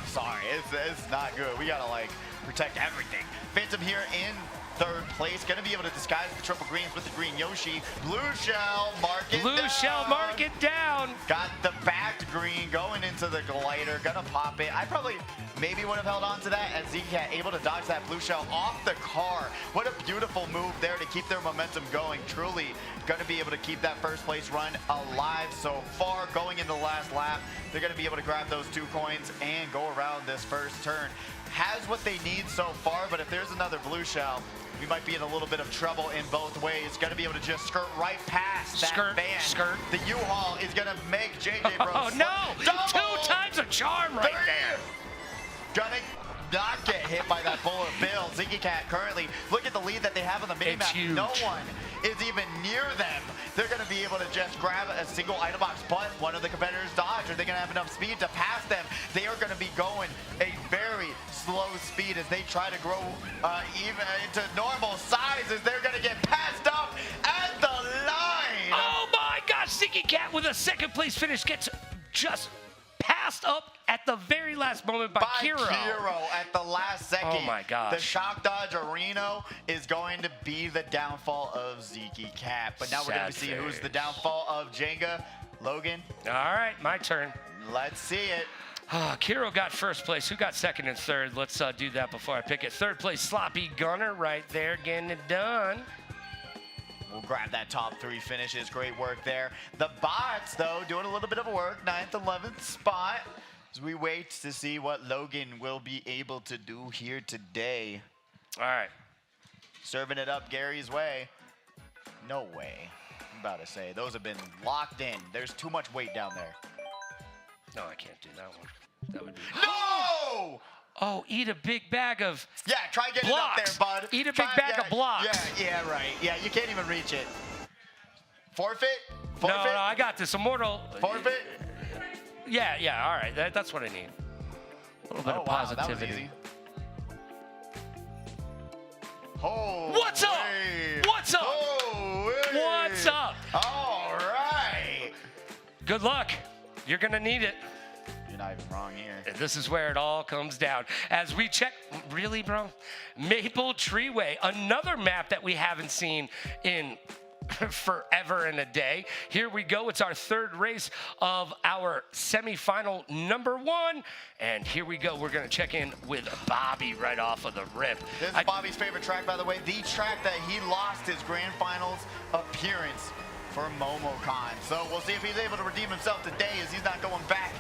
sorry. It's not good. We gotta like protect everything. Phantom here in 3rd place, gonna be able to disguise the triple greens with the green Yoshi. Blue shell, mark it down. Blue shell, mark it down. Got the backed green going into the glider, gonna pop it. I probably maybe would have held on to that, and Zeke Cat able to dodge that blue shell off the car. What a beautiful move there to keep their momentum going. Truly gonna be able to keep that 1st place run alive so far. Going into the last lap, they're gonna be able to grab those 2 coins and go around this 1st turn. Has what they need so far, but if there's another blue shell, we might be in a little bit of trouble in both ways. Going to be able to just skirt right past that van. The U-Haul is going to make JJ Bros. Oh, no! Double. 2 times a charm right there. Gonna not get hit by that bullet bill. Zeke Cat currently, look at the lead that they have on the minimap. No one is even near them. They're going to be able to just grab a single item box, but one of the competitors dodge. Are they going to have enough speed to pass them? They are going to be going a very slow speed as they try to grow even into normal sizes. They're going to get passed up at the line. Oh my gosh, Zeke Cat with a 2nd place finish gets just passed up at the very last moment by Kiro. At the last second. Oh my gosh. The shock dodge Reno is going to be the downfall of Zeke Cat. But now we're going to see who's the downfall of JENGA. Logan. All right, my turn. Let's see it. Kiro got first place. Who got second and third? Let's do that before I pick it. Third place, Sloppy Gunner right there, getting it done. We'll grab that top 3 finishes. Great work there. The bots, though, doing a little bit of work. 9th, 11th spot. As we wait to see what Logan will be able to do here today. All right. Serving it up Gary's way. No way. I'm about to say, those have been locked in. There's too much weight down there. No, I can't do that one. That would be... No! Oh, eat a big bag of Yeah, try getting blocks. it up there, bud. Eat a big bag of blocks. Yeah, right. Yeah, you can't even reach it. Forfeit? Forfeit? No, I got this. Immortal. Forfeit? Yeah, all right. That's what I need. A little bit of positivity. That was easy. Oh, What's up? hey. What's up? Oh, hey. What's up? All right. Good luck. You're going to need it. You're not even wrong here. This is where it all comes down. As we check, really, bro? Maple Treeway, another map that we haven't seen in forever and a day. Here we go. It's our third race of our semifinal #1. And here we go. We're going to check in with Bobby right off of the rip. This is Bobby's favorite track, by the way. The track that he lost his grand finals appearance for MomoCon. So we'll see if he's able to redeem himself today, as he's not going back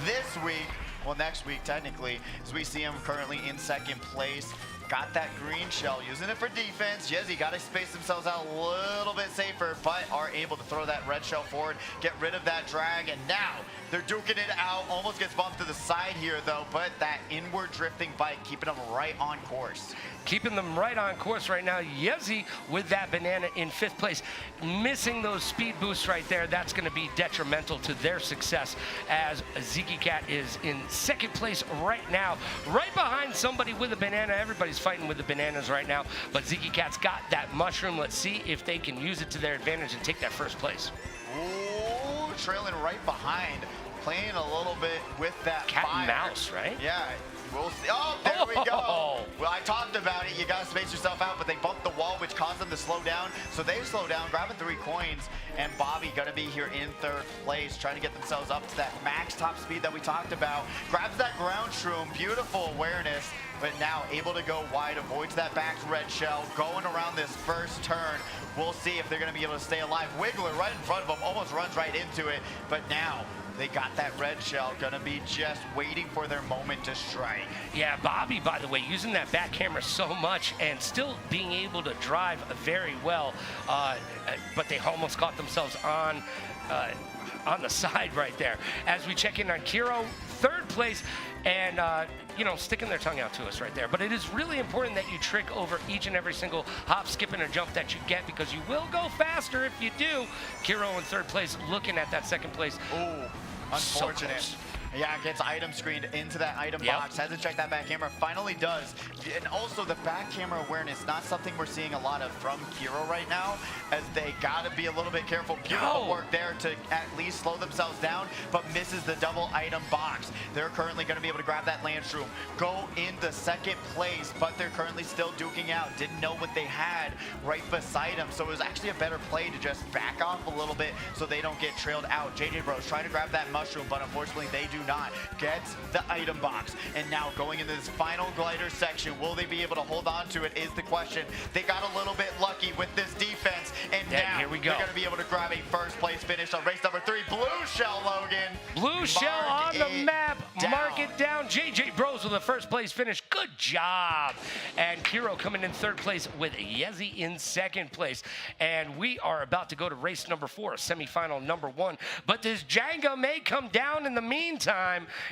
this week. Well, next week, technically, as we see him currently in 2nd place. Got that green shell, using it for defense. Jezzy got to space themselves out a little bit safer, but are able to throw that red shell forward, get rid of that drag, and now they're duking it out. Almost gets bumped to the side here, though, but that inward drifting bike keeping them right on course. Keeping them right on course right now. Yezzy with that banana in 5th place. Missing those speed boosts right there. That's going to be detrimental to their success, as Ziki Cat is in 2nd place right now. Right behind somebody with a banana. Everybody's fighting with the bananas right now, but Ziki Cat's got that mushroom. Let's see if they can use it to their advantage and take that 1st place. Ooh, trailing right behind. Playing a little bit with that Cat fire. and mouse, right? Yeah. We'll see. Oh, there we go. Well, I talked about it. You got to space yourself out, but they bumped the wall, which caused them to slow down. So they slow down, grabbing 3 coins, and Bobby going to be here in 3rd place, trying to get themselves up to that max top speed that we talked about. Grabs that ground shroom, beautiful awareness, but now able to go wide, avoids that back red shell, going around this 1st turn. We'll see if they're going to be able to stay alive. Wiggler right in front of them, almost runs right into it, but now they got that red shell, gonna be just waiting for their moment to strike. Yeah, Bobby, by the way, using that back camera so much and still being able to drive very well, but they almost caught themselves on the side right there. As we check in on Kiro, 3rd place, and you know, sticking their tongue out to us right there. But it is really important that you trick over each and every single hop, skip, and a jump that you get, because you will go faster if you do. Kiro in 3rd place, looking at that 2nd place. Oh, unfortunate. So yeah, gets item screened into that item box. Hasn't checked that back camera. Finally does. And also the back camera awareness, not something we're seeing a lot of from Kiro right now, as they got to be a little bit careful. Beautiful work there to at least slow themselves down, but misses the double item box. They're currently going to be able to grab that Landstrom, go into 2nd place, but they're currently still duking out. Didn't know what they had right beside them, so it was actually a better play to just back off a little bit so they don't get trailed out. JJ Bros trying to grab that mushroom, but unfortunately they do not. Gets the item box, and now going into this final glider section, will they be able to hold on to it is the question. They got a little bit lucky with this defense, and now here we go. they're going to be able to grab a 1st place finish on race #3. Blue shell, Logan. Blue shell on the map. Down. Mark it down. JJ Bros with a 1st place finish. Good job. And Kiro coming in 3rd place with Yezzy in 2nd place. And we are about to go to race #4, semifinal #1. But this JENGA may come down in the meantime.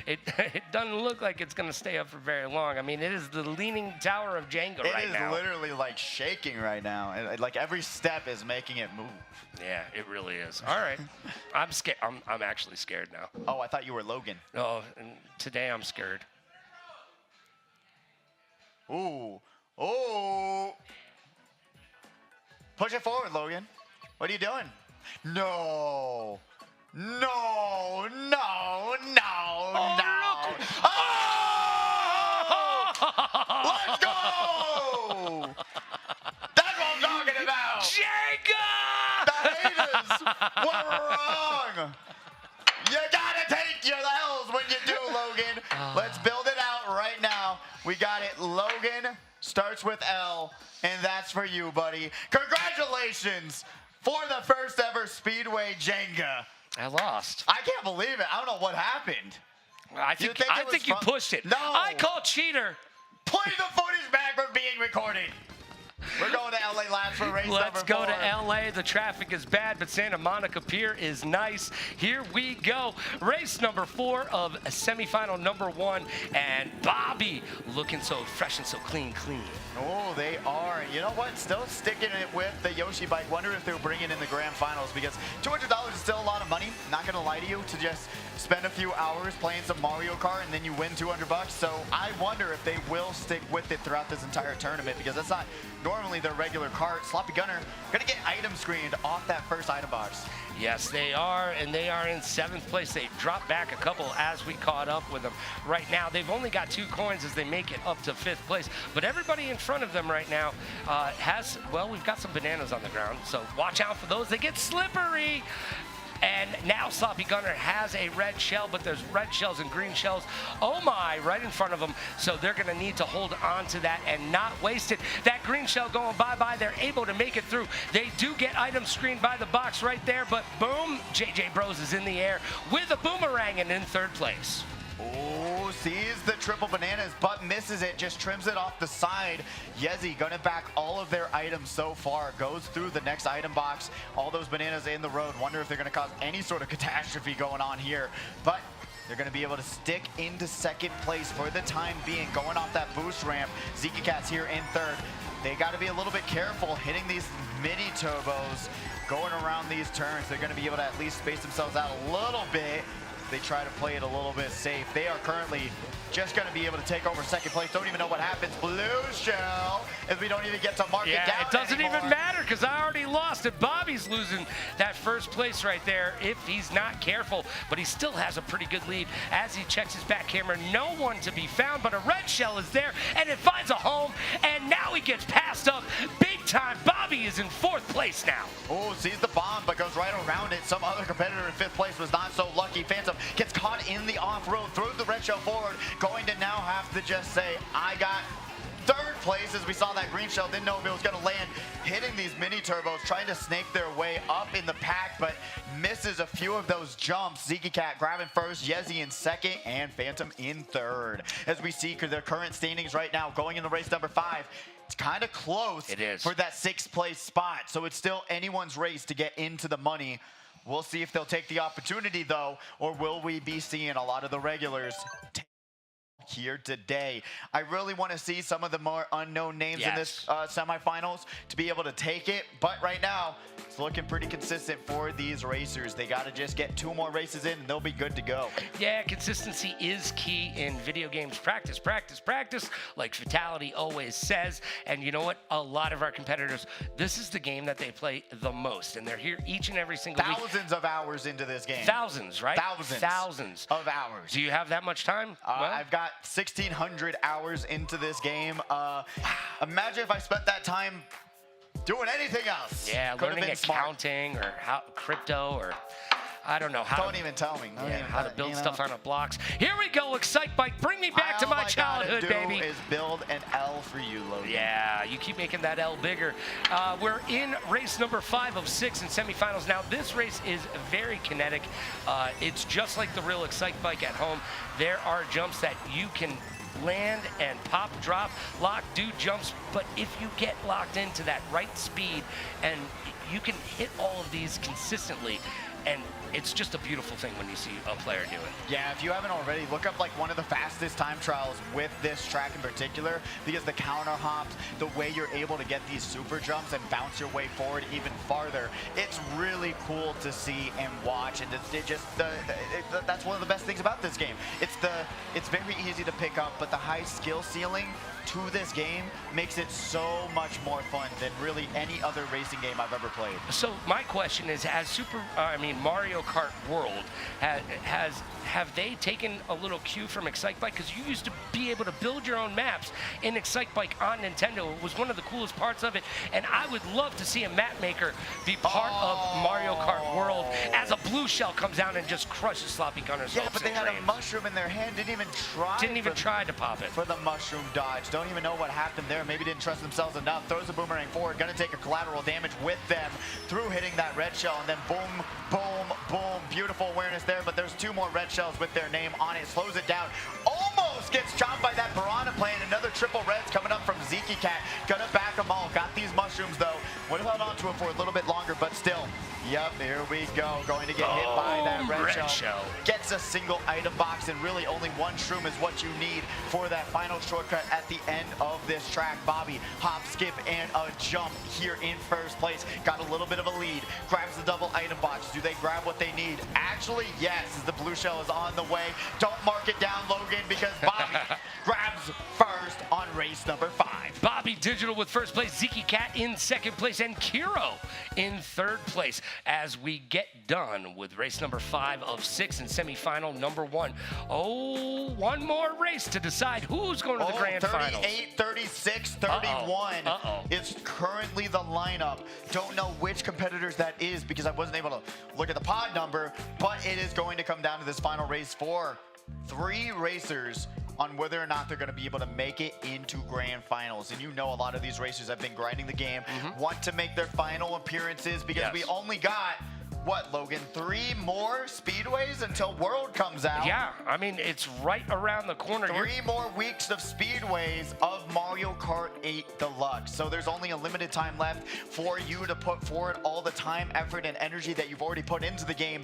It doesn't look like it's going to stay up for very long. I mean, it is the leaning tower of Jenga right now. It is literally like shaking right now. And like every step is making it move. Yeah, it really is. All right. I'm scared. I'm actually scared now. Oh, I thought you were Logan. Oh, and today I'm scared. Ooh. Oh. Push it forward, Logan. What are you doing? No. No, no, no, no. Oh! Let's go! That's what I'm talking about. JENGA! The haters were wrong. You gotta take your L's when you do, Logan. Logan. Let's build it out right now. We got it. Logan starts with L, and that's for you, buddy. Congratulations for the first ever Speedway Jenga. I lost. I can't believe it. I don't know what happened. I think you pushed it. No. I call cheater. Play the footage back from being recorded. We're going to LA Labs for race number 4. Let's go to LA. The traffic is bad, but Santa Monica Pier is nice. Here we go. Race number 4 of semifinal number 1. And Bobby looking so fresh and so clean. Oh, they are. You know what? Still sticking it with the Yoshi bike. Wonder if they'll bring it in the grand finals, because $200 is still a lot of money. Not going to lie to you, to just spend a few hours playing some Mario Kart and then you win $200. So I wonder if they will stick with it throughout this entire tournament, because that's not normally their regular cart. Sloppy Gunner going to get item screened off that first item box. Yes, they are, and they are in 7th place. They dropped back a couple as we caught up with them. Right now, they've only got 2 coins as they make it up to 5th place. But everybody in front of them right now well, we've got some bananas on the ground, so watch out for those. They get slippery. And now Sloppy Gunner has a red shell, but there's red shells and green shells, oh my, right in front of them. So they're going to need to hold on to that and not waste it. That green shell going bye-bye. They're able to make it through. They do get item screened by the box right there, but boom, JJ Bros is in the air with a boomerang and in 3rd place. Oh, sees the triple bananas, but misses it, just trims it off the side. Yezi gonna back all of their items so far, goes through the next item box, all those bananas in the road. Wonder if they're gonna cause any sort of catastrophe going on here, but they're gonna be able to stick into 2nd place for the time being, going off that boost ramp. Zika Cat's here in 3rd. They gotta be a little bit careful hitting these mini turbos, going around these turns. They're gonna be able to at least space themselves out a little bit. They try to play it a little bit safe. They are currently just going to be able to take over 2nd place. Don't even know what happens. Blue shell, as we don't even get to mark it down it doesn't anymore. even matter, because I already lost it. Bobby's losing that 1st place right there if he's not careful, but he still has a pretty good lead as he checks his back camera. No one to be found, but a red shell is there, and it finds a home, and now he gets passed up big time. Bobby is in 4th place now. Oh, sees the bomb, but goes right around it. Some other competitor in 5th place was not so lucky. Phantom gets caught in the off-road, throws the red shell forward, going to now have to just say, I got 3rd place, as we saw that green shell. Didn't know if it was going to land, hitting these mini turbos, trying to snake their way up in the pack, but misses a few of those jumps. Ziki Cat grabbing 1st, Yezi in 2nd, and Phantom in 3rd. As we see their current standings right now, going in the race number 5, it's kind of close for that 6th place spot, so it's still anyone's race to get into the money. We'll see if they'll take the opportunity, though, or will we be seeing a lot of the regulars take here today. I really want to see some of the more unknown names in this semifinals to be able to take it, but right now it's looking pretty consistent for these racers. They got to just get 2 more races in and they'll be good to go. Yeah, consistency is key in video games. Practice, practice, practice, like Fatality always says. And you know what? A lot of our competitors, this is the game that they play the most, and they're here each and every single week. Thousands of hours into this game. Thousands, right? Thousands of hours. Do you have that much time? I've got 1,600 hours into this game. Imagine if I spent that time doing anything else. Yeah, learning accounting or how crypto, or I don't know how. Don't even tell me. How to build stuff on a blocks. Here we go, Excite Bike. Bring me back to my childhood, baby. Is build an L for you, Logan. Yeah, you keep making that L bigger. We're in race number 5 of 6 in semifinals. Now, this race is very kinetic. It's just like the real Excite Bike at home. There are jumps that you can land and pop, drop, lock, do jumps, but if you get locked into that right speed and you can hit all of these consistently, and it's just a beautiful thing when you see a player do it. Yeah, if you haven't already, look up like one of the fastest time trials with this track in particular, because the counter hops, the way you're able to get these super jumps and bounce your way forward even farther, it's really cool to see and watch. And that's one of the best things about this game. It's very easy to pick up, but the high skill ceiling to this game makes it so much more fun than really any other racing game I've ever played. So my question is, has Mario Kart World, have they taken a little cue from Excite Bike? Because you used to be able to build your own maps in Excite Bike on Nintendo. It was one of the coolest parts of it, and I would love to see a map maker be part of Mario Kart World as as a blue shell comes down and just crushes Sloppy Gunner's Yeah, hopes but they and had a dreams. mushroom in their hand. Didn't even try to pop it. for the mushroom dodge. Don't even know what happened there. Maybe didn't trust themselves enough. Throws a boomerang forward. Gonna take a collateral damage with them through hitting that red shell. And then boom, boom, boom. Beautiful awareness there. But there's 2 more red shells with their name on it. Slows it down. Almost gets chopped by that Piranha Plant. Another triple reds coming up from Zeke Cat. Gonna back them all. Got these mushrooms though. Would have held on to it for a little bit longer, but still. Yep, here we go. Going to get hit by that red shell. Gets a single item box, and really only 1 shroom is what you need for that final shortcut at the end of this track. Bobby, hop, skip, and a jump here in first place. Got a little bit of a lead. Grabs the double item box. Do they grab what they need? Actually, yes, as the blue shell is on the way. Don't mark it down, Logan, because Bobby grabs first on race number 5. Bobby Digital with first place, Zeke Cat in second place, and Kiro in third place as we get done with race number 5 of 6 and semifinal number 1. Oh, one more race to decide who's going to the grand finals. 38, 36, 31 is currently the lineup. Don't know which competitors that is because I wasn't able to look at the pod number, but it is going to come down to this final race for 3 racers on whether or not they're going to be able to make it into grand finals. And you know a lot of these racers have been grinding the game, want to make their final appearances because we only got, what, Logan, 3 more Speedways until World comes out. Yeah, I mean, it's right around the corner. 3 more weeks of Speedways of Mario Kart 8 Deluxe. So there's only a limited time left for you to put forward all the time, effort, and energy that you've already put into the game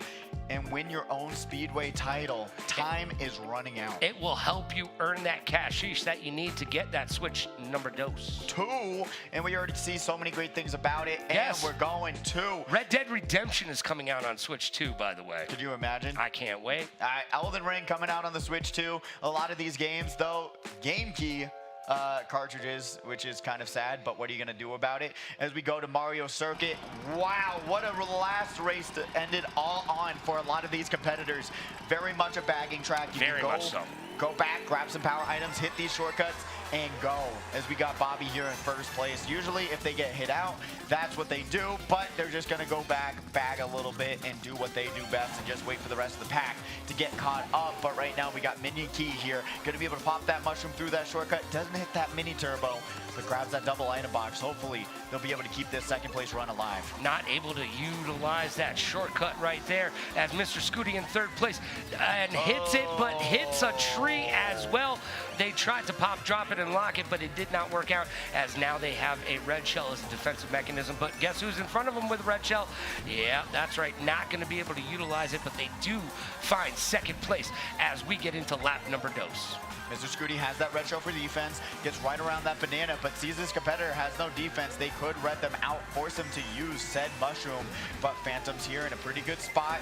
and win your own Speedway title. Time is running out. It will help you earn that cashish that you need to get that Switch number dos. 2, and we already see so many great things about it, and we're going to. Red Dead Redemption is coming out on Switch 2, by the way. Could you imagine? I can't wait. Elden Ring coming out on the Switch 2. A lot of these games, though, Game Key cartridges, which is kind of sad, but what are you going to do about it? As we go to Mario Circuit, wow, what a last race to end it all on for a lot of these competitors. Very much a bagging track. You Very much so. Go back, grab some power items, hit these shortcuts, and go. As we got Bobby here in first place. Usually if they get hit out, that's what they do, but they're just gonna go back, bag a little bit, and do what they do best and just wait for the rest of the pack to get caught up. But right now we got Minion Key here, gonna be able to pop that mushroom through that shortcut. Doesn't hit that mini turbo, but grabs that double item box. Hopefully they'll be able to keep this second place run alive. Not able to utilize that shortcut right there as Mr. Scooty in third place and hits it, but hits a tree as well. They tried to pop, drop it, and lock it, but it did not work out as now they have a red shell as a defensive mechanism. But guess who's in front of them with a red shell? Yeah, that's right. Not going to be able to utilize it, but they do find second place as we get into lap number dos. Mr. Scooty has that red shell for defense, gets right around that banana, but sees this competitor has no defense. They could red them out, force him to use said mushroom, but Phantom's here in a pretty good spot.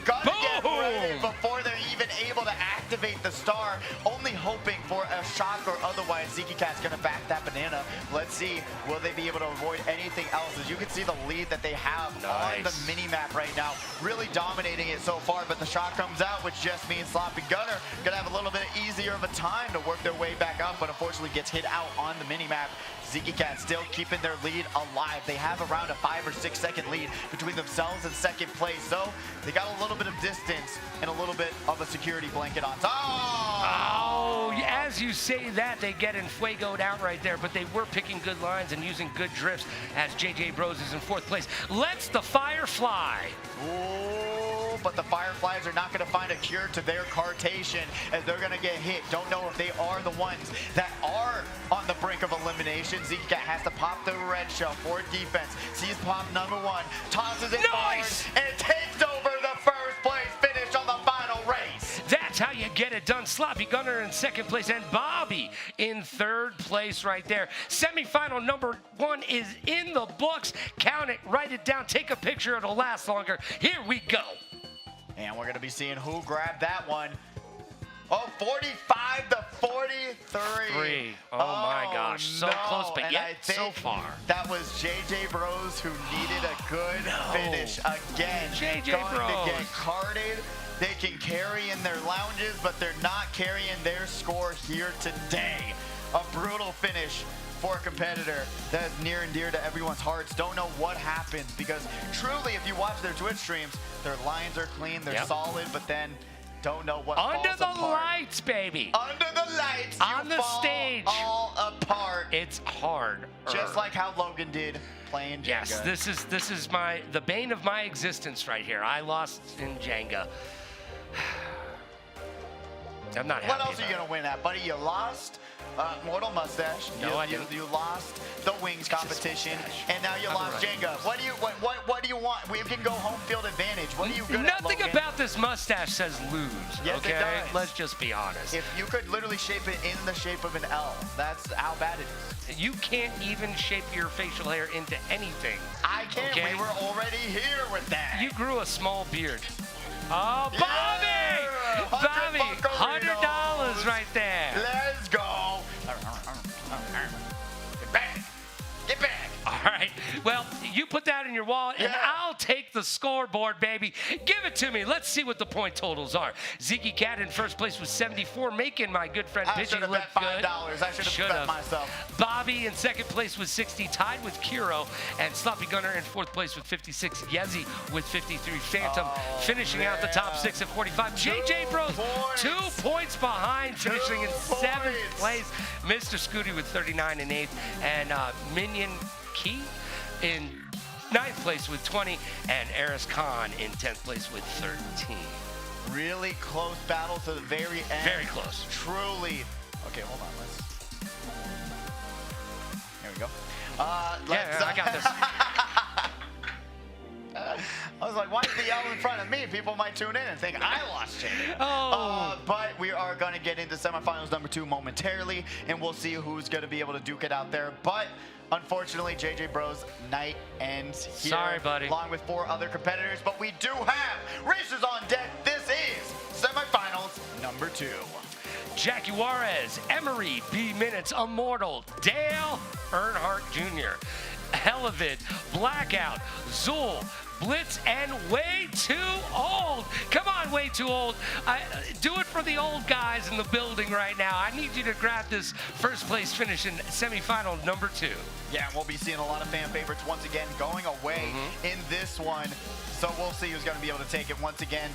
Gonna get ready before they're even able to activate the star, only hoping for a shock or otherwise. Zeke Cat's gonna back that banana. Let's see, will they be able to avoid anything else? As you can see the lead that they have on the mini-map right now, really dominating it so far, but the shock comes out, which just means Sloppy Gunner gonna have a little bit easier of a time to work their way back up, but unfortunately gets hit out on the mini-map. Zeke Cat still keeping their lead alive. They have around a 5 or 6 second lead between themselves and second place, so they got a little bit of distance and a little bit of a security blanket on top. Oh, as you say that, they get Fuego'd out right there, but they were picking good lines and using good drifts as JJ Bros is in fourth place. Let's the fire fly. Ooh, but the Fireflies are not going to find a cure to their cartation as they're going to get hit. Don't know if they are the ones that are on the brink of elimination. Zeke has to pop the red shell for defense. Sees pop number 1, tosses it forward, and takes over the first place finish on the final race. That's how you get it done. Sloppy Gunner in second place and Bobby in third place right there. Semifinal number 1 is in the books. Count it, write it down, take a picture, it'll last longer. Here we go. And we're going to be seeing who grabbed that one. Oh, 45 to 43. Oh my gosh, so close, but and yet so far. That was JJ Bros who needed a good finish again. JJ Going Bros. to get carded. They can carry in their lounges, but they're not carrying their score here today. A brutal finish for a competitor that is near and dear to everyone's hearts. Don't know what happened, because truly, if you watch their Twitch streams, their lines are clean, they're solid, but then don't know what Under falls the apart. Lights, baby. Under the lights, on the fall stage, all apart. It's hard. Just like how Logan did playing Jenga. Yes, this is the bane of my existence right here. I lost in Jenga. I'm not happy. What else are you gonna win at, buddy? You lost Mortal Mustache. No, I didn't. You lost the Wings competition, and now you lost Jenga. What do you want? We can go home field advantage. What are you good at, Nothing Logan? about this mustache says lose. Yes, okay, it does. let's just be honest. If you could literally shape it in the shape of an L, that's how bad it is. You can't even shape your facial hair into anything. I can't. Okay. We were already here with that. You grew a small beard. Oh, Bobby! Yeah! Bobby, $100 $100 right there. Let's go. Get back. Get back. All right. Well, you put that in your wallet, and Yeah. I'll take the scoreboard, baby. Give it to me. Let's see what the point totals are. Zeke Cat in first place with 74, making my good friend I Pidgey should have look bet good. $5. I should have bet myself. Bobby in second place with 60, tied with Kiro, and Sloppy Gunner in fourth place with 56. Yezi with 53. Phantom finishing out the top 6 at 45. JJ Bros, 2 points behind, finishing in 7th place. Mr. Scooty with 39 in 8th, and Minion Key in 9th place with 20, and Eris Khan in 10th place with 13. Really close battle to the very end. Very close. Truly. Okay, hold on. Here we go. Yeah, I got this. I was like, why is the L in front of me? People might tune in and think I lost it. Oh. But we are going to get into semifinals number 2 momentarily, and we'll see who's going to be able to duke it out there. But unfortunately, JJ Bros' night ends here. Sorry, buddy. Along with 4 other competitors, but we do have racers on deck. This is semifinals number 2. Jackie Juarez, Emery, B Minutes, Immortal, Dale Earnhardt Jr., Helavid, Blackout, Zool, Blitz, and Way Too Old. Come on, Way Too Old. Do it for the old guys in the building right now. I need you to grab this first place finish in semifinal number 2. Yeah, we'll be seeing a lot of fan favorites once again going away in this one. So we'll see who's going to be able to take it once again.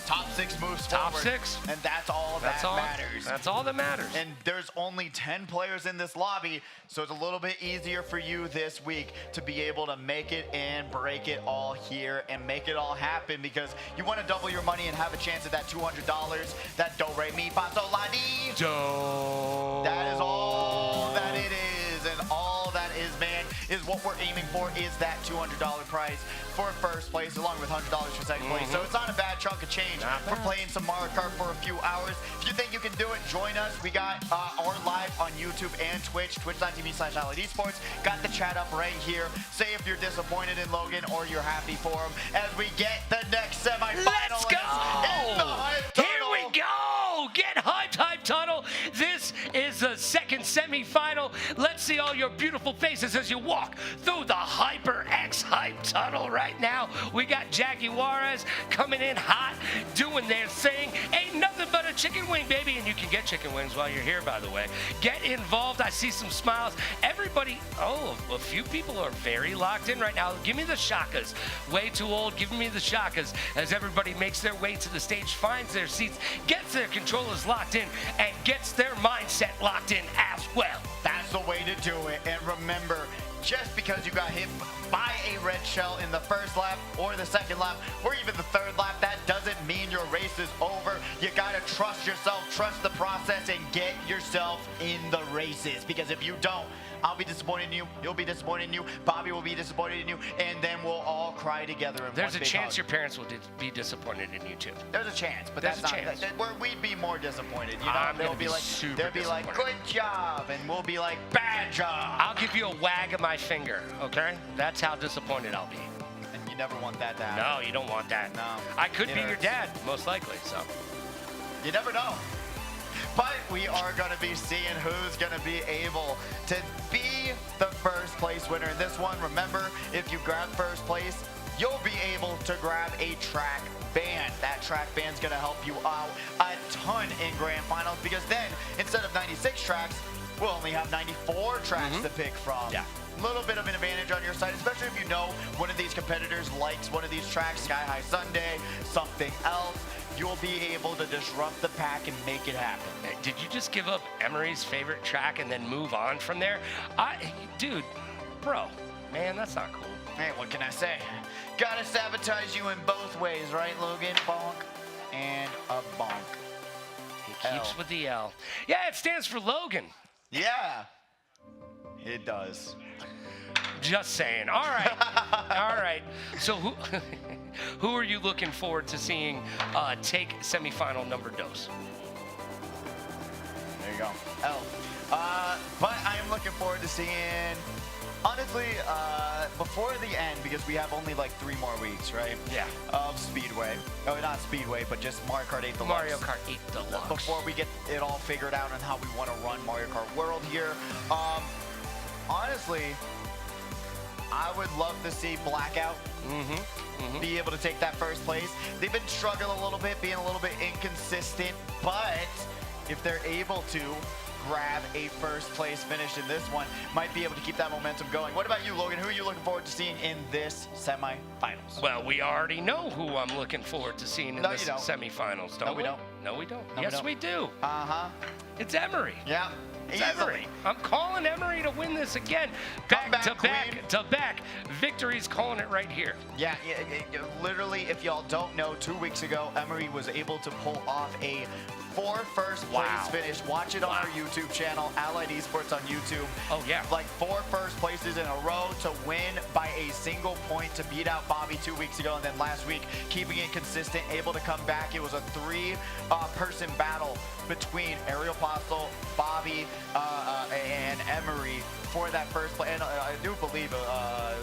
Top 6 moves Top forward. 6. And that's all that matters. That's all that matters. And there's only 10 players in this lobby, so it's a little bit easier for you this week to be able to make it and break it all here and make it all happen, because you want to double your money and have a chance at that $200, that do re mi fa sol la di. Do. That is all that it is, and all that is, man, is what we're aiming for is that $200 prize for first place, along with $100 for second place. So it's not a bad chunk of change. We're playing some Mario Kart for a few hours. If you think you can do it, join us. We got our live on YouTube and Twitch, twitch.tv/Esports. Got the chat up right here. Say if you're disappointed in Logan or you're happy for him as we get the next semifinalist. Let's go! In the Hype Tunnel. Here we go! Get hyped, Hype Tunnel. This is the second semifinal. Let's see all your beautiful faces as you walk through the HyperX Hype Tunnel right now. We got Jackie Juarez coming in hot, doing their thing. Ain't nothing but a chicken wing, baby. And you can get chicken wings while you're here, by the way. Get involved. I see some smiles. Everybody, a few people are very locked in right now. Give me the shakas. Way Too Old, give me the shakas as everybody makes their way to the stage, finds their seats, gets their controllers locked in, and gets their mindset locked in as well. That's the way to do it. And remember, just because you got hit by a red shell in the first lap or the second lap or even the third lap, that doesn't mean your race is over. You gotta trust yourself, trust the process, and get yourself in the races. Because if you don't, I'll be disappointed in you, you'll be disappointed in you, Bobby will be disappointed in you, and then we'll all cry together in There's one a big chance hug. your parents will be disappointed in you too. There's a chance, but There's that's a not. chance. We'd be more disappointed. You know, I'm they'll gonna be be like, super they'll be like, disappointed. good job, and we'll be like, bad job. I'll give you a wag of my finger, okay? That's how disappointed I'll be. And you never want that to happen. No, you don't want that. No. I could It be your hurts. dad, most likely, so. You never know. But we are going to be seeing who's going to be able to be the first place winner in this one. Remember, if you grab first place, you'll be able to grab a track band. That track band's gonna help you out a ton in grand finals, because then instead of 96 tracks, we'll only have 94 tracks to pick from. Yeah. A little bit of an advantage on your side, especially if you know one of these competitors likes one of these tracks, Sky High Sunday, something else. You'll be able to disrupt the pack and make it happen. Did you just give up Emery's favorite track and then move on from there? Dude, bro, man, that's not cool. Hey, what can I say? Gotta sabotage you in both ways, right, Logan? Bonk and a bonk. He keeps L. with the L. Yeah, it stands for Logan. Yeah, it does. Just saying. All right. All right. So who are you looking forward to seeing take semifinal number dos? There you go. L. But I am looking forward to seeing, honestly, before the end, because we have only like 3 more weeks, right? Yeah. Of Speedway. Oh, not Speedway, but just Mario Kart 8 Deluxe. Mario Kart 8 Deluxe. Before we get it all figured out on how we want to run Mario Kart World here. Honestly, I would love to see Blackout be able to take that first place. They've been struggling a little bit, being a little bit inconsistent, but if they're able to grab a first place finish in this one, might be able to keep that momentum going. What about you, Logan? Who are you looking forward to seeing in this semifinals? Well, we already know who I'm looking forward to seeing in this semifinals, don't we? No, we don't. No, we don't. No, Yes, we we do. Uh-huh. It's Emery. Yeah. It's Easily. Emery. I'm calling Emery to win this again. Back Comeback to back queen. to back. Victory's calling it right here. Yeah, literally, if y'all don't know, 2 weeks ago, Emery was able to pull off a 4 first place finish. Watch it on our YouTube channel, Allied Esports on YouTube. Oh, yeah. Like 4 first places in a row to win by a single point to beat out Bobby 2 weeks ago, and then last week, keeping it consistent, able to come back. It was a 3-person battle between Ariel Postel, Bobby, and Emery for that first place. And I do believe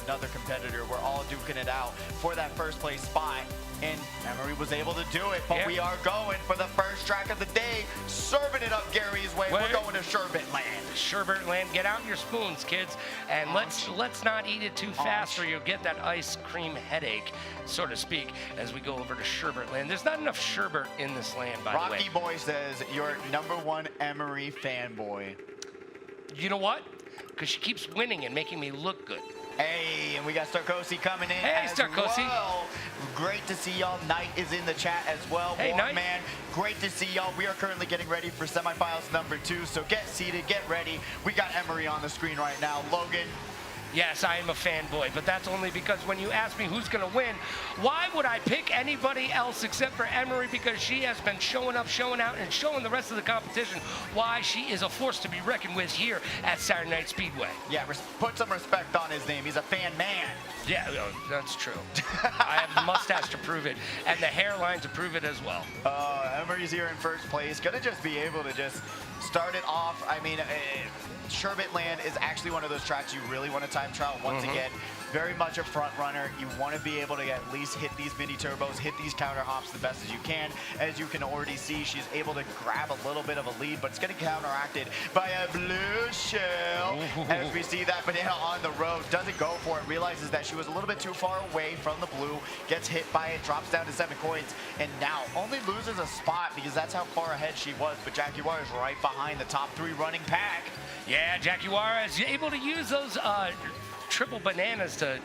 another competitor. We're all duking it out for that first place spot. And Emery was able to do it. But we are going for the first track of the day. Serving it up Gary's way. We're going to Sherbet Land. Sherbet Land. Get out your spoons, kids. And let's not eat it too fast or you'll get that ice cream headache, so to speak, as we go over to Sherbet Land. There's not enough sherbet in this land, by the way. Rocky Boy says, you're #1 Emery fanboy. You know what? Because she keeps winning and making me look good. Hey, and we got Starkosi coming in. Hey, Starkosi. Well. Great to see y'all. Knight is in the chat as well. Hey, Knight. Man, great to see y'all. We are currently getting ready for semifinals number 2, so get seated, get ready. We got Emery on the screen right now. Logan. Yes, I am a fanboy, but that's only because when you ask me who's going to win, why would I pick anybody else except for Emery? Because she has been showing up, showing out, and showing the rest of the competition why she is a force to be reckoned with here at Saturday Night Speedway. Yeah, put some respect on his name. He's a fan man. Yeah, that's true. I have the mustache to prove it, and the hairline to prove it as well. Emery's here in first place. Gonna just be able to just start it off. I mean, Sherbet Land is actually one of those tracks you really want to time trial once again. Very much a front runner. You want to be able to at least hit these mini turbos, hit these counter hops the best as you can. As you can already see, she's able to grab a little bit of a lead, but it's getting counteracted by a blue shell. As we see that banana on the road, doesn't go for it, realizes that she was a little bit too far away from the blue, gets hit by it, drops down to 7 coins, and now only loses a spot because that's how far ahead she was. But Jaguar is right behind the top 3 running pack. Yeah, Jaguar is able to use those triple bananas to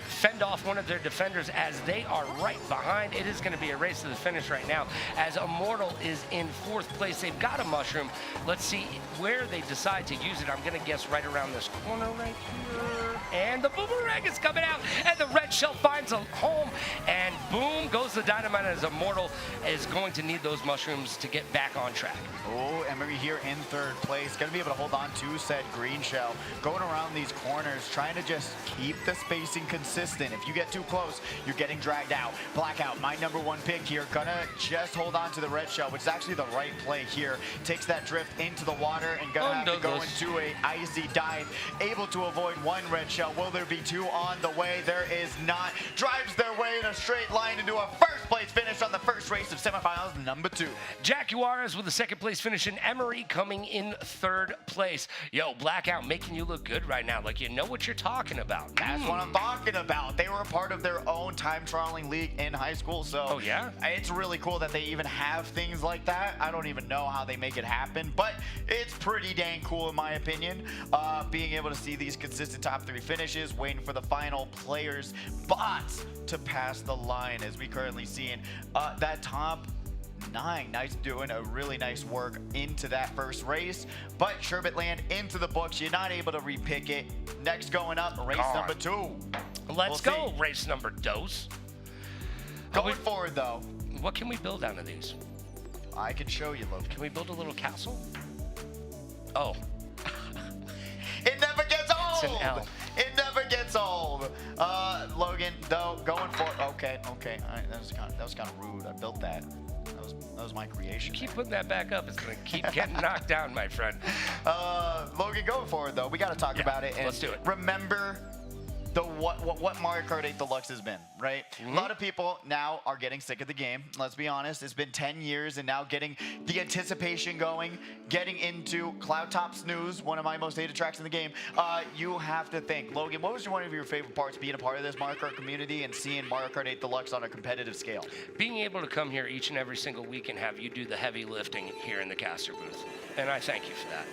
fend off one of their defenders as they are right behind. It is going to be a race to the finish right now as Immortal is in 4th place. They've got a mushroom. Let's see where they decide to use it. I'm going to guess right around this corner right here. And the boomerang is coming out, and the red shell finds a home, and boom goes the dynamite as Immortal is going to need those mushrooms to get back on track. Oh, Emery here in 3rd place. Going to be able to hold on to said green shell. Going around these corners, trying to just keep the spacing consistent. If you get too close, you're getting dragged out. Blackout, my #1 pick here. Gonna just hold on to the red shell, which is actually the right play here. Takes that drift into the water and gonna have to go into a icy dive. Able to avoid 1 red shell. Will there be 2 on the way? There is not. Drives their way in a straight line into a first place finish on the first race of semifinals, number 2. Jaguars with the second place finish, and Emery coming in third place. Yo, Blackout making you look good right now. Like, you know what you're talking about. That's what I'm talking about. They were a part of their own time trialing league in high school, so oh, yeah? It's really cool that they even have things like that. I don't even know how they make it happen, but it's pretty dang cool in my opinion. Being able to see these consistent top 3 finishes, waiting for the final players, bots to pass the line as we currently seeing that top 9. Nice, doing a really nice work into that first race, but Sherbetland into the books. You're not able to repick it. Next going up, race number 2. Let's go, race number dose. Going forward though, what can we build out of these? I can show you, Logan. Can we build a little castle? Oh. It never gets old. It's an L. It never gets old. Logan, though, going for okay. All right, that was kind of rude. I built that. That was my creation. Keep putting that back up. It's gonna keep getting knocked down, my friend. Logan, going forward though, we got to talk about it. And let's do it. Remember what Mario Kart 8 Deluxe has been, right? A lot of people now are getting sick of the game. Let's be honest. It's been 10 years, and now getting the anticipation going, getting into Cloud Top Snooze, one of my most hated tracks in the game. You have to think, Logan, what was one of your favorite parts being a part of this Mario Kart community and seeing Mario Kart 8 Deluxe on a competitive scale? Being able to come here each and every single week and have you do the heavy lifting here in the caster booth. And I thank you for that.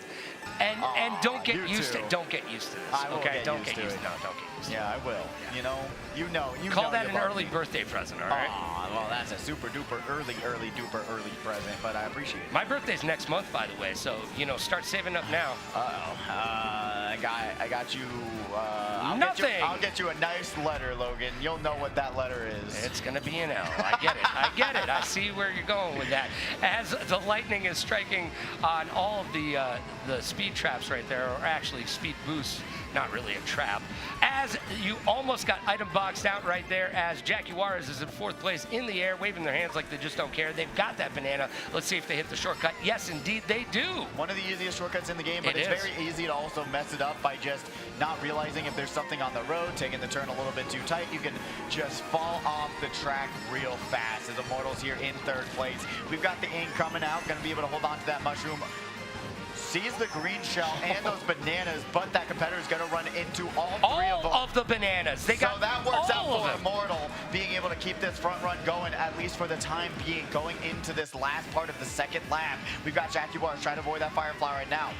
And don't get used to it. Don't get used to this. Okay? Don't get used to it. No, don't get used to it. Yeah, I will. You know. Call that an early birthday present, all right? Well, that's a super duper early present, but I appreciate it. My birthday's next month, by the way, so start saving up now. I got you. Nothing. I'll get you a nice letter, Logan. You'll know what that letter is. It's gonna be an L. I get it. I get it. I see where you're going with that. As the lightning is striking on all of the speed traps right there, or actually speed boosts. Not really a trap. As you almost got item boxed out right there, as Jaguars is in 4th place in the air, waving their hands like they just don't care. They've got that banana. Let's see if they hit the shortcut. Yes, indeed, they do. One of the easiest shortcuts in the game, but it's very easy to also mess it up by just not realizing if there's something on the road, taking the turn a little bit too tight. You can just fall off the track real fast. As Immortals here in 3rd place. We've got the ink coming out, going to be able to hold on to that mushroom. Sees the green shell and those bananas, but that competitor is going to run into all 3 of them. All of the bananas. So that works out for Immortal, being able to keep this front run going, at least for the time being, going into this last part of the 2nd lap. We've got Jaguars trying to avoid that Firefly right now.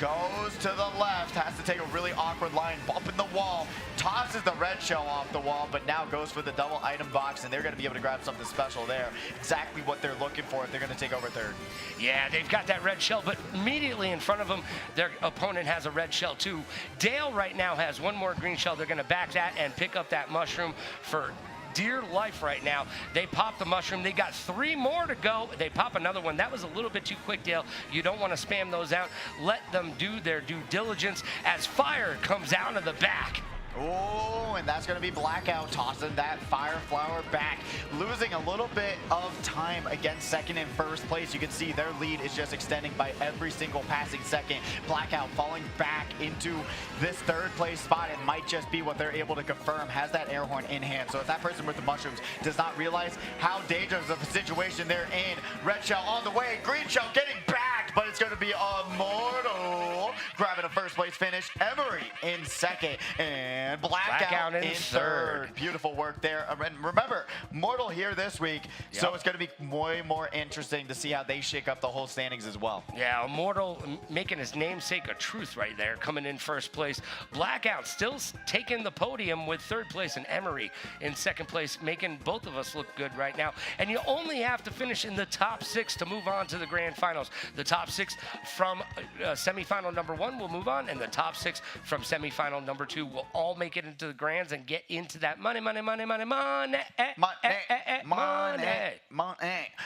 Goes to the left, has to take a really awkward line, bumping the wall, tosses the red shell off the wall, but now goes for the double item box, and they're going to be able to grab something special there. Exactly what they're looking for if they're going to take over 3rd. Yeah, they've got that red shell, but immediately in front of them, their opponent has a red shell too. Dale right now has 1 more green shell. They're going to back that and pick up that mushroom for dear life right now. They pop the mushroom. They got 3 more to go. They pop another one. That was a little bit too quick, Dale. You don't want to spam those out. Let them do their due diligence as fire comes out of the back. Oh, and that's going to be Blackout tossing that Fire Flower back, losing a little bit of time against 2nd and 1st place. You can see their lead is just extending by every single passing second. Blackout falling back into this 3rd place spot. It might just be what they're able to confirm, has that air horn in hand. So if that person with the mushrooms does not realize how dangerous of a situation they're in, red shell on the way, green shell getting back, but it's going to be Immortal grabbing a 1st place finish, Emery in 2nd, and Blackout in 3rd. Beautiful work there. And remember, Mortal here this week, so it's going to be way more interesting to see how they shake up the whole standings as well. Yeah, Immortal making his namesake a truth right there, coming in 1st place. Blackout still taking the podium with 3rd place, and Emery in 2nd place, making both of us look good right now. And you only have to finish in the top 6 to move on to the grand finals. The top 6 from semifinal number 1 will move on, and the top 6 from semifinal number 2 will all make it into the grands and get into that money.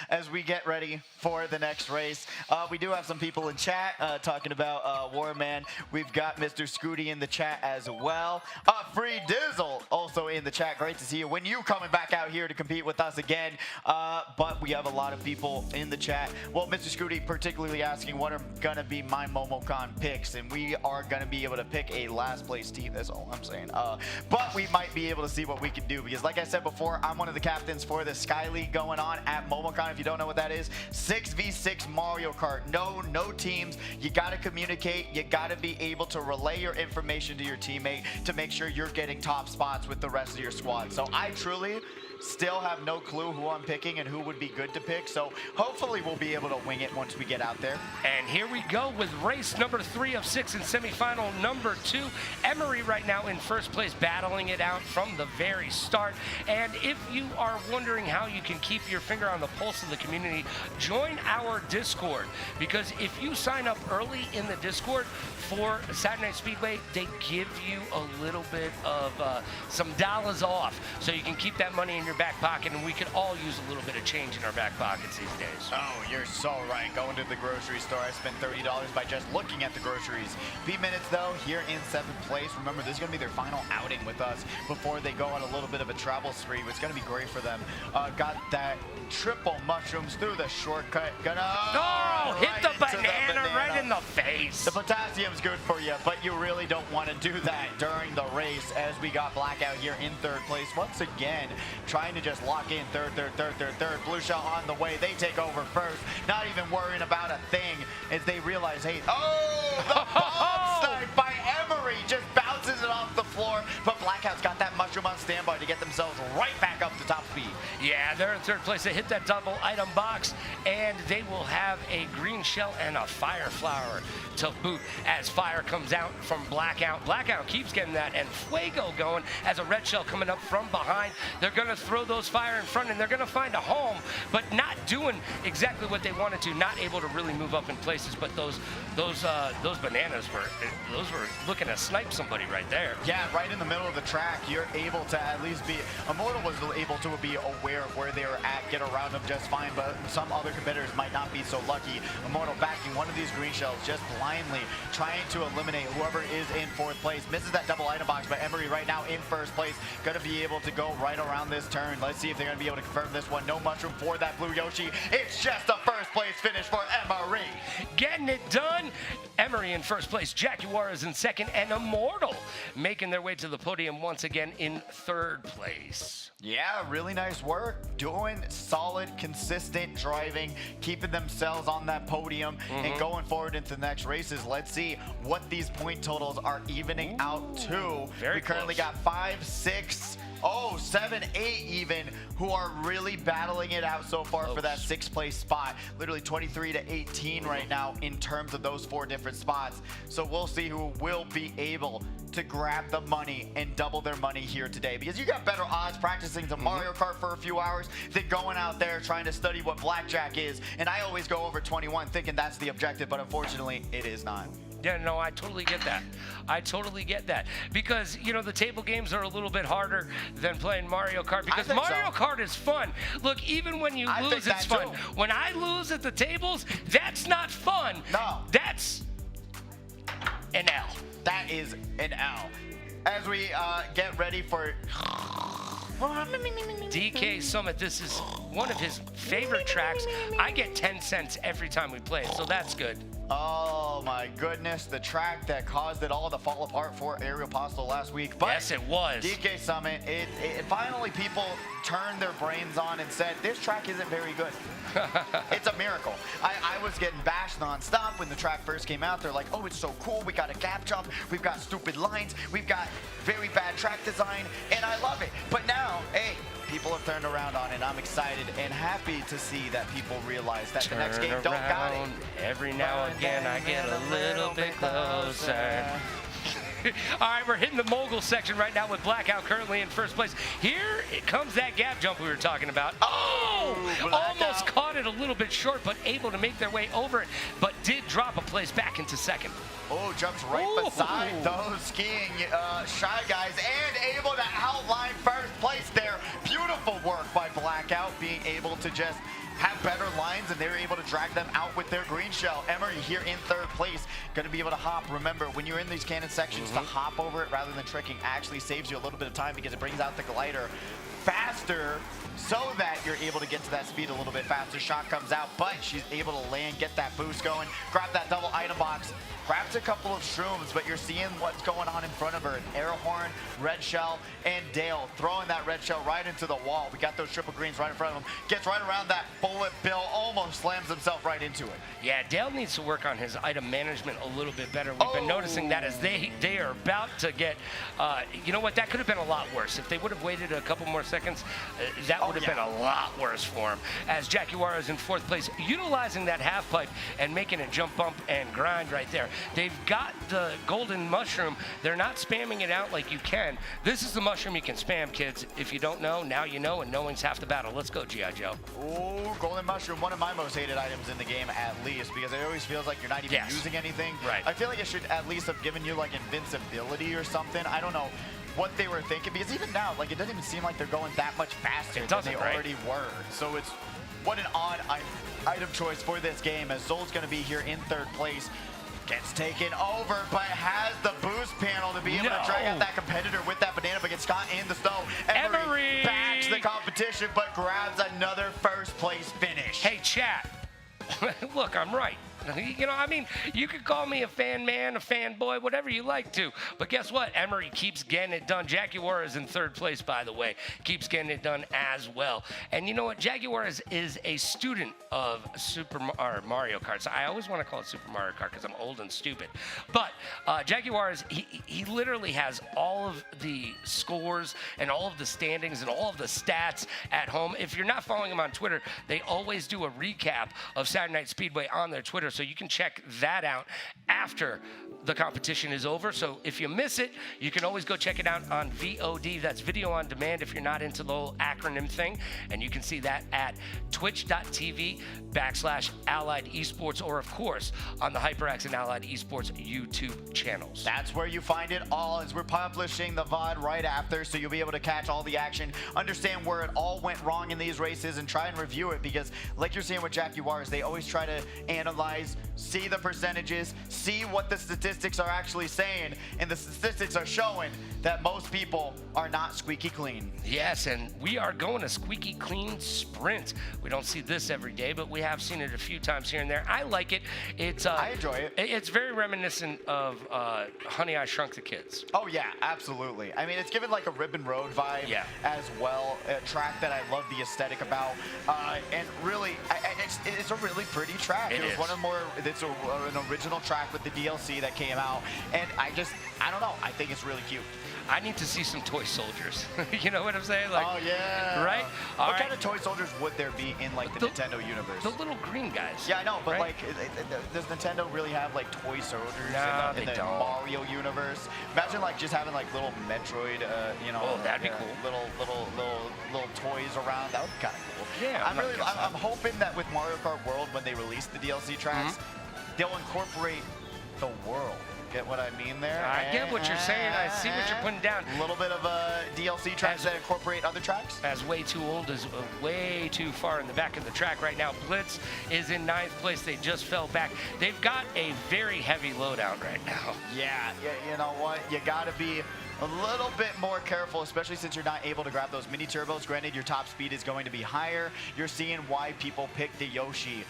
As we get ready for the next race. We do have some people in chat talking about Warman. We've got Mr. Scooty in the chat as well. Free Dizzle also in the chat. Great to see you. When you coming back out here to compete with us again. But we have a lot of people in the chat. Well, Mr. Scooty particularly asking what are going to be my MomoCon picks. And we are going to be able to pick a last place team. That's all I'm saying. But we might be able to see what we can do. Because like I said before, I'm one of the captains for the Sky League going on at MomoCon. If you don't know what that is, 6v6 Mario Kart. No teams. You got to communicate. You got to be able to relay your information to your teammate to make sure you're getting top spots with the rest of your squad. So I truly still have no clue who I'm picking and who would be good to pick. So hopefully we'll be able to wing it once we get out there. And here we go with race number 3 of 6 in semifinal number 2. Emery right now in first place, battling it out from the very start. And if you are wondering how you can keep your finger on the pulse of the community, join our Discord. Because if you sign up early in the Discord for Saturday Night Speedway, they give you a little bit of some dollars off. So you can keep that money in your back pocket, and we could all use a little bit of change in our back pockets these days. Oh, you're so right. Going to the grocery store, I spent $30 by just looking at the groceries. B-Minutes, though, here in 7th place. Remember, this is going to be their final outing with us before they go on a little bit of a travel spree. It's going to be great for them. Got that triple mushrooms through the shortcut. Hit the banana right in the face. The potassium's good for you, but you really don't want to do that during the race, as we got Blackout here in 3rd place. Once again, trying to just lock in third. Blue Shell on the way. They take over first. Not even worrying about a thing as they realize, hey, the bomb snipe by Emery just bounces it off the floor. But Blackout's got that mushroom on standby to get themselves right back up to top speed. Yeah, they're in 3rd place. They hit that double item box, and they will have a green shell and a fire flower to boot as fire comes out from Blackout. Blackout keeps getting that, and Fuego going as a red shell coming up from behind. They're going to throw those fire in front, and they're going to find a home, but not doing exactly what they wanted to, not able to really move up in places. But those bananas were looking to snipe somebody right there. Yeah, right in the middle of the track. You're able to at least be, Immortal was able to be aware of where they were at, get around them just fine, but some other competitors might not be so lucky. Immortal backing one of these green shells, just blindly trying to eliminate whoever is in 4th place. Misses that double item box, but Emery right now in 1st place, gonna be able to go right around this turn. Let's see if they're gonna be able to confirm this one. No mushroom for that blue Yoshi. It's just a 1st place finish for Emery. Getting it done. Emery in 1st place, Jaguar is in 2nd, and Immortal making their way to the podium once again in 3rd place. Yeah, really nice work. Doing solid, consistent driving, keeping themselves on that podium and going forward into the next races. Let's see what these point totals are evening out to. Very we currently close. got 5, 6, 7, 8 even, who are really battling it out so far for that 6th place spot. Literally 23 to 18 right now in terms of those 4 different spots. So we'll see who will be able to grab the money and double their money here today, because you got better odds practicing some Mario Kart for a few hours than going out there trying to study what blackjack is. And I always go over 21 thinking that's the objective, but unfortunately it is not. Yeah, no, I totally get that. I totally get that. Because, you know, the table games are a little bit harder than playing Mario Kart. Because Mario Kart is fun. Look, even when you lose, it's fun. When I lose at the tables, that's not fun. No. That's an L. That is an L. As we get ready for DK Summit, this is one of his favorite tracks. I get 10 cents every time we play it, so that's good. Oh my goodness, the track that caused it all to fall apart for Aerial Postal last week. But yes, it was. DK Summit, it finally people turned their brains on and said, this track isn't very good. It's a miracle. I was getting bashed nonstop when the track first came out. They're like, oh, it's so cool. We got a gap jump. We've got stupid lines. We've got very bad track design, and I love it. But now, hey, people have turned around on it. I'm excited and happy to see that people realize that the next game don't got it. Every now and again, I get a little bit closer. All right, we're hitting the mogul section right now with Blackout currently in 1st place. Here it comes that gap jump we were talking about. Oh! Almost caught it a little bit short, but able to make their way over it, but did drop a place back into 2nd. Oh, jumps right beside those skiing Shy Guys and able to outline 1st place there. Beautiful work by Blackout, being able to just have better line greens, and they were able to drag them out with their green shell. Emery here in third place, going to be able to hop. Remember, when you're in these cannon sections, to hop over it rather than tricking actually saves you a little bit of time because it brings out the glider faster so that you're able to get to that speed a little bit faster. Shot comes out, but she's able to land, get that boost going, grab that double item box, grabs a couple of shrooms, but you're seeing what's going on in front of her. Air horn, red shell, and Dale throwing that red shell right into the wall. We got those triple greens right in front of him. Gets right around that bullet bill, almost slams himself right into it. Yeah, Dale needs to work on his item management a little bit better. We've been noticing that as they are about to get, you know what, that could have been a lot worse. If they would have waited a couple more seconds, that would have been a lot worse for him. As Jaguar is in fourth place, utilizing that half pipe and making it jump, bump, and grind right there. They've got the golden mushroom. They're not spamming it out like you can. This is the mushroom you can spam, kids. If you don't know, now you know, and knowing's half the battle. Let's go, G.I. Joe. Oh, golden mushroom, one of my most hated items in the game at least, because it always feels like you're not even using anything. Right. I feel like it should at least have given you like invincibility or something. I don't know what they were thinking, because even now, like, it doesn't even seem like they're going that much faster than they already were. So it's, what an odd item choice for this game, as Zol's going to be here in third place. Gets taken over, but has the boost panel to be able to drag out that competitor with that banana, but gets caught in the snow. Emery backs the competition, but grabs another first place finish. Hey, chat. Look, I'm right. You know, I mean, you could call me a fan man, a fanboy, whatever you like to. But guess what? Emery keeps getting it done. Jaguar is in third place, by the way. Keeps getting it done as well. And you know what? Jaguar is a student of Mario Kart. So I always want to call it Super Mario Kart because I'm old and stupid. But Jaguar he literally has all of the scores and all of the standings and all of the stats at home. If you're not following him on Twitter, they always do a recap of Saturday Night Speedway on their Twitter. So you can check that out after the competition is over. So if you miss it, you can always go check it out on VOD. That's video on demand if you're not into the whole acronym thing. And you can see that at twitch.tv/Allied Esports, or of course on the HyperX and Allied Esports YouTube channels. That's where you find it all, as we're publishing the VOD right after, so you'll be able to catch all the action, understand where it all went wrong in these races, and try and review it, because like you're seeing with Jaguars, they always try to analyze, see the percentages, see what the statistics are actually saying, and the statistics are showing that most people are not squeaky clean. Yes, and we are going a squeaky clean sprint. We don't see this every day, but we have seen it a few times here and there. I like it. I enjoy it. It's very reminiscent of Honey, I Shrunk the Kids. Oh yeah, absolutely. I mean, it's given like a Ribbon Road vibe as well. A track that I love the aesthetic about, and really, it's a really pretty track. It was one of it's an original track with the DLC that came out, and I don't know, I think it's really cute. I need to see some toy soldiers. You know what I'm saying? Like, oh yeah. Right? What kind of toy soldiers would there be in like the Nintendo universe? The little green guys. Yeah, I know, but like, does Nintendo really have like toy soldiers in the Mario universe? Imagine like just having like little Metroid, you know, that'd be cool. Little toys around. That would be kind of cool. Yeah. I'm hoping that with Mario Kart World, when they release the DLC tracks, they'll incorporate the world. Get what I mean there? I get what you're saying. I see what you're putting down. A little bit of DLC tracks that incorporate other tracks. As Way Too Old is way too far in the back of the track right now. Blitz is in 9th place. They just fell back. They've got a very heavy loadout right now. Yeah, you know what? You got to be a little bit more careful, especially since you're not able to grab those mini turbos. Granted, your top speed is going to be higher. You're seeing why people pick the Yoshi.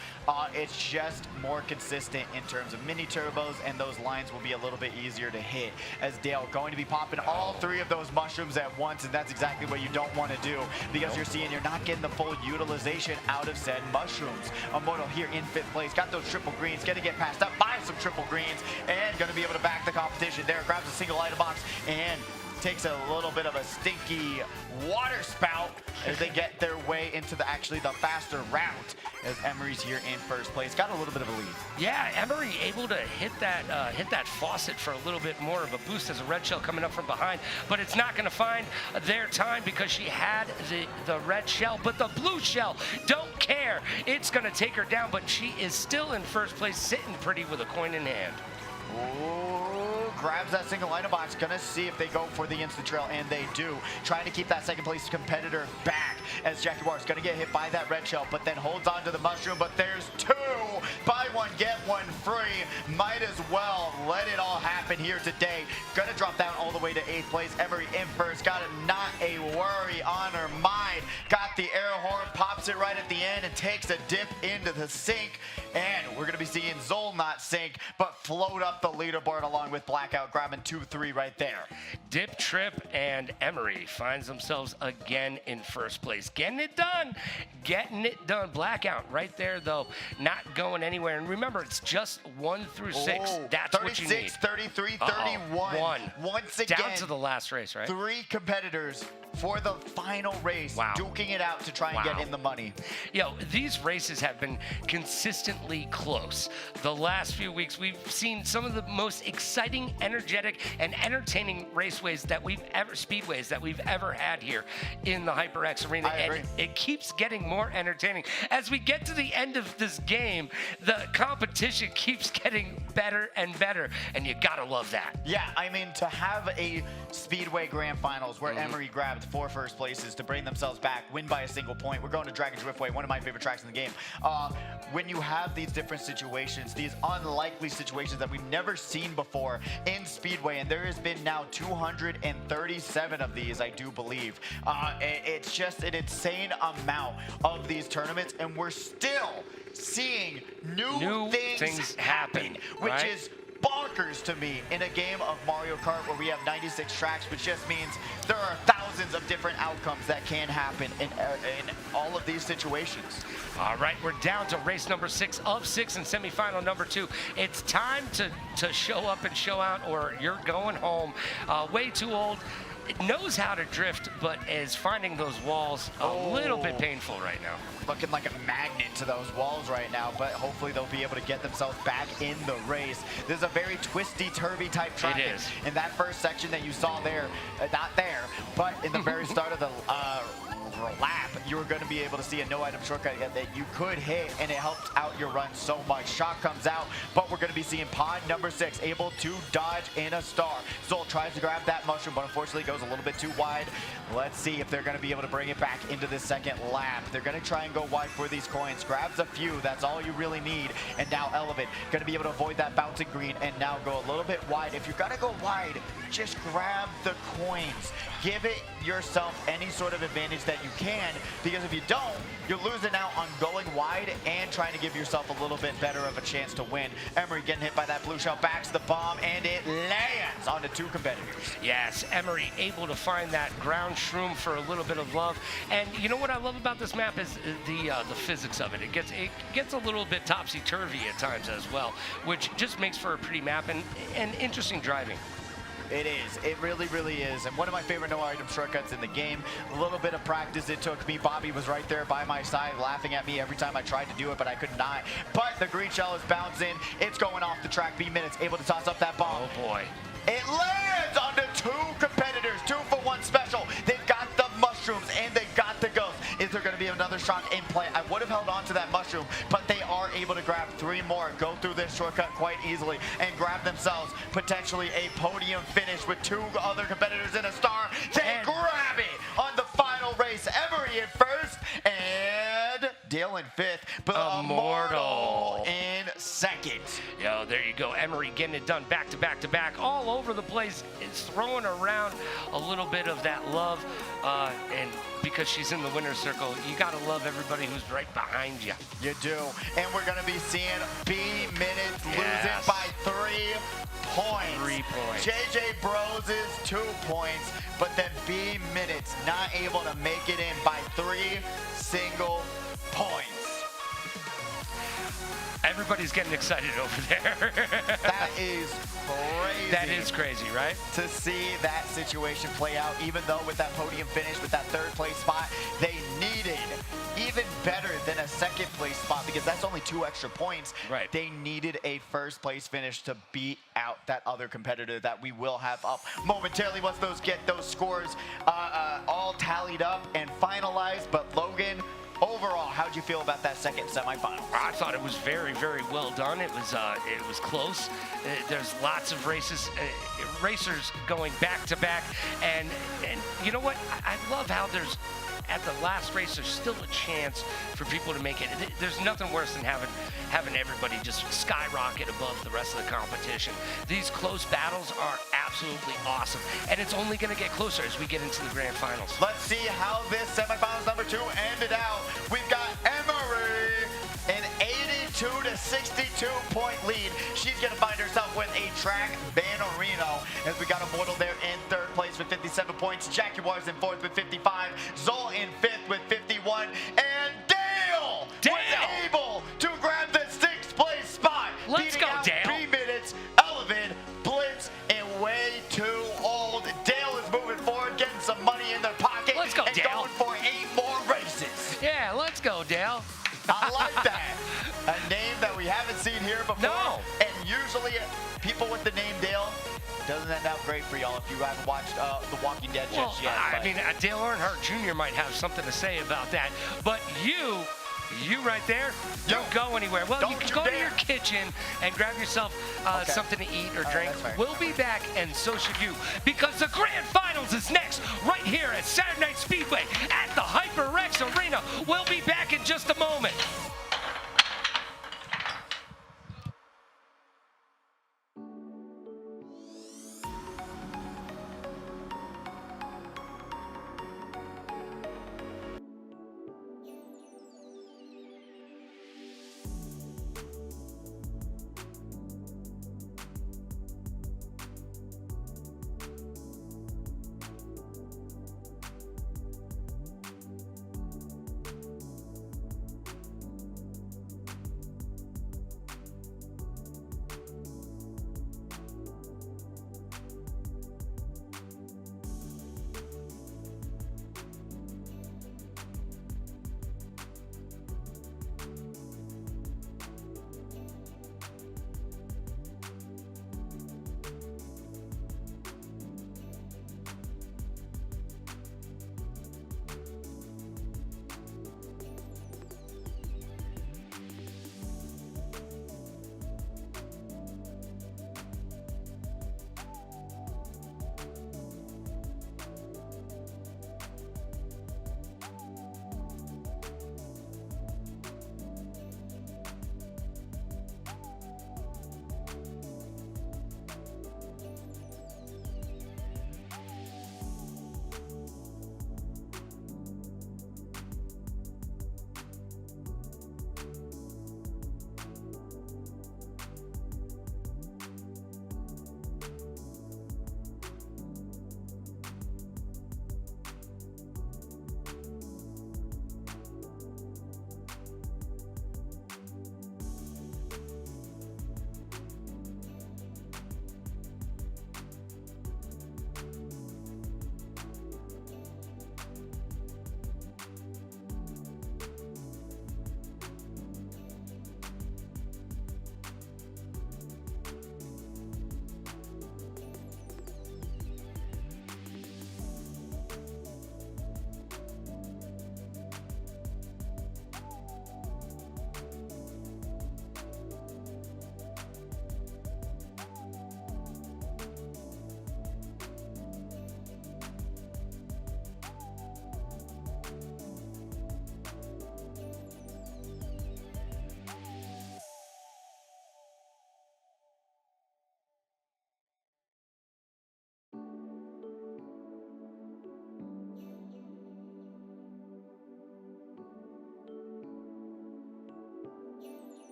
It's just more consistent in terms of mini turbos, and those lines will be a little bit easier to hit, as Dale going to be popping all 3 of those mushrooms at once, and that's exactly what you don't want to do, because you're seeing you're not getting the full utilization out of said mushrooms. Moto here in 5th place, got those triple greens, gonna get passed up by some triple greens, and gonna be able to back the competition there. Grabs a single item box and takes a little bit of a stinky water spout as they get their way into the faster route, as Emery's here in 1st place. Got a little bit of a lead. Yeah, Emery able to hit that faucet for a little bit more of a boost as a red shell coming up from behind, but it's not going to find their time because she had the red shell, but the blue shell don't care. It's going to take her down, but she is still in 1st place, sitting pretty with a coin in hand. Ooh, grabs that single line of box. Gonna see if they go for the instant trail, and they do. Trying to keep that second place competitor back as Jackie War is gonna get hit by that red shell, but then holds on to the mushroom. But there's two. Buy one, get one free. Might as well let it all happen here today. Gonna drop down all the way to 8th place. Emery in first. Got not a worry on her mind. Got the air horn, pops it right at the end, and takes a dip into the sink. And we're gonna be seeing Zol not sink, but float up the leaderboard along with Blackout, grabbing 2-3 right there. Dip, Trip, and Emery finds themselves again in first place. Getting it done. Getting it done. Blackout right there, though, not going anywhere. And remember, it's just 1 through 6. Oh, That's what you need. 36, 33, 31. Once again, down to the last race, right? 3 competitors for the final race, duking it out to try and get in the money. Yo, these races have been consistently close. The last few weeks, we've seen some of the most exciting, energetic, and entertaining speedways that we've ever had here in the HyperX Arena. And it keeps getting more entertaining. As we get to the end of this game, the competition keeps getting better and better, and you gotta love that. Yeah, I mean, to have a Speedway Grand Finals where Emery grabbed 4 first places to bring themselves back, win by a single point. We're going to Dragon Driftway, one of my favorite tracks in the game. When you have these different situations, these unlikely situations that we've never seen before in Speedway, and there has been now 237 of these, I do believe. It's just an insane amount of these tournaments, and we're still seeing new things happen, which is bonkers to me in a game of Mario Kart where we have 96 tracks, which just means there are thousands of different outcomes that can happen in all of these situations. All right, we're down to race number 6 of 6 and semifinal number 2. It's time to show up and show out, or you're going home. Way too old. It knows how to drift, but is finding those walls a little bit painful right now. Looking like a magnet to those walls right now, but hopefully they'll be able to get themselves back in the race. This is a very twisty, turvy type track. It is. In that first section that you saw there, not there, but in the very start of the lap, you were going to be able to see a no-item shortcut that you could hit, and it helped out your run so much. Shock comes out, but we're going to be seeing pod number 6 able to dodge in a star. Zol tries to grab that mushroom, but unfortunately goes a little bit too wide. Let's see if they're going to be able to bring it back into the second lap. They're going to try and go wide for these coins. Grabs a few. That's all you really need. And now Elevate going to be able to avoid that bouncing green and now go a little bit wide. If you're going to go wide, just grab the coins. Give it yourself any sort of advantage that you can, because if you don't, you're losing out on going wide and trying to give yourself a little bit better of a chance to win. Emery getting hit by that blue shell, backs the bomb, and it lands onto 2 competitors. Yes, Emery able to find that ground shroom for a little bit of love. And you know what I love about this map is the physics of it. It gets a little bit topsy-turvy at times as well, which just makes for a pretty map and interesting driving. It is. It really, really is. And one of my favorite no-item shortcuts in the game. A little bit of practice it took me. Bobby was right there by my side laughing at me every time I tried to do it, but I could not. But the green shell is bouncing. It's going off the track. B Minutes able to toss up that bomb. Oh, boy. It lands onto 2 competitors. 2 for 1 special. They've got the mushrooms and they got the ghost. Is there going to be another shock in play? I would have held on to that mushroom, but they are able to grab 3 more, go through this shortcut quite easily, and grab themselves potentially a podium finish with 2 other competitors in a star. They grab it on the final race. Emery in first and Dale in 5th, but Immortal in 2nd. Yo, there you go. Emery getting it done back to back to back all over the place. It's throwing around a little bit of that love, and because she's in the winner's circle, you got to love everybody who's right behind you. You do. And we're going to be seeing B Minutes losing by 3 points. 3 points. JJ Bros is 2 points, but then B Minutes not able to make it in by 3 single points. Everybody's getting excited over there. That is crazy. That is crazy, right? To see that situation play out, even though with that podium finish, with that 3rd place spot, they needed even better than a 2nd place spot, because that's only 2 extra points. Right. They needed a 1st place finish to beat out that other competitor that we will have up momentarily once get those scores all tallied up and finalized. But Logan, overall, how'd you feel about that second semifinal? I thought it was very, very well done. It was close. There's lots of racers going back to back, and you know what? I love how there's at the last race there's still a chance for people to make it. There's nothing worse than having everybody just skyrocket above the rest of the competition. These close battles are absolutely awesome, and it's only going to get closer as we get into the grand finals. Let's see how this semifinals number 2 ended out. We've got Emery, an 82 to 62 point lead. She's going to find herself with a track Bannerino, as we got Immortal there in 3rd place with 57 points. Jaguars in 4th with 55. Zol in 5th with 51. And Dale was able to grab the 6th place spot. Let's go, Dale. 3 minutes, Elevin, Blitz, and way too old. Dale is moving forward, getting some money in their pocket. Let's go, and Dale. going for 8 more races. Yeah, let's go, Dale. I like that. A name that we haven't seen here before. No. And usually people with the name Dale doesn't end out great for y'all if you haven't watched The Walking Dead just yet. I mean, Dale Earnhardt Jr. might have something to say about that. But you right there, don't go anywhere. Well, you can go to your kitchen and grab yourself something to eat or drink. We'll be back, and so should you, because the grand finals is next, right here at Saturday Night Speedway at the HyperX Arena. We'll be back in just a moment.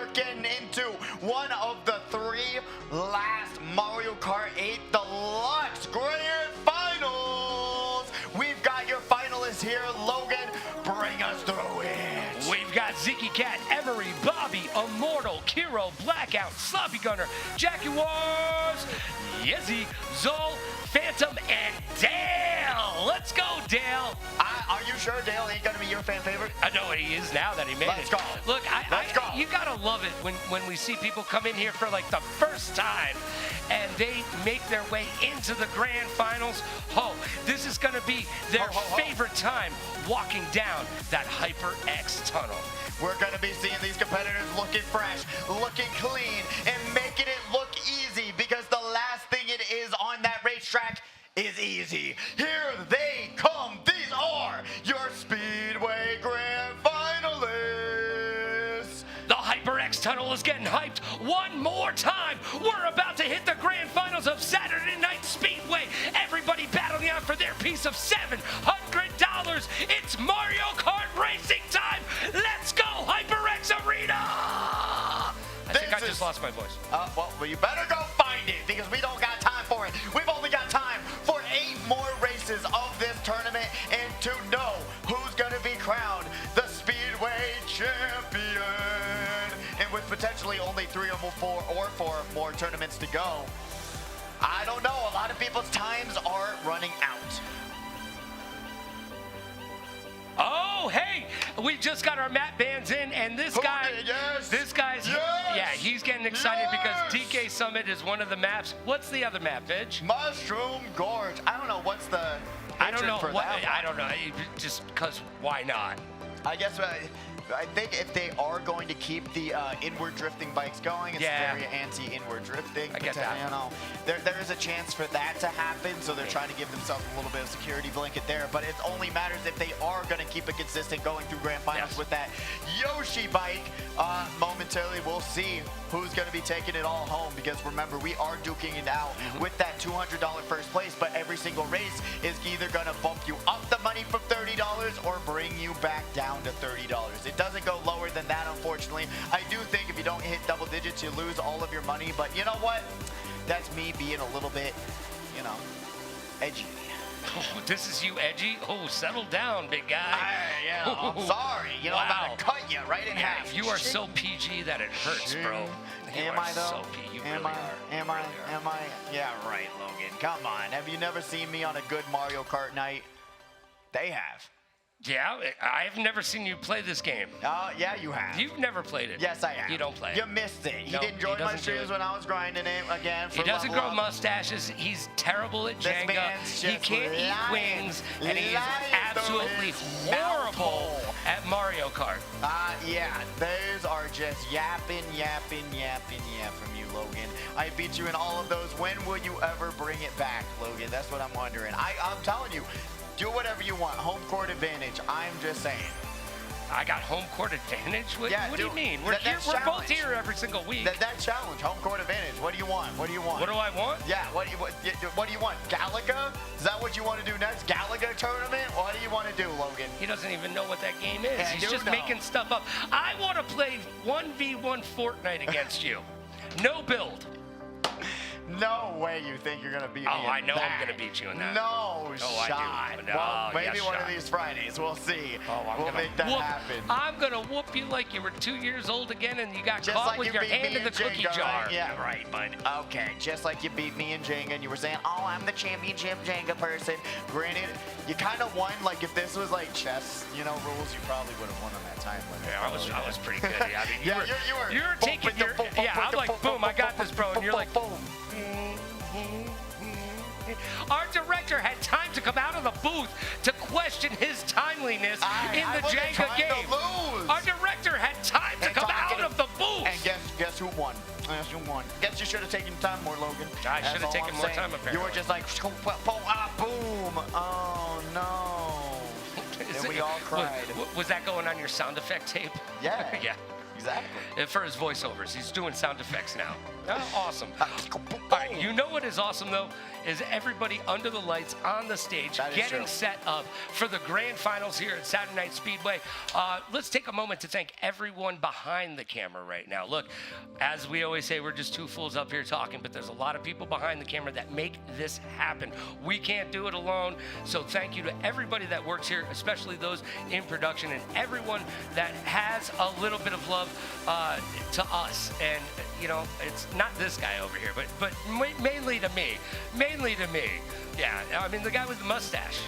we're getting into one of the 3 last Mario Kart 8 Deluxe Grand Finals. We've got your finalists here. Logan, bring us through it. We've got Ziki Cat, Emery, Bobby, Immortal, Kiro, Blackout, Sloppy Gunner, Jackie Wars, Yezzy, Zol, Phantom, and Dale. Let's go, Dale. Are you sure Dale ain't gonna be your fan favorite? I know he is now that he made Let's it. go. Look, Let's go. You gotta love it when we see people come in here for like the first time and they make their way into the grand finals. Oh, this is gonna be their favorite time walking down that HyperX tunnel. We're gonna be seeing these competitors looking fresh, looking clean, and making it look easy, because the last thing it is on that racetrack is easy. Here they come. These are your Speedway Grand Finalists. The HyperX tunnel is getting hyped one more time. We're about to hit the grand finals of Saturday Night Speedway. Everybody battling out for their piece of $700. It's Mario Kart racing time. Let's go, HyperX Arena. I think I just lost my voice. Well, you better go find it, because we don't got time for it. We've only got time for 8 more races of this tournament, and to know who's going to be crowned the Speedway champion. And with potentially only 3 or 4 more tournaments to go, I don't know. A lot of people's times are running out. Oh, hey, we just got our map bands in, and this guy's, yeah, he's getting excited because DK Summit is one of the maps. What's the other map, Edge? Mushroom Gorge. I don't know what's the. I don't know for what. that I don't know. Just because, why not? I guess I think if they are going to keep the inward drifting bikes going, it's very anti-inward drifting. I get that. You know, there is a chance for that to happen, so they're trying to give themselves a little bit of security blanket there. But it only matters if they are going to keep it consistent going through grand finals with that Yoshi bike. Momentarily, we'll see who's going to be taking it all home, because remember, we are duking it out with that $200 first place, but every single race is either going to bump you up the money from $30 or bring you back down to $30. It doesn't go lower than that, unfortunately. I do think if you don't hit double digits, you lose all of your money, but you know what? That's me being a little bit, you know, edgy. Oh, this is you, edgy? Oh, settle down, big guy. I'm sorry. You know, I'm about to cut you right in half. You are so PG that it hurts, bro. Am I though? So you really are. Am I? Yeah, right, Logan. Come on. Have you never seen me on a good Mario Kart night? They have. Yeah, I've never seen you play this game. Yeah, you have. You've never played it. Yes, I have. You don't play it. You missed it. He didn't join my streams when I was grinding it again. He doesn't grow mustaches. He's terrible at Jenga. He can't eat wings, and he is absolutely horrible at Mario Kart. Yeah, those are just yapping from you, Logan. I beat you in all of those. When will you ever bring it back, Logan? That's what I'm wondering. I'm telling you. Do whatever you want. Home court advantage. I'm just saying. I got home court advantage? What do you mean? We're both here every single week. That challenge, home court advantage. What do you want? What do you want? What do I want? Yeah, what do you want? Galaga? Is that what you want to do next? Galaga tournament? What do you want to do, Logan? He doesn't even know what that game is. Yeah, He's just making stuff up. I want to play 1v1 Fortnite against you. No build. No way you think you're going to beat me. I know I'm going to beat you in that. No shot. I do. No, well, maybe one of these Fridays. We'll see. We'll make that happen. I'm going to whoop you like you were 2 years old again and you got just caught like with your hand in the cookie jar. Right? Yeah, right, bud. Okay, just like you beat me in Jenga and you were saying, oh, I'm the championship Jenga person. Granted, you kind of won. Like, if this was like chess, rules, you probably would have won on that time limit. Yeah, I was pretty good. I mean, you were taking your... I'm like, boom, I got this, bro. And you're like, boom. Our director had time to come out of the booth to question his timeliness in the Jenga game. Our director had time to come out of the booth. And guess who won? Guess you should have taken time more, Logan. I should have taken more time, apparently. You were just like, boom. Oh, no. And we all cried. Was that going on your sound effect tape? Yeah. Yeah. Exactly. For his voiceovers. He's doing sound effects now. Awesome. All right, you know what is awesome, though, is everybody under the lights on the stage getting set up for the grand finals here at Saturday Night Speedway. Let's take a moment to thank everyone behind the camera right now. Look, as we always say, we're just two fools up here talking, but there's a lot of people behind the camera that make this happen. We can't do it alone, so thank you to everybody that works here, especially those in production and everyone that has a little bit of love to us. And, you know, it's not this guy over here, but mainly to me. Mainly to me. Yeah, I mean, the guy with the mustache.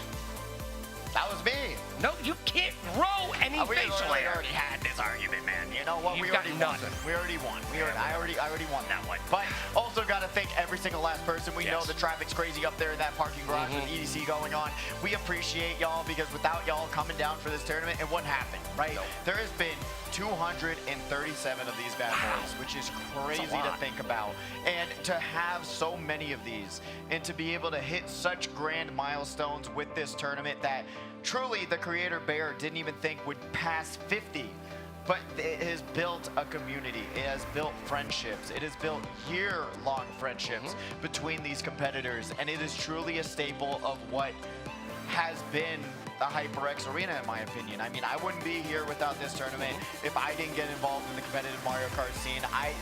That was me. No, you can't grow any facial hair. We already had this argument, man. You know what? We already won. We already won. I already won that one. But also got to thank every single last person. We know the traffic's crazy up there in that parking garage with EDC going on. We appreciate y'all because without y'all coming down for this tournament, it wouldn't happen, right? No. There has been 237 of these bad boys, which is crazy to think about. And to have so many of these and to be able to hit such grand milestones with this tournament that truly the creator Bear didn't even think would pass 50. But it has built a community. It has built friendships. It has built year-long friendships between these competitors. And it is truly a staple of what has been the HyperX Arena, in my opinion. I mean, I wouldn't be here without this tournament if I didn't get involved in the competitive Mario Kart scene. I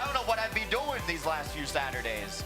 don't know what I'd be doing these last few Saturdays.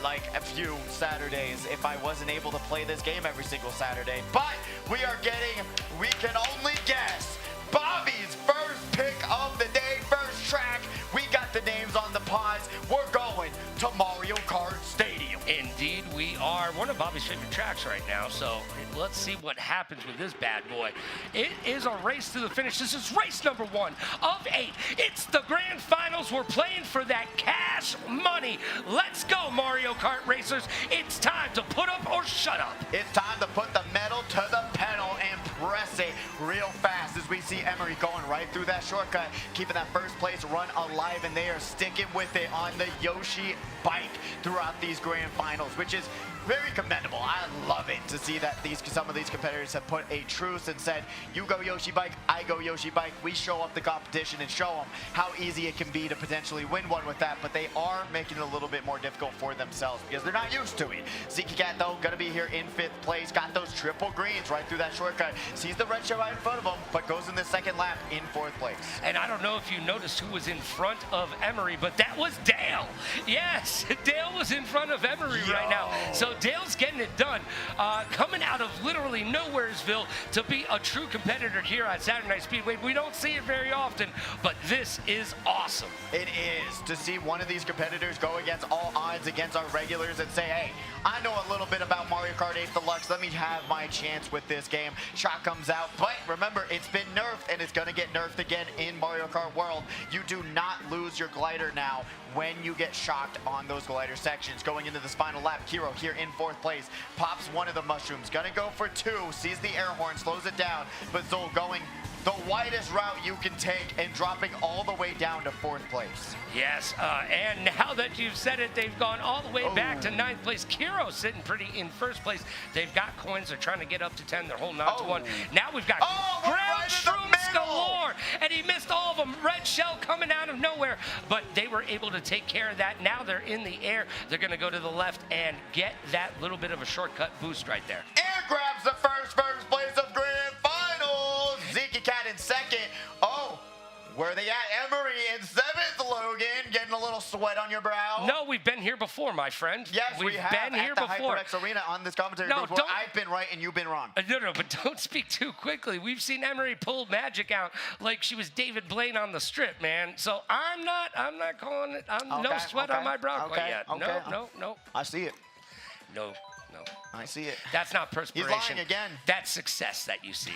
Like a few Saturdays if I wasn't able to play this game every single Saturday. But we can only guess, Bobby's first pick of the day, first track. We got the names on the pods. We're going to Mario Kart Stadium. Indeed, we are. One of Bobby's favorite tracks right now, so let's see what happens with this bad boy. It is a race to the finish. This is race number 1 of 8. It's the grand finals. We're playing for that cash money. Let's go, Mario Kart racers. It's time to put up or shut up. It's time to put the metal to the pedal and press it real fast as we see Emery going right through that shortcut, keeping that first place run alive, and they are sticking with it on the Yoshi bike throughout these grand finals, which is very commendable. I love it to see that some of these competitors have put a truce and said, you go Yoshi bike, I go Yoshi bike. We show up the competition and show them how easy it can be to potentially win one with that, but they are making it a little bit more difficult for themselves because they're not used to it. Zeke Cat, though, gonna be here in 5th place, got those triple greens right through that shortcut, sees the red show right in front of him, but goes in the second lap in 4th place. And I don't know if you noticed who was in front of Emery, but that was Dale. Yes, Dale was in front of Emery right now. So Dale's getting it done, coming out of literally nowheresville to be a true competitor here at Saturday Night Speedway. We don't see it very often, but this is awesome. It is, to see one of these competitors go against all odds against our regulars and say, hey, I know a little bit about Mario Kart 8 Deluxe. Let me have my chance with this game. Shot comes out, but remember, it's been nerfed, and it's going to get nerfed again in Mario Kart World. You do not lose your glider now when you get shocked on those glider sections. Going into this final lap, Kiro here in 4th place, pops one of the mushrooms, gonna go for 2, sees the air horn, slows it down, but Zol going the widest route you can take and dropping all the way down to 4th place. Yes, and now that you've said it, they've gone all the way back to 9th place. Kiro sitting pretty in 1st place. They've got coins. They're trying to get up to 10. They're holding on to 1. Now we've got ground shrooms galore, and he missed all of them. Red shell coming out of nowhere, but they were able to take care of that. Now they're in the air. They're going to go to the left and get that little bit of a shortcut boost right there. Air grabs the first place of grand finals. Zeke Cat in 2nd. Where are they at? Emery in 7th, Logan. Getting a little sweat on your brow. No, we've been here before, my friend. Yes, we have been here before. HyperX Arena on this commentary before. I've been right and you've been wrong. No, but don't speak too quickly. We've seen Emery pull magic out like she was David Blaine on the strip, man. So I'm not calling it. No sweat on my brow quite yet. No. I see it. No. I see it. That's not perspiration. He's lying again. That's success that you see.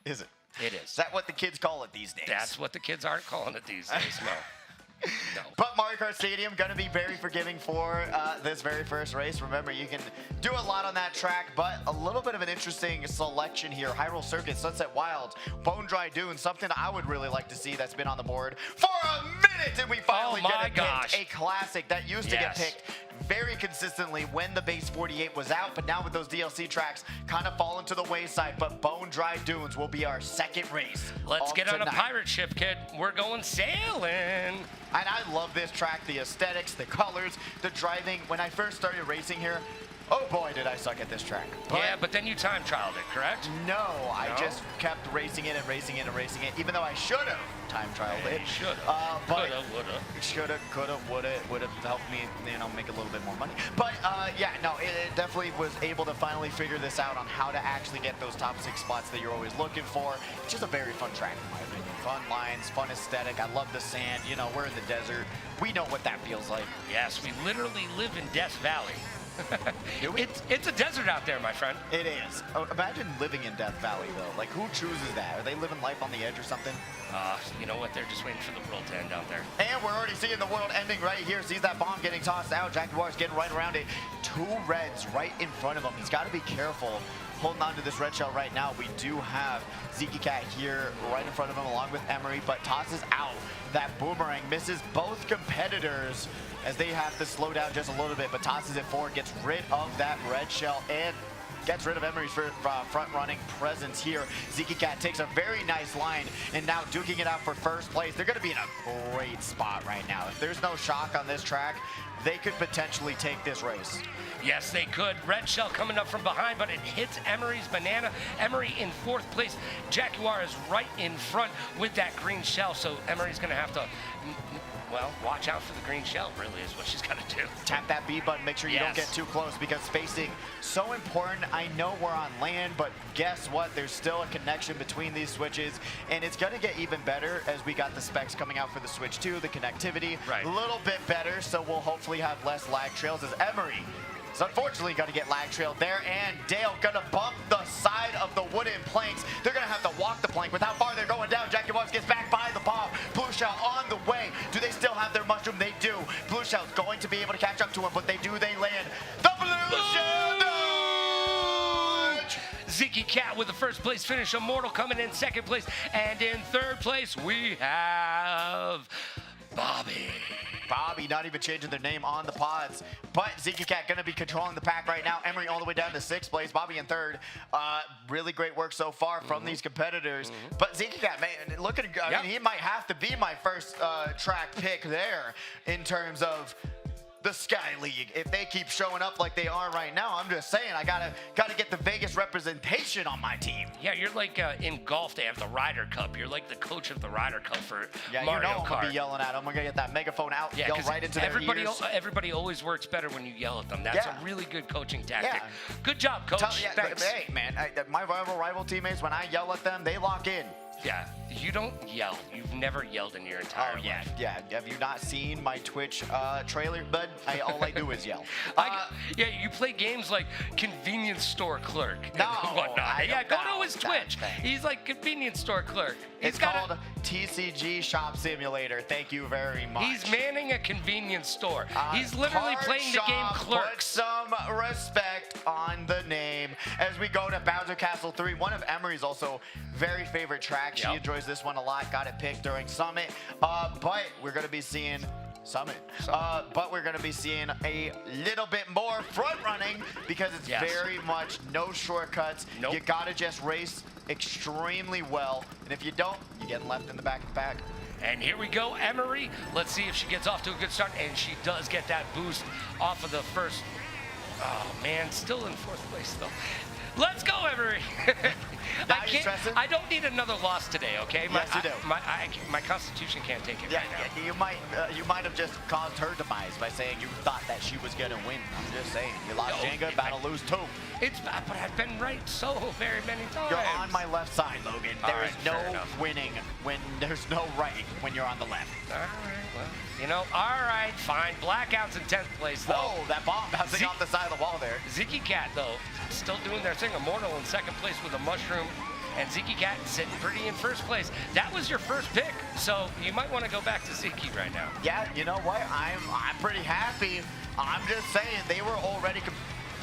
Is it? It is. Is that what the kids call it these days? That's what the kids aren't calling it these days, no. But Mario Kart Stadium, going to be very forgiving for this very first race. Remember, you can do a lot on that track, but a little bit of an interesting selection here. Hyrule Circuit, Sunset Wilds, Bone Dry Dunes, something I would really like to see that's been on the board for a minute, and we finally get it picked. A classic that used to get picked very consistently when the base 48 was out, but now with those DLC tracks kind of falling to the wayside. But Bone Dry Dunes will be our second race. Let's get on a tonight. pirate ship, kid. We're going sailing. And I love this track, the aesthetics, the colors, the driving. When I first started racing here, oh boy, did I suck at this track. But then you time trialed it, correct? No, I just kept racing it and racing it and racing it, even though I should have time trialed it. Should have. Coulda, woulda. Shoulda, coulda, woulda. Would have helped me, make a little bit more money. But yeah, no, it definitely was able to finally figure this out on how to actually get those top 6 spots that you're always looking for. It's just a very fun track, in my opinion. Fun lines, fun aesthetic. I love the sand. We're in the desert. We know what that feels like. Yes, we literally live in Death Valley. It's a desert out there, my friend. It is. Oh, imagine living in Death Valley, though. Like, who chooses that? Are they living life on the edge or something? You know what? They're just waiting for the world to end out there. And we're already seeing the world ending right here. Sees that bomb getting tossed out. Jaguar's getting right around it. 2 reds right in front of him. He's got to be careful holding on to this red shell right now. We do have Zeke Cat here right in front of him along with Emery, but tosses out that boomerang. Misses both competitors as they have to slow down just a little bit, but tosses it forward, gets rid of that red shell, and gets rid of Emery's front-running presence here. Zeke Cat takes a very nice line, and now duking it out for first place. They're going to be in a great spot right now. If there's no shock on this track, they could potentially take this race. Yes, they could. Red shell coming up from behind, but it hits Emery's banana. Emery in 4th place. Jaguar is right in front with that green shell, so Emery's going to have to, well, watch out for the green shell, really, is what she's got to do. Tap that B button, make sure you don't get too close, because spacing so important. I know we're on land, but guess what? There's still a connection between these switches, and it's going to get even better as we got the specs coming out for the Switch 2, the connectivity a little bit better, so we'll hopefully have less lag trails as Emery is unfortunately going to get lag trailed there, and Dale going to bump the side of the wooden planks. They're going to have to walk the plank with how far they're going down. Jaguars gets back by the bomb. Blue Shell on the way. Do they still have their mushroom? They do. Blue Shell's going to be able to catch up to him, but they land. The Blue Shell! Zeke Cat with the 1st place finish. Immortal coming in 2nd place. And in 3rd place, we have Bobby not even changing their name on the pods. But Zeke Cat going to be controlling the pack right now. Emery all the way down to 6th place. Bobby in 3rd. Really great work so far from these competitors. But Zeke Cat, man, look at him. I mean, he might have to be my first track pick there in terms of the Sky League. If they keep showing up like they are right now, I'm just saying I gotta get the Vegas representation on my team. Yeah, you're like in golf they have the Ryder Cup. You're like the coach of the Ryder Cup for Mario Kart. I'm gonna be yelling at them. We're gonna get that megaphone out, yell right into their ears. Everybody always works better when you yell at them. That's a really good coaching tactic. Good job, coach. Thanks. Hey, man, my rival teammates, when I yell at them, they lock in. Yeah, you don't yell. You've never yelled in your entire life. Yeah. Have you not seen my Twitch trailer, bud? All I do is yell. You play games like convenience store clerk and No, whatnot. Go to his Twitch. He's like convenience store clerk. It's called TCG Shop Simulator. Thank you very much. He's manning a convenience store. He's literally playing the game Clerks. Put some respect on the name as we go to Bowser Castle 3. One of Emery's also very favorite tracks. She enjoys this one a lot. Got it picked during Summit. But we're going to be seeing but we're going to be seeing a little bit more front running because it's very much no shortcuts. You got to just race extremely well. And if you don't, you're getting left in the back of the pack. And here we go, Emery. Let's see if she gets off to a good start. And she does get that boost off of the first. Oh, man, still in 4th place, though. Let's go, Emery. I don't need another loss today, okay? Yes, you do. My constitution can't take it right now. You might have just caused her demise by saying you thought that she was going to win. I'm just saying. You lost Jenga, about to lose 2. But I've been right so very many times. You're on my left side, Logan. There is no winning when there's no right when you're on the left. All right, well, all right, fine. Blackout's in 10th place, though. Whoa, that bomb bouncing off the side of the wall there. Zeke Cat, though, still doing their thing. Immortal in 2nd place with a mushroom. And Zeke Cat sitting pretty in 1st place. That was your first pick, so you might want to go back to Zeke right now. Yeah, you know what? I'm pretty happy. I'm just saying they were already.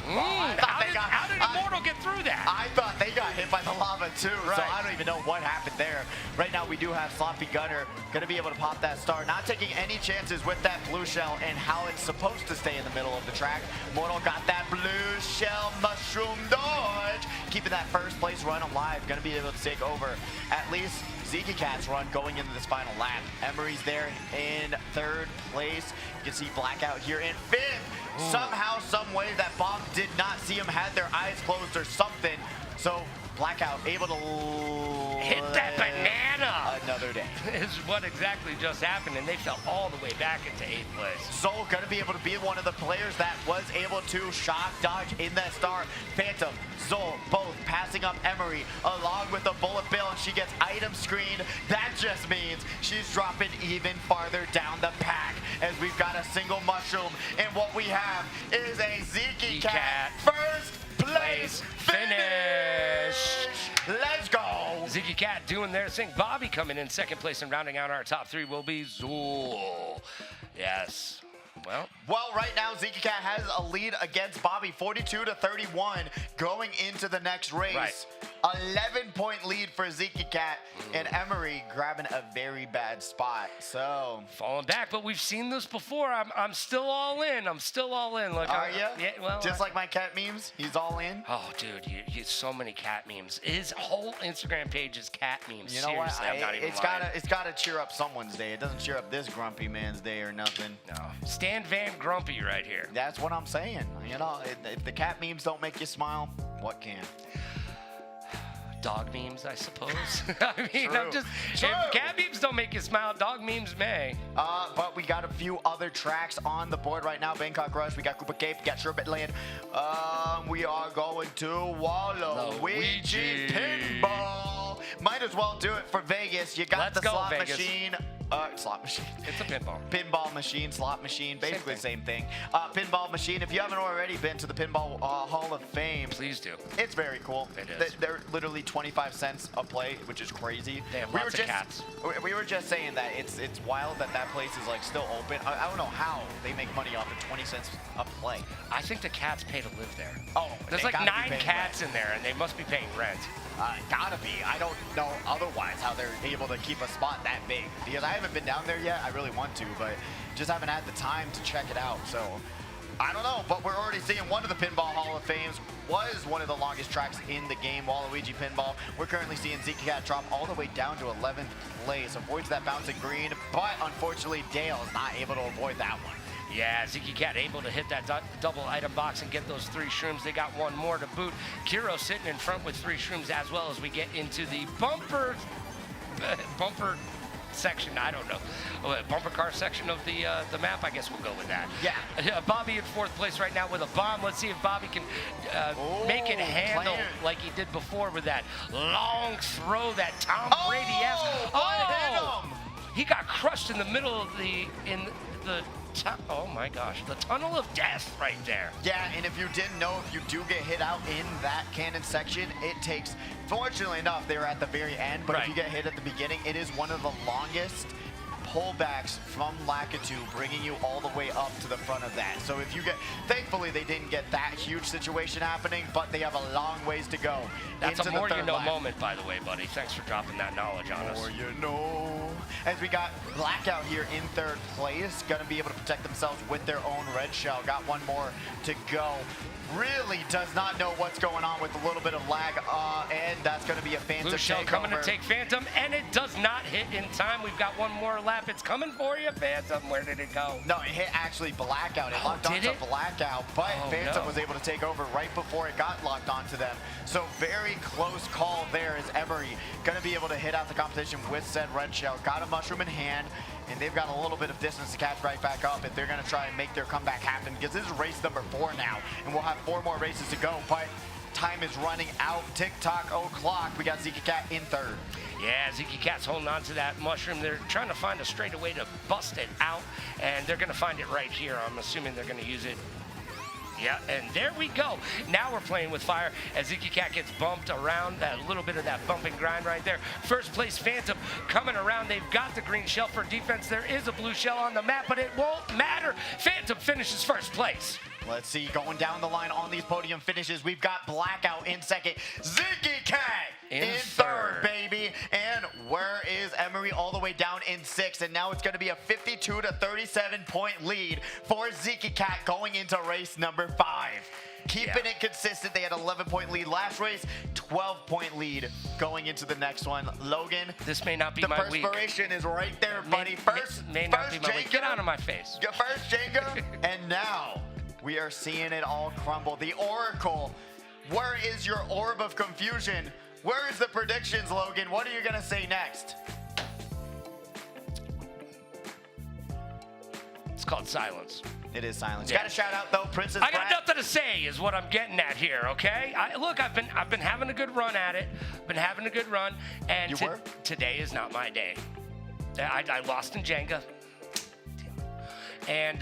I How did Immortal get through that? I thought they got hit by the lava too, so Right. I don't even know what happened there. Right now we do have Sloppy Gunner going to be able to pop that star, not taking any chances with that blue shell and how it's supposed to stay in the middle of the track. Immortal got that blue shell mushroom dodge, keeping that first place run alive, going to be able to take over at least Zeke Cat's run going into this final lap. Emery's there in third place. You can see Blackout here in fifth. Ooh. Somehow, some way that Bob did not see him, had their eyes closed or something. So Blackout able to hit that banana. Another day. Is what exactly just happened, and they fell all the way back into 8th place. Zol gonna be able to be one of the players that was able to shock dodge in that star. Phantom, Zol, both passing up Emery along with the bullet bill, and she gets item screened. That just means she's dropping even farther down the pack as we've got a single mushroom, and what we have is a Zeke Cat first place finish. Let's go. Zeke Cat doing their thing. Bobby coming in second place, and rounding out our top 3 will be Zool. Yes. Well, right now, Zeke Cat has a lead against Bobby, 42-31, going into the next race. Right. 11-point lead for Zeke Cat, and Emery grabbing a very bad spot. So falling back, but we've seen this before. I'm still all in. I'm still all in. Look, are you? Yeah. Well, just like my cat memes, he's all in. Oh, dude, you so many cat memes. His whole Instagram page is cat memes. You know Seriously, what? I'm not even It's gotta cheer up someone's day. It doesn't cheer up this grumpy man's day or nothing. No. Stan Van Grumpy right here. That's what I'm saying. You know, if the cat memes don't make you smile, what can? Dog memes, I suppose. I mean, True. if cat memes don't make you smile, dog memes may. But we got a few other tracks on the board right now. Bangkok Rush, we got Koopa Cape, we got Sherbet Land. We are going to Waluigi Pinball. Might as well do it for Vegas. You got Let's the go, slot Vegas. machine. Slot machine. It's a pinball. Pinball machine, slot machine, basically the same thing. Pinball machine. If you haven't already been to the Pinball Hall of Fame, Please do. it's very cool. It is. They're literally 25 cents a play, which is crazy. They have lots of cats. We were just saying that it's wild that place is like still open. I don't know how they make money off of 20 cents a play. I think the cats pay to live there. Oh, There's they like gotta be 9 paying cats rent. in there, and they must be paying rent. Gotta be. I don't know otherwise how they're able to keep a spot that big, because I haven't been down there yet. I really want to, but just haven't had the time to check it out. So I don't know, but we're already seeing one of the Pinball Hall of Fames was one of the longest tracks in the game, Waluigi Pinball. We're currently seeing Zeke Cat drop all the way down to 11th place, avoids that bouncing green, but unfortunately Dale is not able to avoid that one. Yeah, Zeke Cat able to hit that double item box and get those 3 shrooms. They got one more to boot. Kiro sitting in front with 3 shrooms, as well as we get into the bumper section. I don't know. Bumper car section of the map. I guess we'll go with that. Yeah. Bobby in 4th place right now with a bomb. Let's see if Bobby can make it handle like he did before with that long throw, that Tom Brady-esque. Oh! He got crushed in the middle of the oh my gosh, the tunnel of death right there. Yeah, and if you didn't know, if you do get hit out in that cannon section, it takes, fortunately enough, they were at the very end, but if you get hit at the beginning, it is one of the longest pullbacks from Lakitu, bringing you all the way up to the front of that. So if you get, thankfully they didn't get that huge situation happening, but they have a long ways to go. That's into a more the you third know lap. moment, by the way, buddy. Thanks for dropping that knowledge on us. More you know. As we got Blackout here in 3rd place, gonna be able to protect themselves with their own red shell. Got one more to go. Really does not know what's going on with a little bit of lag, and that's going to be a Phantom Blue shell coming to takeover. take Phantom, and it does not hit in time. We've got one more lap. It's coming for you, Phantom. Where did it go? No, it hit actually Blackout. It locked onto Blackout, but Phantom was able to take over right before it got locked onto them. So very close call there as Emery going to be able to hit out the competition with said red shell. Got a mushroom in hand, and they've got a little bit of distance to catch right back up if they're going to try and make their comeback happen, because this is race number 4 now, and we'll have 4 more races to go, but time is running out. Tick-tock o'clock. We got Zeke Cat in 3rd. Yeah, Zeke Cat's holding on to that mushroom. They're trying to find a straightaway to bust it out, and they're going to find it right here. I'm assuming they're going to use it. Yeah, and there we go. Now we're playing with fire as Zeke Cat gets bumped around. That little bit of that bump and grind right there. 1st place Phantom coming around. They've got the green shell for defense. There is a blue shell on the map, but it won't matter. Phantom finishes 1st place. Let's see, going down the line on these podium finishes, we've got Blackout in second, Ziggy Cat in third, baby. And where is Emery? All the way down in sixth, and now it's going to be a 52 to 37 point lead for Ziggy Cat going into race number 5. Keeping it consistent. They had an 11-point lead last race, 12-point lead going into the next one. Logan, this may not be my week. The perspiration is right there, buddy. First JENGA. Get out of my face. First JENGA, and now we are seeing it all crumble. The Oracle. Where is your orb of confusion? Where is the predictions, Logan? What are you going to say next? It's called silence. It is silence. Yeah. Got to shout out though, Princess. I got nothing to say, is what I'm getting at here. Okay. Look, I've been having a good run at it. Been having a good run, and today is not my day. I lost in JENGA, and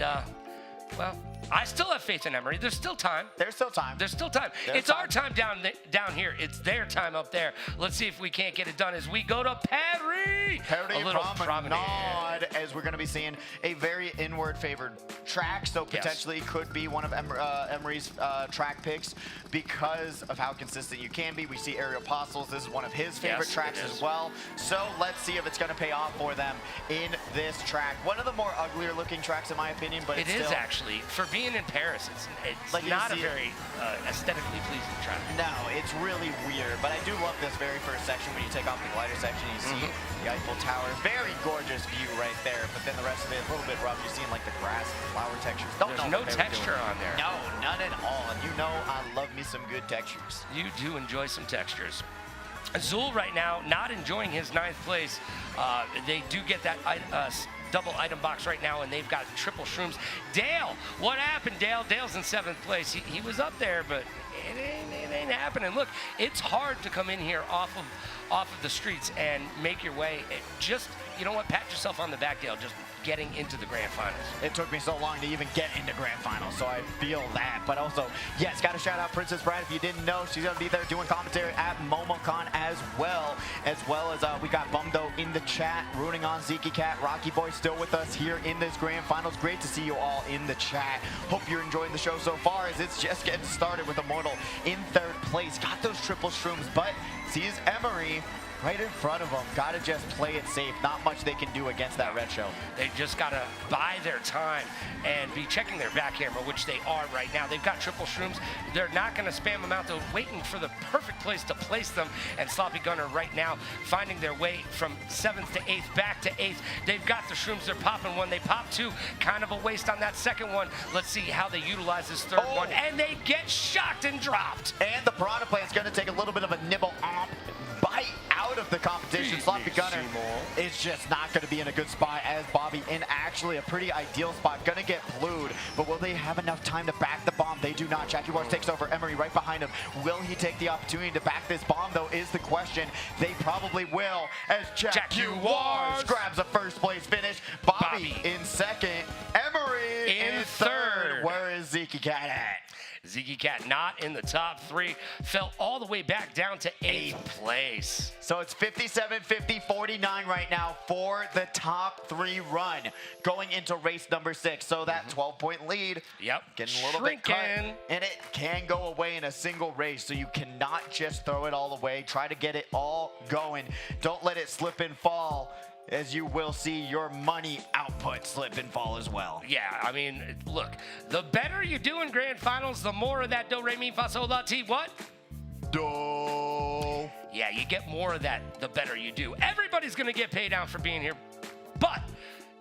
well, I still have faith in Emery. There's still time. There's still time. There's still time. It's our time down here. It's their time up there. Let's see if we can't get it done as we go to Perry. A little promenade, as we're going to be seeing a very inward-favored track, so potentially could be one of Emery's track picks because of how consistent you can be. We see Aerial Apostles. This is one of his favorite tracks as well. So let's see if it's going to pay off for them in this track. One of the more uglier-looking tracks, in my opinion, but it is actually for being in Paris. It's like not a very aesthetically pleasing track. No, it's really weird, but I do love this very first section when you take off the glider section. You see the Eiffel Tower, very gorgeous view right there. But then the rest of it a little bit rough. You're seeing like the grass and flower textures. There's no texture on there. No, none at all. And you know I love me some good textures. You do enjoy some textures. Azul right now not enjoying his 9th place. They do get that double item box right now, and they've got triple shrooms. Dale, what happened, Dale? Dale's in 7th place. He was up there, but it ain't happening. Look, it's hard to come in here off of the streets and make your way. Just, you know what, pat yourself on the back, Dale, just getting into the grand finals. It took me so long to even get into grand finals, so I feel that. But also, yes, got to shout out Princess Bride. If you didn't know, she's going to be there doing commentary at MomoCon as well as we got Bumdo in the chat, rooting on Ziggy Cat. Rocky Boy still with us here in this grand finals. Great to see you all in the chat. Hope you're enjoying the show so far, as it's just getting started with Immortal in 3rd place. Got those triple shrooms, but sees Emery right in front of them. Got to just play it safe. Not much they can do against that red show. They just got to buy their time and be checking their back camera, which they are right now. They've got triple shrooms. They're not going to spam them out. They're waiting for the perfect place to place them. And Sloppy Gunner right now finding their way from 7th to 8th, back to 8th. They've got the shrooms. They're popping one. They pop 2. Kind of a waste on that 2nd one. Let's see how they utilize this 3rd one. And they get shocked and dropped. And the Piranha Plant's going to take a little bit of a nibble bite out of the competition. Sloppy Gunner is just not going to be in a good spot, as Bobby in actually a pretty ideal spot. Going to get blued, but will they have enough time to back the bomb? They do not. Jackie Wars takes over. Emery right behind him. Will he take the opportunity to back this bomb, though, is the question. They probably will, as Jackie Wars grabs a 1st place finish. Bobby in 2nd. Emery in 3rd. Where is Ziggy Cat at? Ziggy Cat not in the top 3, fell all the way back down to 8th place. So it's 57, 50, 49 right now for the top 3 run going into race number 6. So that 12-point lead, getting a little bit cut, and it can go away in a single race. So you cannot just throw it all away. Try to get it all going. Don't let it slip and fall, as you will see your money output slip and fall as well. Yeah, I mean, look, the better you do in grand finals, the more of that do, re, mi, fa, sol, la, ti, what? Do. Yeah, you get more of that the better you do. Everybody's going to get paid out for being here, but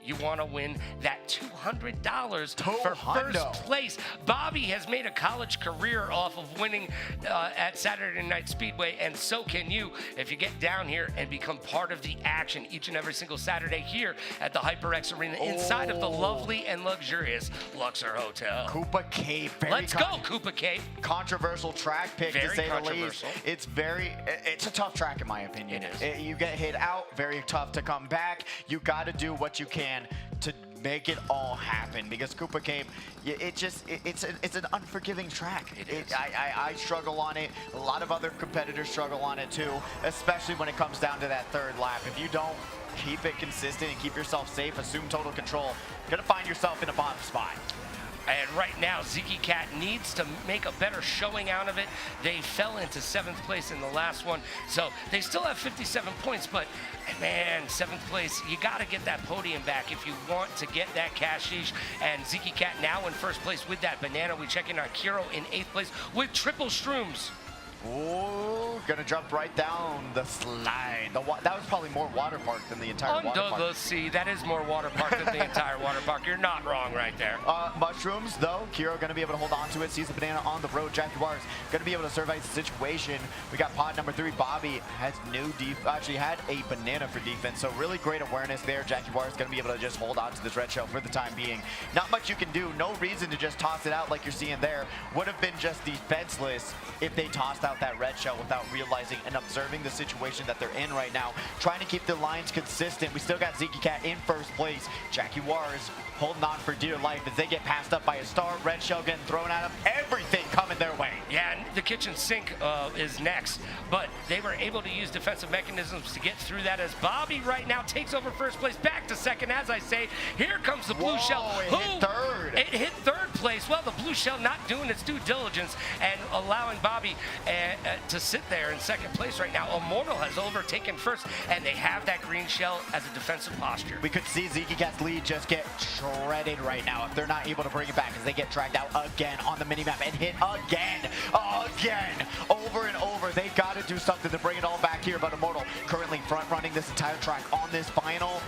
you want to win that $200 for 1st place. Bobby has made a college career off of winning at Saturday Night Speedway, and so can you if you get down here and become part of the action each and every single Saturday here at the HyperX Arena inside of the lovely and luxurious Luxor Hotel. Koopa Cape. Let's go, Koopa Cape. Controversial track pick, to say the least. It's a tough track in my opinion. It is. You get hit out, very tough to come back. You got to do what you can to make it all happen, because Koopa Cape, it's an unforgiving track. I struggle on it. A lot of other competitors struggle on it too, especially when it comes down to that 3rd lap. If you don't keep it consistent and keep yourself safe, assume total control, you're gonna find yourself in a bottom spot. And right now, Zeke Cat needs to make a better showing out of it. They fell into 7th place in the last one, so they still have 57 points, but man, 7th place, you got to get that podium back if you want to get that cashish. And Zeke Cat now in 1st place with that banana. We check in on Kiro in 8th place with triple shrooms. Ooh, gonna jump right down the slide. That was probably more water park than the entire water park. Under the sea, that is more water park than the entire water park. You're not wrong right there. Mushrooms, though, Kiro gonna be able to hold on to it, sees the banana on the road. Jaguars gonna be able to survive the situation. We got pod number 3, Bobby has actually had a banana for defense, so really great awareness there. Jaguars gonna be able to just hold on to this red shell for the time being. Not much you can do, no reason to just toss it out like you're seeing there. Would have been just defenseless if they tossed out that red shell without realizing and observing the situation that they're in right now. Trying to keep the lines consistent. We still got Zeke Cat in 1st place. Jaguars holding on for dear life as they get passed up by a star. Red shell getting thrown at them. Everything coming their way. Yeah, and the kitchen sink is next, but they were able to use defensive mechanisms to get through that as Bobby right now takes over 1st place, back to 2nd. As I say, here comes the blue shell. It hit 3rd. It hit 3rd place. Well, the blue shell not doing its due diligence and allowing Bobby to sit there in 2nd place right now. Immortal has overtaken 1st, and they have that green shell as a defensive posture. We could see Zeke Cat's lead just get shredded right now if they're not able to bring it back as they get dragged out again on the minimap and hit again, over and over. They got to do something to bring it all back here, but Immortal currently front running this entire track on this final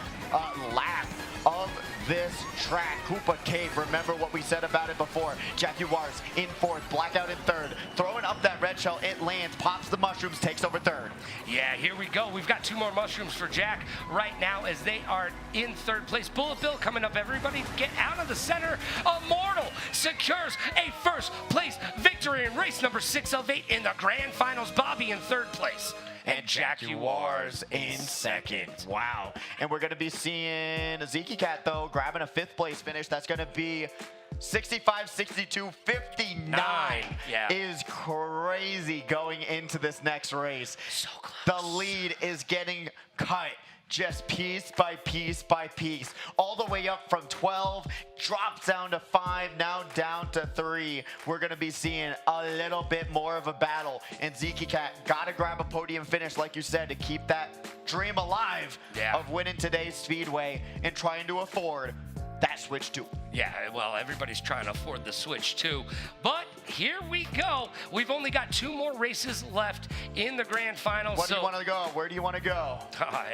lap of this track. Koopa Cave, remember what we said about it before. Jaguars in 4th, Blackout in 3rd. Throwing up that red shell, it lands, pops the mushrooms, takes over 3rd. Yeah, here we go. We've got 2 more mushrooms for Jack right now as they are in 3rd place. Bullet Bill coming up. Everybody get out of the center. Immortal secures a 1st place victory in race number 6 of 8 in the grand finals. Bobby in 3rd place. And Jaguars in 2nd. Wow. And we're going to be seeing Zeke Cat, though, grabbing a 5th place finish. That's going to be 65, 62, 59. Yeah. Is crazy going into this next race. So close. The lead is getting cut just piece by piece by piece, all the way up from 12, drops down to 5, now down to 3. We're going to be seeing a little bit more of a battle, and Zeke Cat got to grab a podium finish, like you said, to keep that dream alive of winning today's Speedway and trying to afford that Switch 2. Yeah, well, everybody's trying to afford the Switch 2. But here we go. We've only got 2 more races left in the grand final. What do you want to go? Where do you want to go?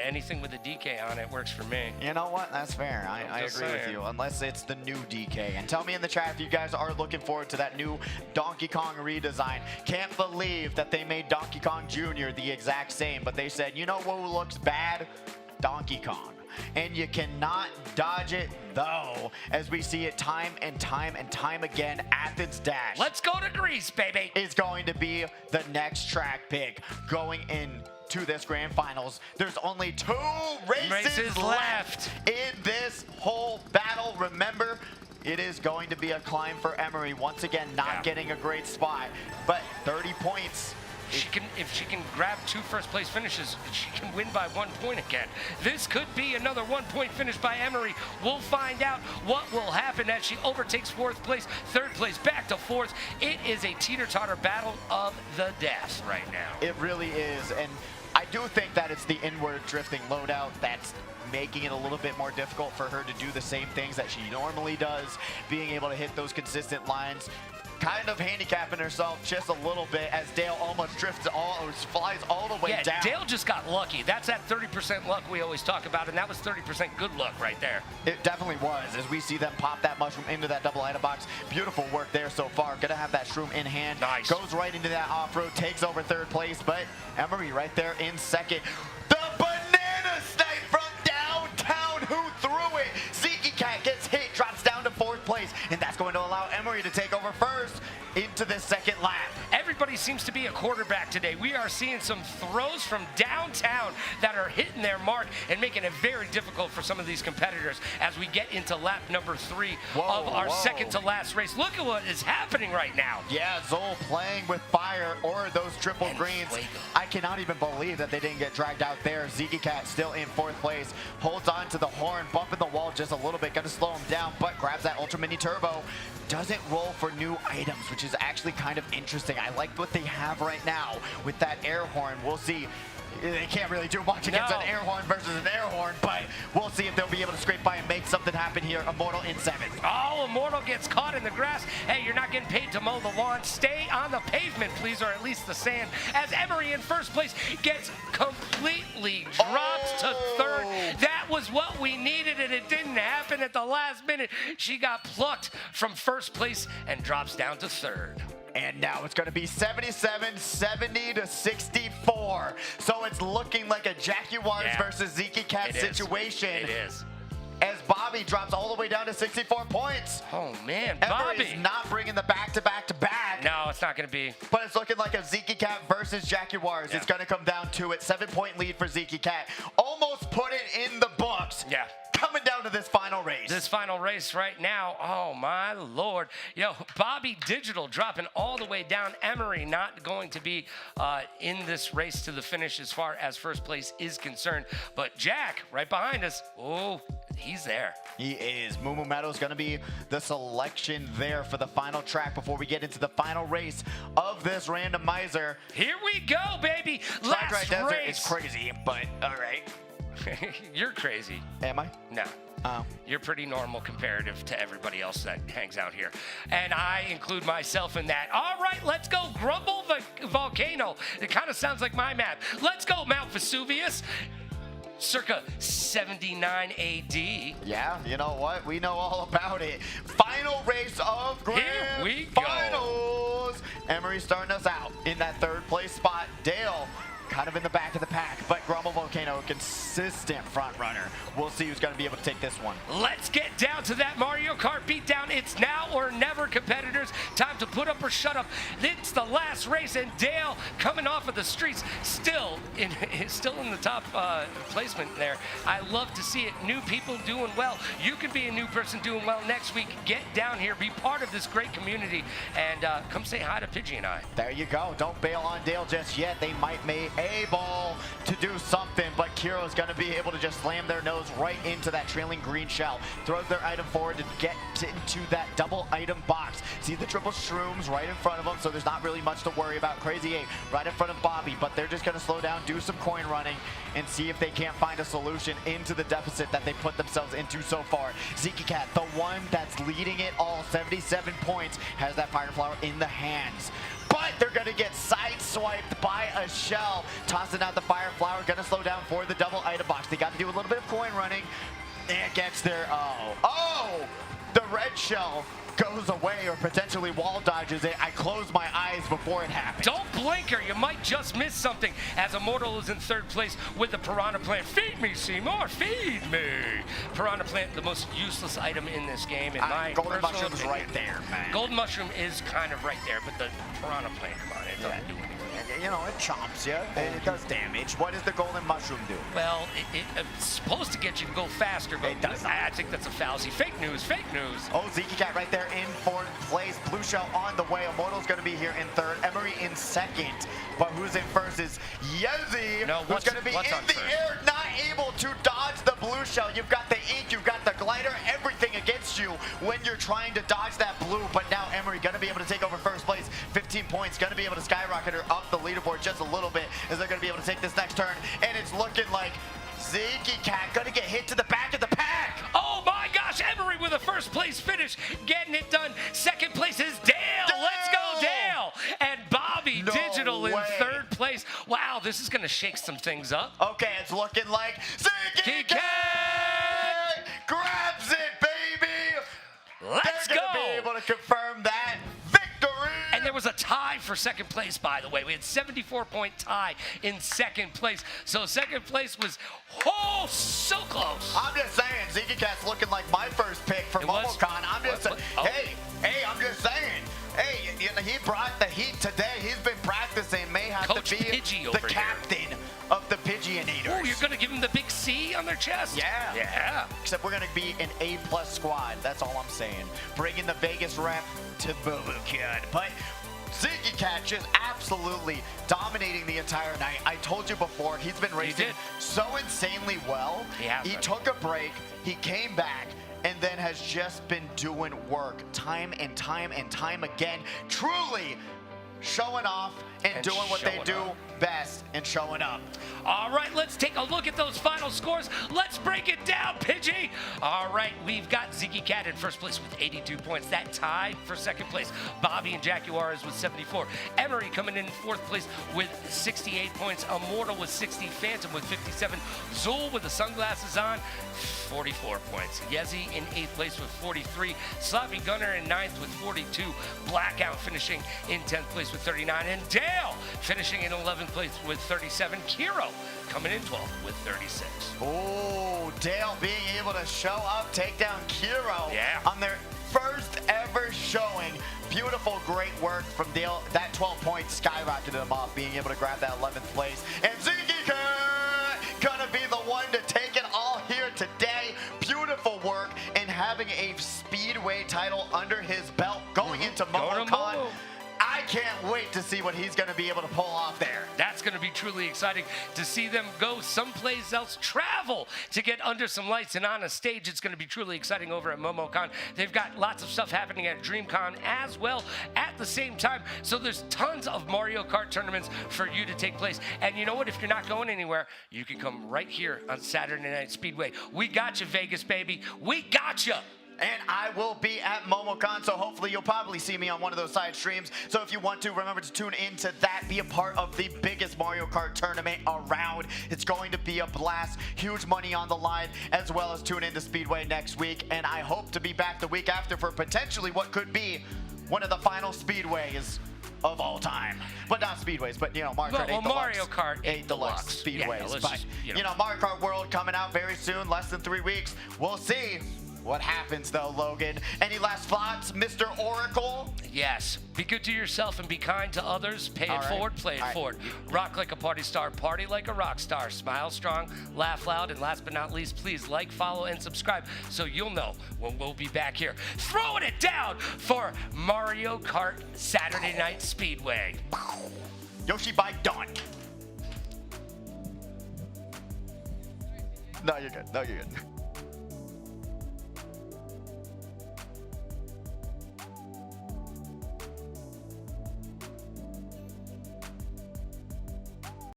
Anything with a DK on it works for me. You know what? That's fair. I agree with you. Unless it's the new DK. And tell me in the chat if you guys are looking forward to that new Donkey Kong redesign. Can't believe that they made Donkey Kong Jr. the exact same. But they said, you know what looks bad? Donkey Kong. And you cannot dodge it, though, as we see it time and time and time again. Athens Dash. Let's go to Greece, baby. Is going to be the next track pick going into this grand finals. There's only 2 races left in this whole battle. Remember, it is going to be a climb for Emery. Once again, not getting a great spot, but 30 points. If she can grab 2 first-place finishes, she can win by 1 point again. This could be another 1-point finish by Emery. We'll find out what will happen as she overtakes 4th place, 3rd place, back to 4th. It is a teeter-totter battle of the death right now. It really is, and I do think that it's the inward drifting loadout that's making it a little bit more difficult for her to do the same things that she normally does, being able to hit those consistent lines. Kind of handicapping herself just a little bit as Dale almost flies all the way down. Dale just got lucky. That's that 30% luck we always talk about, and that was 30% good luck right there. It definitely was, as we see them pop that mushroom into that double item box. Beautiful work there so far. Gonna have that shroom in hand. Nice. Goes right into that off-road, takes over 3rd place, but Emery right there in 2nd. The banana snipe from downtown, who threw it? Zeke Cat gets hit, drops down to 4th place, and that's going to allow Emery to take over 1st into this 2nd lap. Everybody everybody seems to be a quarterback today. We are seeing some throws from downtown that are hitting their mark and making it very difficult for some of these competitors as we get into lap number 3 of our second to last race. Look at what is happening right now. Yeah, Zol playing with fire or those triple greens. I cannot even believe that they didn't get dragged out there. Zeke Cat still in 4th place, holds on to the horn, bumping the wall just a little bit, gonna slow him down, but grabs that Ultra Mini Turbo. Doesn't roll for new items, which is actually kind of interesting. I like what they have right now with that air horn. We'll see. They can't really do much against an air horn versus an air horn, but we'll see if they'll be able to scrape by and make something happen here. Immortal in 7th. Oh, Immortal gets caught in the grass. Hey, you're not getting paid to mow the lawn. Stay on the pavement, please, or at least the sand. As Emery in 1st place gets completely dropped to 3rd. That was what we needed, and it didn't happen at the last minute. She got plucked from 1st place and drops down to 3rd. And now it's going to be 77-70 to 64. So it's looking like a Jaguars versus Zeke Cat situation. It is. As Bobby drops all the way down to 64 points. Oh, man, Bobby Bobby. is not bringing the back-to-back-to-back. No, it's not going to be. But it's looking like a Zeke Cat versus Jaguars. Yeah. It's going to come down to it. 7-point lead for Zeke Cat. Almost put it in the books. Yeah. Coming down to this final race. This final race right now, oh my Lord. You know, Bobby Digital dropping all the way down. Emery not going to be in this race to the finish as far as 1st place is concerned. But Jack, right behind us, oh, he's there. He is. Moo Meadow is going to be the selection there for the final track before we get into the final race of this randomizer. Here we go, baby. Last Desert race. is crazy, but all right. You're crazy. Am I? No. Oh. You're pretty normal comparative to everybody else that hangs out here. And I include myself in that. All right, let's go Grumble the Volcano. It kind of sounds like my map. Let's go Mount Vesuvius. Circa 79 AD. Yeah, you know what? We know all about it. Final race of Grand Here we Finals. Emery starting us out in that 3rd place spot. Dale kind of in the back of the pack, but Grumble Volcano, a consistent front runner. We'll see who's going to be able to take this one. Let's get down to that Mario Kart beatdown. It's now or never, competitors. Time to put up or shut up. It's the last race, and Dale coming off of the streets, still in the top placement there. I love to see it. New people doing well. You could be a new person doing well next week. Get down here, be part of this great community, and come say hi to Pidgey and I. There you go. Don't bail on Dale just yet. They might be able to do something, but Kiro's going to be able to just slam their nose right into that trailing green shell. Throws their item forward to get into that double item box. See the triple shrooms right in front of them, so there's not really much to worry about. Crazy 8 right in front of Bobby, but they're just going to slow down, do some coin running, and see if they can't find a solution into the deficit that they put themselves into so far. Zeke Cat, the one that's leading it all, 77 points, has that Fire Flower in the hands. But they're going to get sideswiped by a shell. Tossing out the Fire Flower, going to slow down for the double item box. They got to do a little bit of coin running. And gets their, the red shell goes away or potentially wall dodges it. I closed my eyes before it happened. Don't blinker, you might just miss something, as Immortal is in 3rd place with the Piranha Plant. Feed me, Seymour, feed me. Piranha Plant, the most useless item in this game, in my Golden personal Mushroom's opinion. right there, man. Golden Mushroom is kind of right there, but the Piranha Plant, come on, it doesn't do anything. You know, it chomps you. It does damage. What does the Golden Mushroom do? Well, it's supposed to get you to go faster, but It does not. I think that's a fallacy. Fake news, fake news. Oh, Zeke Cat right there in 4th place. Blue Shell on the way. Immortal's going to be here in 3rd. Emery in 2nd. But who's in 1st is Yezi, No, who's going to be in the air, not able to dodge the Blue Shell. You've got the ink, you've got the glider, everything against you when you're trying to dodge that blue. But now Emery going to be able to take over 1st place. 15 points, going to be able to skyrocket her up the leaderboard just a little bit as they're going to be able to take this next turn. And it's looking like Zeke Cat going to get hit to the back of the pack. Oh my gosh, Emery with a 1st place finish, getting it done. 2nd place is Dale. Let's go, Dale. And Bobby Digital in 3rd place. Wow, this is going to shake some things up. Okay, it's looking like Zeke Cat grabs it, baby. Let's They're go. going to be able to confirm that victory. And there was a tie for 2nd place, by the way. We had 74-point tie in 2nd place. So 2nd place was, so close. I'm just saying, Zeke Cat's looking like my first pick for MomoCon. I'm just saying, hey, I'm just saying. Hey, he brought the heat today. He's been gonna give them the big C on their chest. Yeah. Yeah. Except we're going to be an A+ squad. That's all I'm saying. Bringing the Vegas rep to Momokan. But Ziggy Cat just absolutely dominating the entire night. I told you before, he's been racing so insanely well. He took a break, he came back, and then has just been doing work time and time and time again. Truly showing off and doing what they do best and showing up. All right, let's take a look at those final scores. Let's break it down, Pidgey. All right, we've got Ziggy Cat in first place with 82 points. That tied for second place. Bobby and Jackie Juarez with 74. Emery coming in fourth place with 68 points. Immortal with 60. Phantom with 57. Zul with the sunglasses on, 44 points. Yezi in 8th place with 43. Sloppy Gunner in 9th with 42. Blackout finishing in 10th place with 39. And Dale finishing in 11th place with 37. Kiro coming in 12th with 36. Oh, Dale being able to show up, take down Kiro on their first ever showing. Beautiful, great work from Dale. That 12 points skyrocketed him up, being able to grab that 11th place. And Ziggy Cat gonna be the one to take it all here today. Beautiful work, and having a Speedway title under his belt going into MomoCon. I can't wait to see what he's going to be able to pull off there. That's going to be truly exciting to see them go someplace else, travel to get under some lights and on a stage. It's going to be truly exciting over at MomoCon. They've got lots of stuff happening at DreamCon as well at the same time. So there's tons of Mario Kart tournaments for you to take place. And you know what? If you're not going anywhere, you can come right here on Saturday Night Speedway. We got you, Vegas, baby. We got you. And I will be at MomoCon, so hopefully you'll probably see me on one of those side streams. So if you want to, remember to tune into that. Be a part of the biggest Mario Kart tournament around. It's going to be a blast. Huge money on the line, as well as tune into Speedway next week. And I hope to be back the week after for potentially what could be one of the final Speedways of all time. But not Speedways, but, you know, Mario Kart 8 Deluxe. Mario Kart 8 Deluxe Speedways. Yeah, but, you know, Mario Kart World coming out very soon, less than 3 weeks. We'll see what happens, though, Logan. Any last thoughts, Mr. Oracle? Yes. Be good to yourself and be kind to others. Pay it forward, play it forward. Rock like a party star, party like a rock star. Smile strong, laugh loud, and last but not least, please like, follow, and subscribe so you'll know when we'll be back here throwing it down for Mario Kart Saturday Night Speedway. Yoshi bike done. No, you're good. No, you're good.